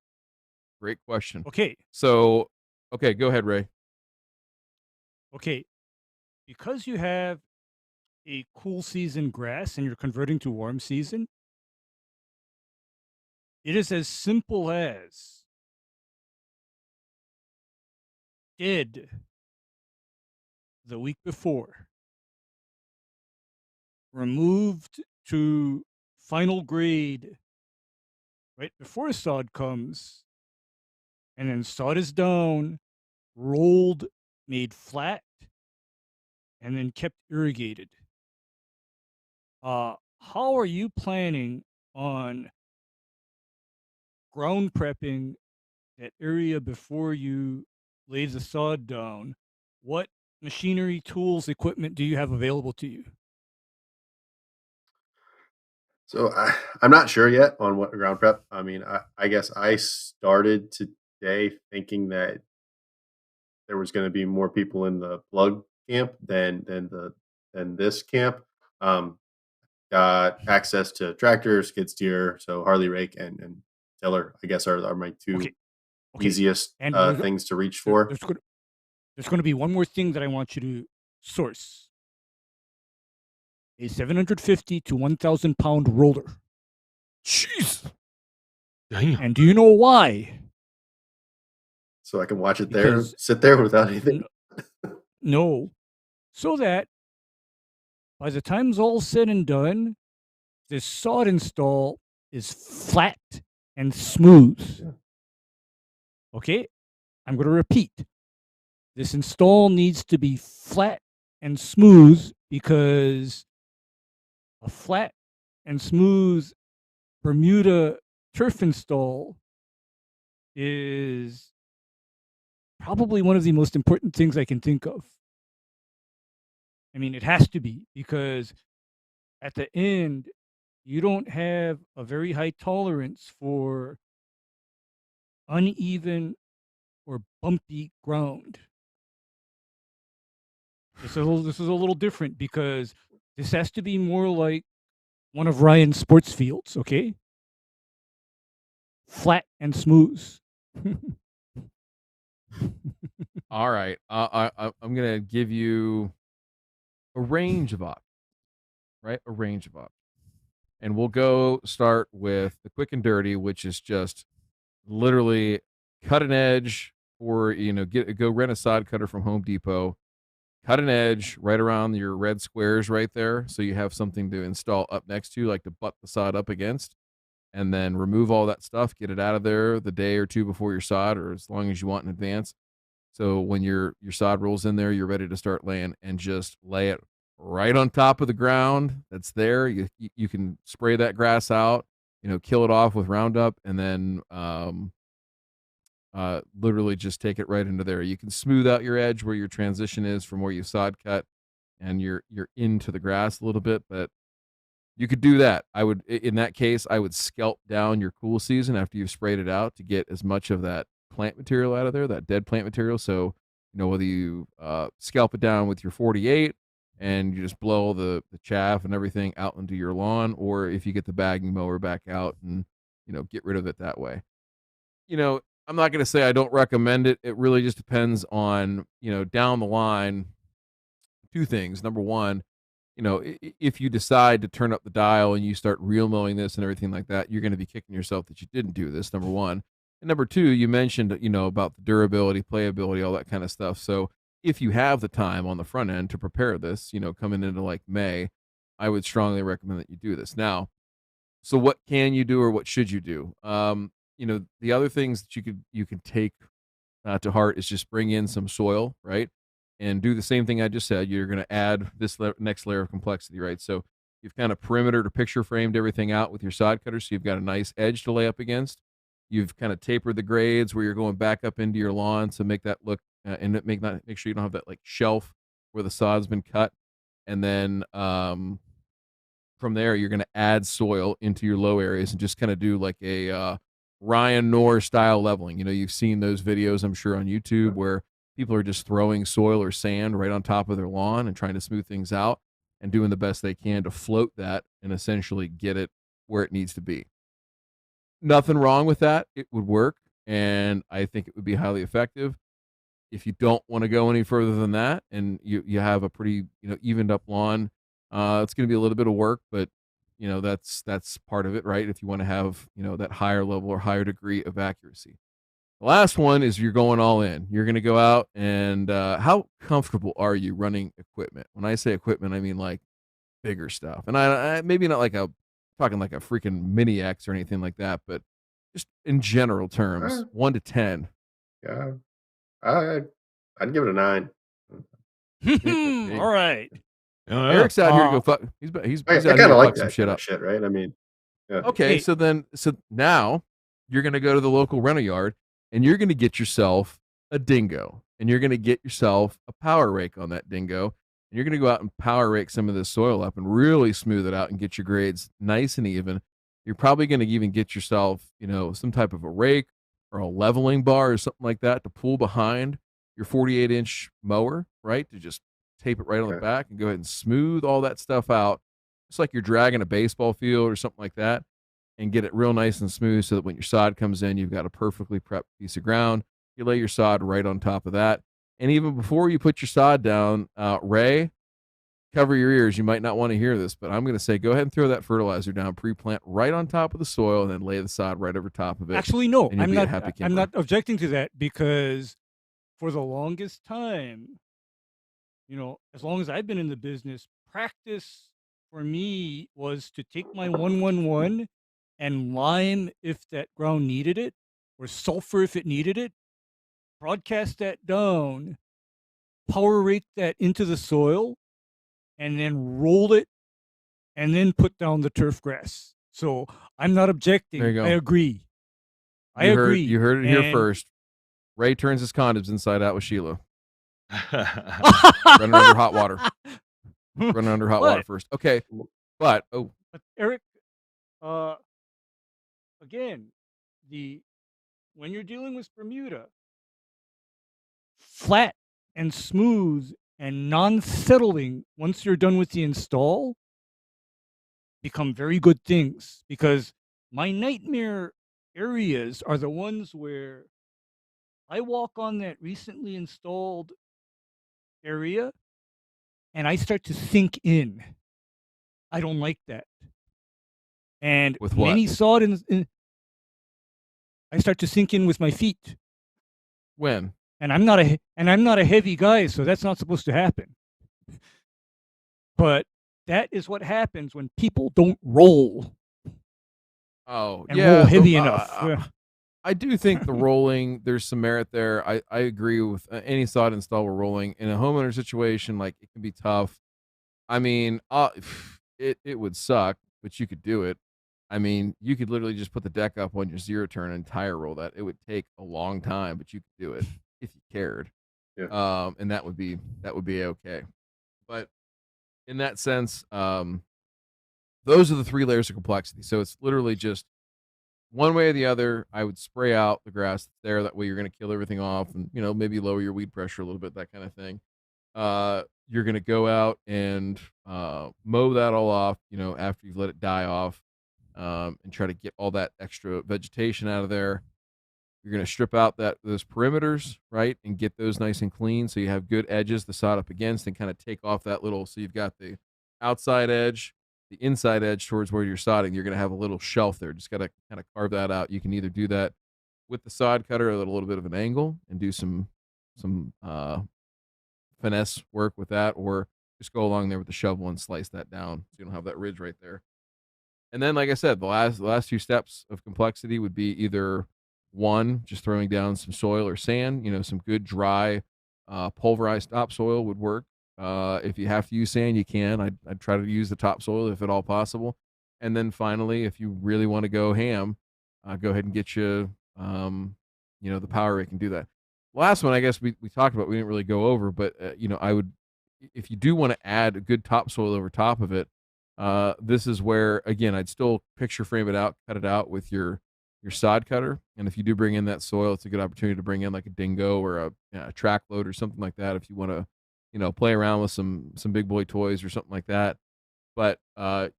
[SPEAKER 3] Great question.
[SPEAKER 2] Okay.
[SPEAKER 3] So, okay, go ahead, Ray.
[SPEAKER 2] Okay. Because you have a cool season grass and you're converting to warm season, it is as simple as did the week before, removed to final grade right before sod comes, and then sod is down, rolled, made flat, and then kept irrigated. How are you planning on ground prepping that area before you lay the sod down? What machinery, tools, equipment do you have available to you?
[SPEAKER 4] So I'm not sure yet on what ground prep. I mean, I guess I started today thinking that there was going to be more people in the plug camp than this camp. Um, got access to tractor, skid steer, so Harley rake and tiller. I guess are my two
[SPEAKER 2] Okay. Okay.
[SPEAKER 4] easiest
[SPEAKER 2] And
[SPEAKER 4] things to reach for.
[SPEAKER 2] there's going to be one more thing that I want you to source: a 750 to 1,000 pound roller.
[SPEAKER 3] Jeez.
[SPEAKER 1] Damn.
[SPEAKER 2] And do you know why?
[SPEAKER 4] So I can watch it
[SPEAKER 2] Because-
[SPEAKER 4] there, sit there without anything.
[SPEAKER 2] No. So that by the time's all said and done, this sod install is flat and smooth.
[SPEAKER 4] Yeah.
[SPEAKER 2] Okay? I'm going to repeat. This install needs to be flat and smooth because a flat and smooth Bermuda turf install is probably one of the most important things I can think of. I mean, it has to be, because at the end, you don't have a very high tolerance for uneven or bumpy ground. This is a little different because this has to be more like one of Ryan's sports fields, okay? Flat and smooth.
[SPEAKER 3] All right. I'm going to give you a range of options, right? A range of options. And we'll go start with the quick and dirty, which is just literally cut an edge, or, you know, go rent a sod cutter from Home Depot, cut an edge right around your red squares right there, so you have something to install up next to, like to butt the sod up against, and then remove all that stuff, get it out of there the day or two before your sod, or as long as you want in advance. So when your sod rolls in there, you're ready to start laying, and just lay it right on top of the ground that's there. You can spray that grass out, you know, kill it off with Roundup, and then literally just take it right into there. You can smooth out your edge where your transition is from where you sod cut, and you're into the grass a little bit, but you could do that. I would, in that case, I would scalp down your cool season after you've sprayed it out to get as much of that plant material out of there, that dead plant material. So, you know, whether you scalp it down with your 48 and you just blow the chaff and everything out into your lawn, or if you get the bagging mower back out and, you know, get rid of it that way. You know, I'm not going to say I don't recommend it. It really just depends on, you know, down the line, two things. Number one, if you decide to turn up the dial and you start real mowing this and everything like that, you're going to be kicking yourself that you didn't do this, number one. And number two, you mentioned, about the durability, playability, all that kind of stuff. So if you have the time on the front end to prepare this, coming into like May, I would strongly recommend that you do this. Now, so what can you do or what should you do? The other things that you can take to heart is just bring in some soil, right? And do the same thing I just said. You're going to add this next layer of complexity, right? So you've kind of perimetered or picture framed everything out with your sod cutter, so you've got a nice edge to lay up against. You've kind of tapered the grades where you're going back up into your lawn to make that look and make sure you don't have that like shelf where the sod's been cut. And then from there, you're going to add soil into your low areas and just kind of do like a Ryan Knorr style leveling. You've seen those videos, I'm sure, on YouTube where people are just throwing soil or sand right on top of their lawn and trying to smooth things out and doing the best they can to float that and essentially get it where it needs to be. Nothing wrong with that. It would work, and I think it would be highly effective. If you don't want to go any further than that and you have a pretty evened up lawn, it's going to be a little bit of work, but that's part of it, right? If you want to have that higher level or higher degree of accuracy. The last one is you're going all in. You're going to go out and how comfortable are you running equipment? When I say equipment, I mean like bigger stuff, and I maybe not like talking like a freaking Mini X or anything like that, but just in general terms, 1 to 10.
[SPEAKER 4] Yeah, I'd give it a 9.
[SPEAKER 2] All right.
[SPEAKER 3] Eric's out here to go fuck. He's
[SPEAKER 4] I
[SPEAKER 3] out here
[SPEAKER 4] kind
[SPEAKER 3] to
[SPEAKER 4] of like
[SPEAKER 3] fuck some
[SPEAKER 4] that
[SPEAKER 3] shit
[SPEAKER 4] kind
[SPEAKER 3] up.
[SPEAKER 4] of shit, right? I mean, yeah.
[SPEAKER 3] Okay, so now you're going to go to the local rental yard and you're going to get yourself a dingo and you're going to get yourself a power rake on that dingo. And you're going to go out and power rake some of this soil up and really smooth it out and get your grades nice and even. You're probably going to even get yourself, some type of a rake or a leveling bar or something like that to pull behind your 48-inch mower, right? To just tape it right on the back and go ahead and smooth all that stuff out. Just like you're dragging a baseball field or something like that, and get it real nice and smooth so that when your sod comes in, you've got a perfectly prepped piece of ground. You lay your sod right on top of that. And even before you put your sod down, Ray, cover your ears. You might not want to hear this, but I'm going to say go ahead and throw that fertilizer down pre-plant right on top of the soil and then lay the sod right over top of it.
[SPEAKER 2] Actually, no,
[SPEAKER 3] I'm
[SPEAKER 2] not objecting to that because for the longest time, as long as I've been in the business, practice for me was to take my 111 and lime if that ground needed it, or sulfur if it needed it, broadcast that down, power rake that into the soil, and then roll it, and then put down the turf grass. So I'm not objecting.
[SPEAKER 3] There you go.
[SPEAKER 2] I agree.
[SPEAKER 3] You heard it here first. Ray turns his condoms inside out with Sheila. Running under hot water. Running under hot water first. Okay. But
[SPEAKER 2] Eric, again, when you're dealing with Bermuda, flat and smooth and non-settling once you're done with the install become very good things, because my nightmare areas are the ones where I walk on that recently installed area and I start to sink in. I don't like that. And
[SPEAKER 3] with what?
[SPEAKER 2] Many saw it in I start to sink in with my feet.
[SPEAKER 3] When?
[SPEAKER 2] And I'm not a heavy guy, so that's not supposed to happen. But that is what happens when people don't roll.
[SPEAKER 3] Oh,
[SPEAKER 2] and roll heavy enough.
[SPEAKER 3] I do think the rolling, there's some merit there. I agree with any sod install we're rolling. In a homeowner situation, like, it can be tough. I mean, it would suck, but you could do it. I mean, you could literally just put the deck up on your zero turn and tire roll that. It would take a long time, but you could do it if you cared.
[SPEAKER 4] Yeah.
[SPEAKER 3] And that would be okay. But in that sense, those are the 3 layers of complexity. So it's literally just one way or the other. I would spray out the grass that's there. That way you're going to kill everything off and, maybe lower your weed pressure a little bit, that kind of thing. You're going to go out and mow that all off, after you've let it die off, and try to get all that extra vegetation out of there. You're going to strip out those perimeters, right, and get those nice and clean so you have good edges to sod up against and kind of take off that little, so you've got the outside edge, the inside edge towards where you're sodding, you're going to have a little shelf there. Just got to kind of carve that out. You can either do that with the sod cutter at a little bit of an angle and do some finesse work with that, or just go along there with the shovel and slice that down so you don't have that ridge right there. And then, like I said, the last two steps of complexity would be either one, just throwing down some soil or sand. Some good dry, pulverized topsoil would work. If you have to use sand, you can. I'd try to use the topsoil if at all possible. And then finally, if you really want to go ham, go ahead and get you, the power rake and do that. Last one, I guess we talked about, we didn't really go over, but I would, if you do want to add a good topsoil over top of it, this is where, again, I'd still picture frame it out, cut it out with your sod cutter. And if you do bring in that soil, it's a good opportunity to bring in like a dingo or a track load or something like that if you want to, play around with some big boy toys or something like that. But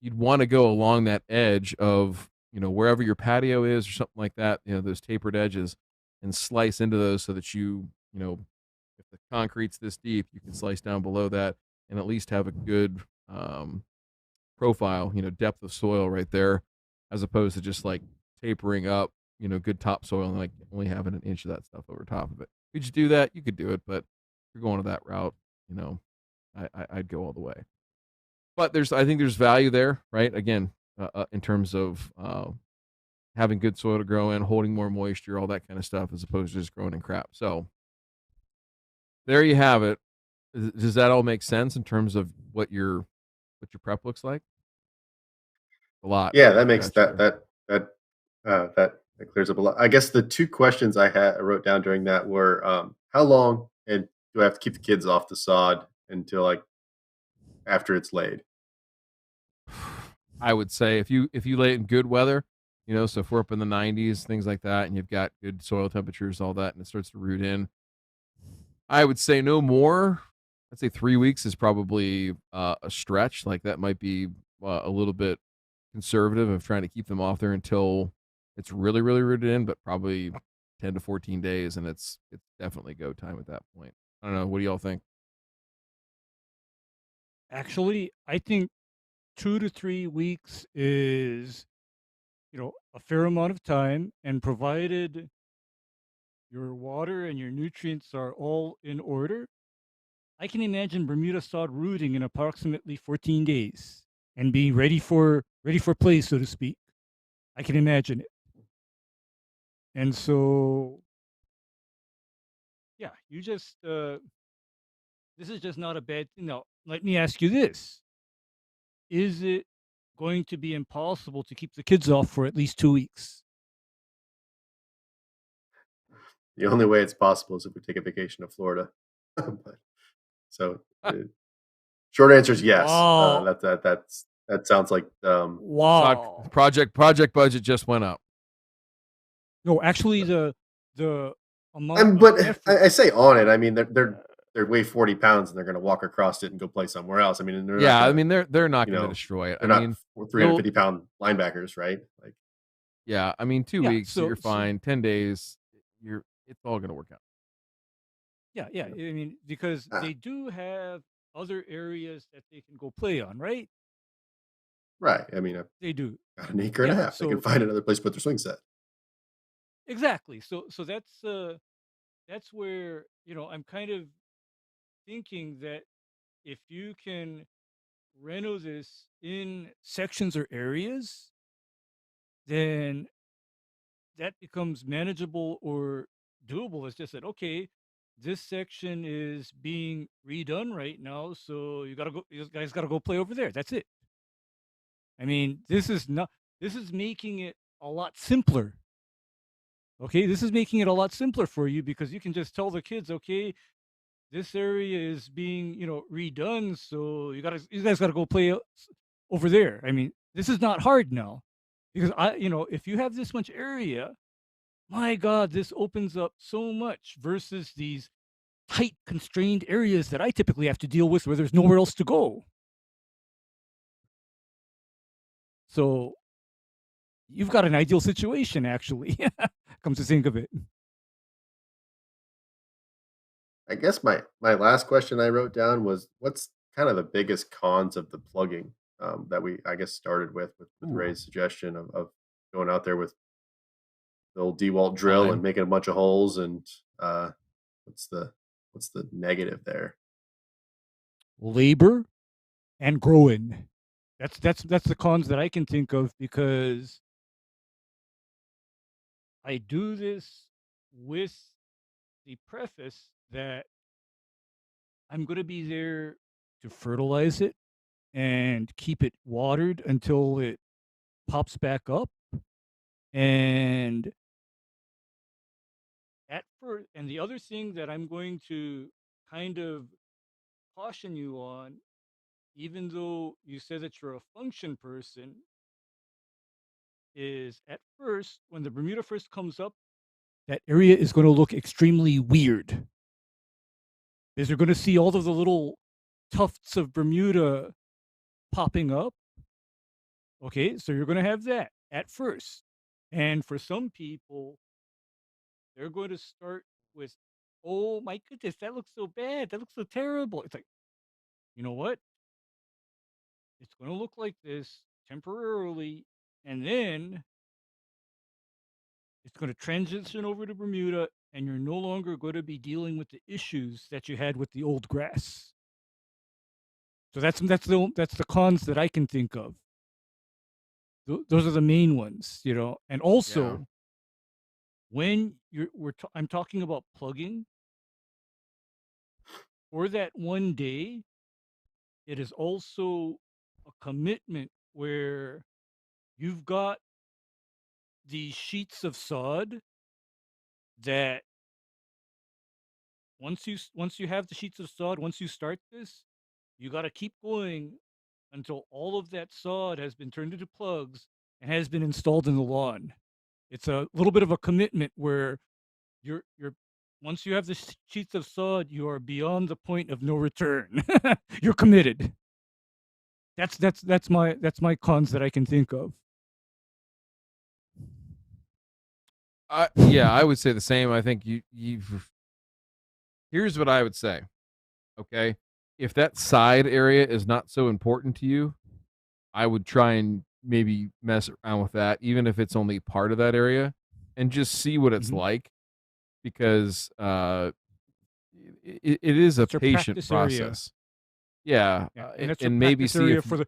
[SPEAKER 3] you'd want to go along that edge of, wherever your patio is or something like that, those tapered edges, and slice into those so that if the concrete's this deep, you can slice down below that and at least have a good profile, depth of soil right there, as opposed to just like tapering up, good topsoil and like only having an inch of that stuff over top of it. Could you do that? You could do it, but if you're going to that route, I'd go all the way. But I think there's value there, right? Again, in terms of having good soil to grow in, holding more moisture, all that kind of stuff, as opposed to just growing in crap. So there you have it. Does that all make sense in terms of what your prep looks like? A lot.
[SPEAKER 4] Yeah, that makes that clears up a lot. I guess the two questions I wrote down during that were, how long and do I have to keep the kids off the sod until like after it's laid?
[SPEAKER 3] I would say if you lay it in good weather, so if we're up in the 90s, things like that, and you've got good soil temperatures, all that, and it starts to root in, I would say no more. I'd say 3 weeks is probably a stretch. Like that might be a little bit conservative of trying to keep them off there until it's really, really rooted in, but probably 10 to 14 days, and it's definitely go time at that point. I don't know. What do y'all think?
[SPEAKER 2] Actually, I think 2 to 3 weeks is, a fair amount of time, and provided your water and your nutrients are all in order, I can imagine Bermuda sod rooting in approximately 14 days and being ready for play, so to speak. I can imagine it. And so, yeah, you just this is just not a bad thing. Now, let me ask you this: is it going to be impossible to keep the kids off for at least 2 weeks?
[SPEAKER 4] The only way it's possible is if we take a vacation to Florida. Short answer is yes.
[SPEAKER 2] Wow.
[SPEAKER 4] That sounds like
[SPEAKER 2] Wow.
[SPEAKER 3] Project budget just went up.
[SPEAKER 2] No, actually, the amount
[SPEAKER 4] but
[SPEAKER 2] of effort.
[SPEAKER 4] I say on it. I mean, they weigh 40 pounds and they're going to walk across it and go play somewhere else. I mean, they're
[SPEAKER 3] not going to destroy it.
[SPEAKER 4] They're not 350-pound linebackers, right? Like,
[SPEAKER 3] yeah, I mean, 2 weeks, you're fine. 10 days, it's all going to work out.
[SPEAKER 2] Yeah. I mean, because they do have other areas that they can go play on, right?
[SPEAKER 4] Right. I mean,
[SPEAKER 2] they do.
[SPEAKER 4] Got an acre and a half. So they can find another place to put their swing set.
[SPEAKER 2] Exactly. So that's where, I'm kind of thinking that if you can reno this in sections or areas, then that becomes manageable or doable. It's just that, okay, this section is being redone right now, so you guys gotta go play over there. That's it. I mean, this is making it a lot simpler. Okay, this is making it a lot simpler for you because you can just tell the kids, okay, this area is being, redone, so you guys gotta go play over there. I mean, this is not hard now, because if you have this much area, my God, this opens up so much versus these tight, constrained areas that I typically have to deal with where there's nowhere else to go. So you've got an ideal situation, actually. Come to think of it.
[SPEAKER 4] I guess my last question I wrote down was, what's kind of the biggest cons of the plugging that we, I guess, started with Ray's suggestion of going out there with the old DeWalt drill
[SPEAKER 1] Time.
[SPEAKER 4] and making a bunch of holes. And what's the negative there?
[SPEAKER 2] Labor and growing. That's the cons that I can think of, because I do this with the preface that I'm going to be there to fertilize it and keep it watered until it pops back up. And at first, and the other thing that I'm going to kind of caution you on, even though you said that you're a function person, is at first, when the Bermuda first comes up, that area is going to look extremely weird. Because you're going to see all of the little tufts of Bermuda popping up. Okay, so you're going to have that at first. And for some people, they're going to start with, oh my goodness, that looks so bad. That looks so terrible. It's like, you know what? It's going to look like this temporarily, and then it's going to transition over to Bermuda, and you're no longer going to be dealing with the issues that you had with the old grass. So that's the cons that I can think of. Those are the main ones, you know. And also, when I'm talking about plugging for that one day, it is also a commitment where you've got these sheets of sod that once you have the sheets of sod, once you start this, you got to keep going until all of that sod has been turned into plugs and has been installed in the lawn. It's a little bit of a commitment where you're once you have the sheets of sod, you are beyond the point of no return. You're committed. That's my cons that I can think of.
[SPEAKER 3] Yeah, I would say the same. I think you've. Here's what I would say. Okay, if that side area is not so important to you, I would try and maybe mess around with that, even if it's only part of that area, and just see what it's like, because it is a
[SPEAKER 2] It's your
[SPEAKER 3] patient
[SPEAKER 2] practice area.
[SPEAKER 3] process. Yeah,
[SPEAKER 2] and that's your
[SPEAKER 3] and maybe
[SPEAKER 2] practice
[SPEAKER 3] see
[SPEAKER 2] area
[SPEAKER 3] if
[SPEAKER 2] for the.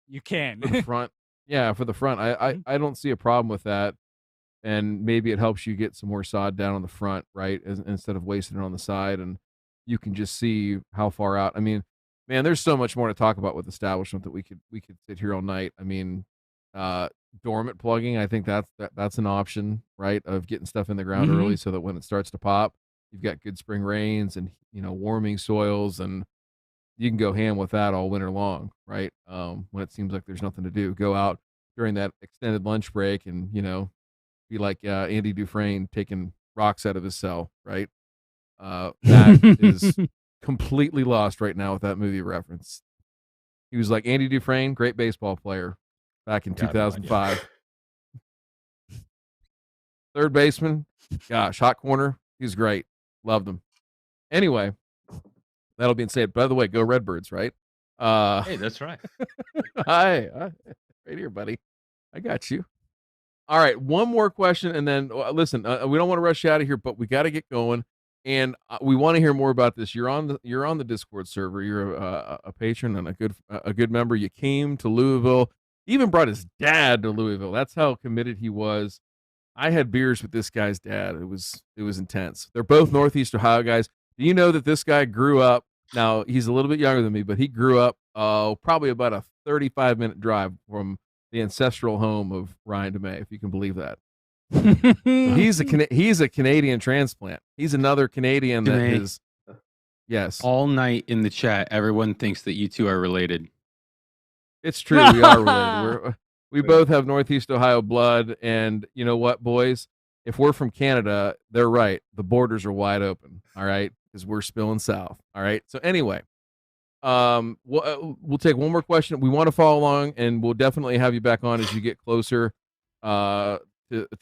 [SPEAKER 2] You can.
[SPEAKER 3] for the front. Yeah, for the front, I don't see a problem with that, and maybe it helps you get some more sod down on the front, right, instead of wasting it on the side, and you can just see how far out. I mean, man, there's so much more to talk about with establishment that we could sit here all night. I mean, dormant plugging, I think that's an option, right, of getting stuff in the ground early so that when it starts to pop, you've got good spring rains and, you know, warming soils, and you can go ham with that all winter long, right? When it seems like there's nothing to do, go out during that extended lunch break and, you know, be like Andy Dufresne taking rocks out of his cell, right? That is completely lost right now with that movie reference. He was like Andy Dufresne, great baseball player back in 2005. Third baseman, gosh, hot corner, he's great. Loved him. Anyway, that'll be said. By the way, go Redbirds, right?
[SPEAKER 1] Hey, that's right.
[SPEAKER 3] Hi, right here, buddy. I got you. All right, one more question, and then listen. We don't want to rush you out of here, but we got to get going, and we want to hear more about this. You're on the Discord server. You're a patron and a good member. You came to Louisville. He even brought his dad to Louisville. That's how committed he was. I had beers with this guy's dad. It was intense. They're both Northeast Ohio guys. Do you know that this guy grew up? Now he's a little bit younger than me, but he grew up probably about a 35-minute drive from the ancestral home of Ryan DeMay, if you can believe that. So he's a Canadian transplant. He's another Canadian that is. Yes.
[SPEAKER 5] All night in the chat, everyone thinks that you two are related.
[SPEAKER 3] It's true. We are related. We both have Northeast Ohio blood, and you know what, boys? If we're from Canada, they're right. The borders are wide open. All right, because we're spilling south. All right. So anyway, we'll take one more question. We want to follow along, and we'll definitely have you back on as you get closer to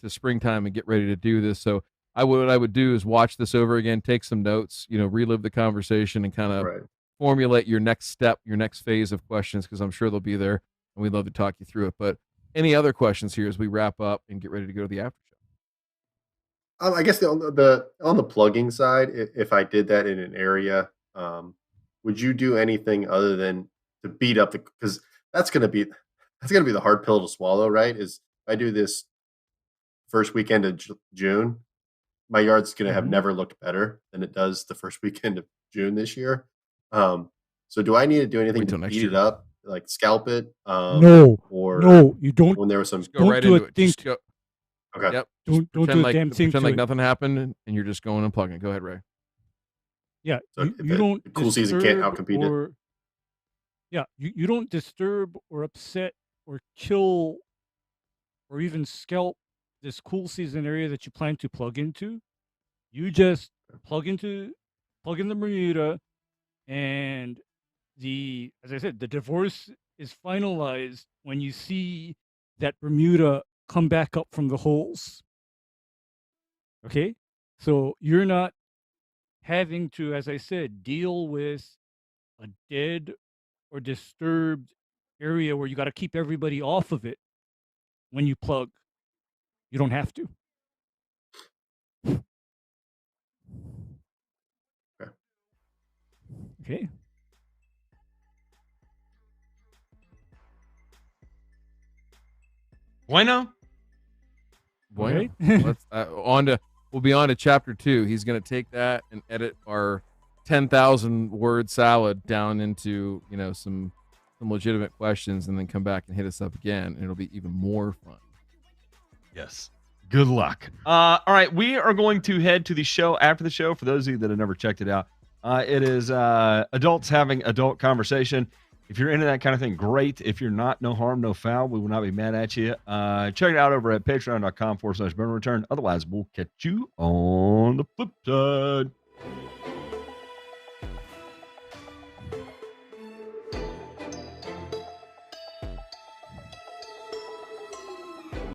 [SPEAKER 3] springtime and get ready to do this. So what I would do is watch this over again, take some notes, you know, relive the conversation, and kind of formulate your next step, your next phase of questions, because I'm sure they'll be there, and we'd love to talk you through it. But any other questions here as we wrap up and get ready to go to the after show?
[SPEAKER 4] I guess on the plugging side, if I did that in an area, would you do anything other than to beat up the? Because that's gonna be the hard pill to swallow, right? Is if I do this first weekend of June, my yard's gonna have
[SPEAKER 2] Mhm.
[SPEAKER 4] never looked better than it does the first weekend of June this year. So do I need to do anything
[SPEAKER 3] Wait
[SPEAKER 4] to
[SPEAKER 3] till next
[SPEAKER 4] beat
[SPEAKER 3] year.
[SPEAKER 4] it up, like scalp it,
[SPEAKER 2] No,
[SPEAKER 4] or
[SPEAKER 2] you don't
[SPEAKER 4] when there was some?
[SPEAKER 3] Just go
[SPEAKER 2] don't
[SPEAKER 3] right
[SPEAKER 2] do a
[SPEAKER 3] into it.
[SPEAKER 2] thing.
[SPEAKER 3] Just go.
[SPEAKER 4] Okay,
[SPEAKER 3] Yep. Just
[SPEAKER 2] Don't do a damn thing
[SPEAKER 3] pretend
[SPEAKER 2] to
[SPEAKER 3] like
[SPEAKER 2] it.
[SPEAKER 3] nothing happened, and you're just going and plugging. Go ahead, Ray.
[SPEAKER 2] Yeah,
[SPEAKER 4] so
[SPEAKER 2] you,
[SPEAKER 4] if
[SPEAKER 2] you don't
[SPEAKER 4] the cool season can't
[SPEAKER 2] disturb
[SPEAKER 4] outcompete it.
[SPEAKER 2] or you don't disturb or upset or kill or even scalp this cool season area that you plan to plug into. You just plug in the Bermuda, and as I said, the divorce is finalized when you see that Bermuda come back up from the holes. Okay? So you're not having to, as I said, deal with a dead or disturbed area where you got to keep everybody off of it when you plug. You don't have to.
[SPEAKER 4] Okay.
[SPEAKER 2] Okay?
[SPEAKER 1] Bueno.
[SPEAKER 3] Bueno.
[SPEAKER 2] Okay?
[SPEAKER 3] Let's we'll be on to chapter 2. He's going to take that and edit our 10,000 word salad down into, some legitimate questions, and then come back and hit us up again, and it'll be even more fun.
[SPEAKER 1] Yes. Good luck. All right, we are going to head to the show after the show. For those of you that have never checked it out, it is adults having adult conversation. If you're into that kind of thing, great. If you're not, no harm, no foul. We will not be mad at you. Check it out over at patreon.com/burn return. Otherwise, we'll catch you on the flip side.